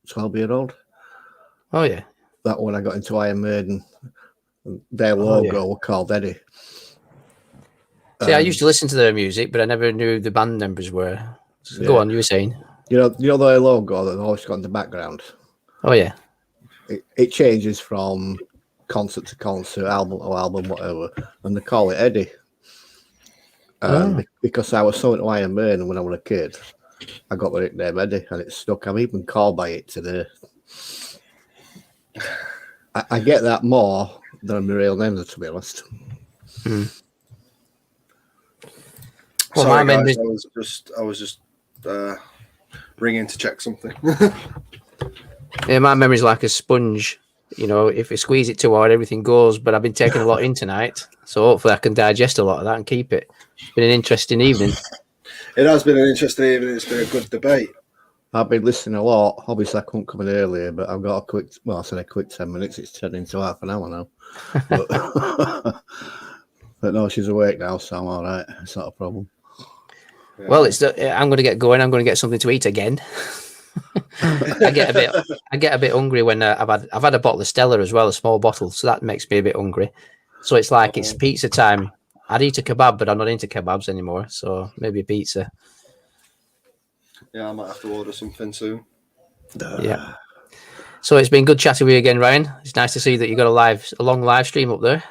12-year-old. Oh, yeah. That when I got into Iron Maiden, their logo were called Eddie. See, I used to listen to their music, but I never knew who the band members were. So go on, you were saying. You know their logo that always got in the background? Oh, yeah. It changes from concert to concert, album to album, whatever, and they call it Eddie. Because I was so into Iron Maiden when I was a kid, I got the nickname Eddie, and it stuck. I'm even called by it today. I get that more than my real name, to be honest. Well, Sorry, my guys, I was just ringing to check something. Yeah, my memory's like a sponge. If you squeeze it too hard, everything goes. But I've been taking a lot in tonight, so hopefully I can digest a lot of that and keep it. It's been an interesting evening. It has been an interesting evening. It's been a good debate. I've been listening a lot. Obviously, I couldn't come in earlier, but I've got I said a quick 10 minutes. It's turned into half an hour now. But no, she's awake now, so I'm all right. It's not a problem. Yeah. Well, I'm going to get going. I'm going to get something to eat again. I get a bit hungry when I've had a bottle of Stella as well, a small bottle, so that makes me a bit hungry. So it's like it's pizza time. I'd eat a kebab, but I'm not into kebabs anymore. So maybe a pizza. Yeah, I might have to order something soon. Yeah. So it's been good chatting with you again, Ryan. It's nice to see that you got a long live stream up there.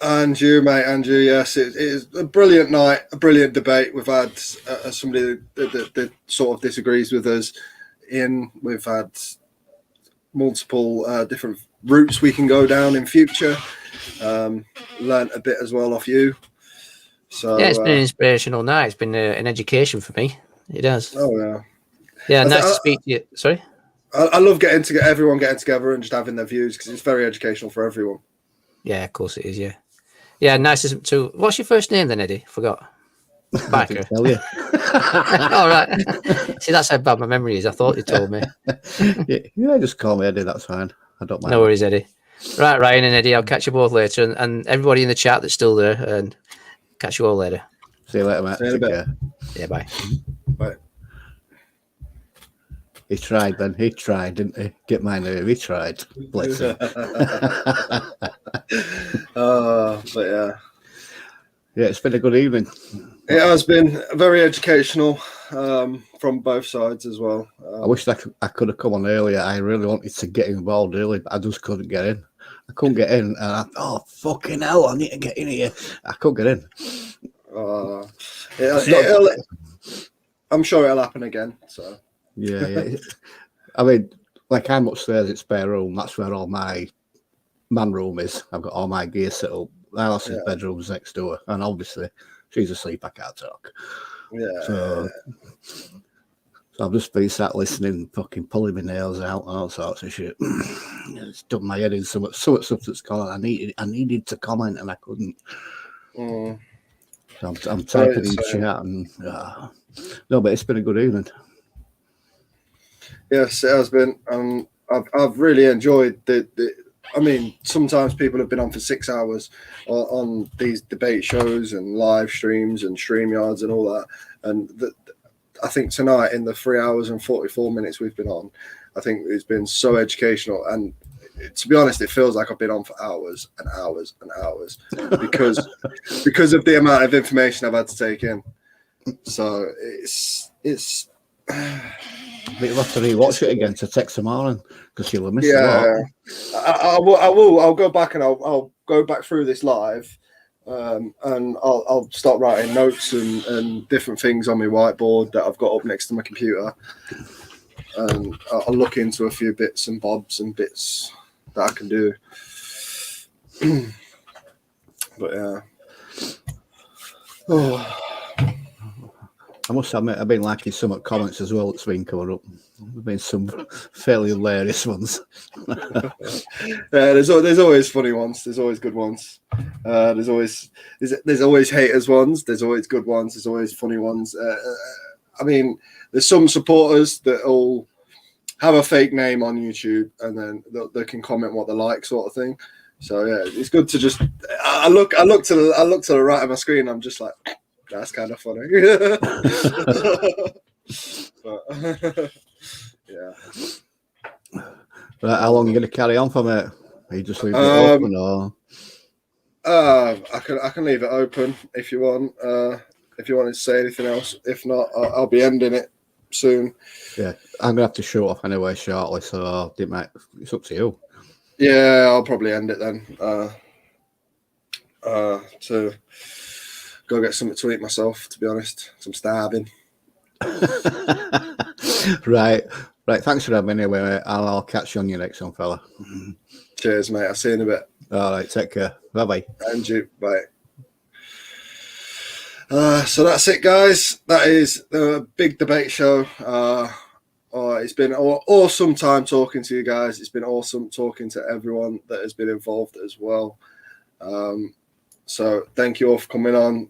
And you, mate, Andrew. Yes, it is a brilliant night, a brilliant debate. We've had somebody that sort of disagrees with us. We've had multiple different routes we can go down in future. Learned a bit as well off you. So yeah, it's been an inspirational night. It's been an education for me. It has. Oh yeah. Yeah, nice to speak to you. Sorry. I love everyone getting together and just having their views because it's very educational for everyone. Yeah, of course it is. Yeah. Yeah, nice to. What's your first name then, Eddie? Forgot. Biker. Tell you. All right. See, that's how bad my memory is. I thought you told me. Yeah, just call me Eddie. That's fine. I don't mind. No worries, Eddie. Right, Ryan and Eddie, I'll catch you both later, and everybody in the chat that's still there, and catch you all later. See you later, mate. See you in a Take bit. care. Yeah, bye. Right. He tried then. He tried, didn't he? Get my nerve. He tried. Bless him. But yeah. Yeah, it's been a good evening. It has been very educational from both sides as well. I wish I could have come on earlier. I really wanted to get involved early, but I just couldn't get in. I couldn't get in, and oh fucking hell! I need to get in here. I couldn't get in. I'm sure it'll happen again. So yeah. I mean, like I'm upstairs at spare room. That's where all my man room is. I've got all my gear set up. Alice's bedroom's next door, and obviously she's asleep. I can't talk. Yeah. So I've just been sat listening, fucking pulling my nails out and all sorts of shit. It's done my head in so much stuff that's gone on. I needed to comment and I couldn't. Mm. So I'm typing in chat and no, but it's been a good evening. Yes, it has been. I've really enjoyed the I mean, sometimes people have been on for 6 hours on these debate shows and live streams and StreamYards and all that. And I think tonight, in the 3 hours and 44 minutes we've been on, I think it's been so educational. And to be honest, it feels like I've been on for hours and hours and hours because of the amount of information I've had to take in. So it's. But you'll have to rewatch it again to text tomorrow because you'll have missed a lot. I will. I'll go back and I'll go back through this live, and I'll start writing notes and different things on my whiteboard that I've got up next to my computer, and I'll look into a few bits and bobs and bits that I can do. But yeah. Oh. I must admit, I've been liking some comments as well that's been coming up. There's been some fairly hilarious ones. There's always funny ones. There's always good ones. There's always haters ones. There's always good ones. There's always funny ones. I mean, there's some supporters that all have a fake name on YouTube and then they can comment what they like, sort of thing. So yeah, it's good to just. I look to the right of my screen. And I'm just like. That's kind of funny. But, yeah. Right, how long are you going to carry on for, mate? Are you just leaving it open, or? I can leave it open if you want. If you wanted to say anything else, if not, I'll be ending it soon. Yeah, I'm gonna have to shoot off anyway shortly, so it's up to you. Yeah, I'll probably end it then. To go get something to eat myself, to be honest. I'm starving. Right. Thanks for having me anyway, mate. I'll catch you on your next one, fella. Cheers, mate. I'll see you in a bit. All right, take care. Bye-bye. And you. Bye. So that's it, guys. That is the big debate show. It's been an awesome time talking to you guys. It's been awesome talking to everyone that has been involved as well. So thank you all for coming on.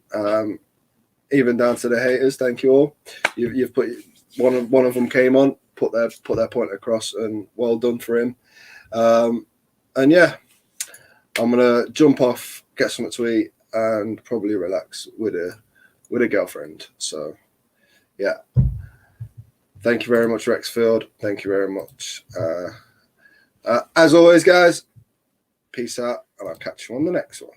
Even down to the haters, thank you all. You've put one of them came on, put their point across, and well done for him. And yeah, I'm gonna jump off, get something to eat, and probably relax with a girlfriend. So yeah, thank you very much, Rexfield. Thank you very much. As always, guys, peace out, and I'll catch you on the next one.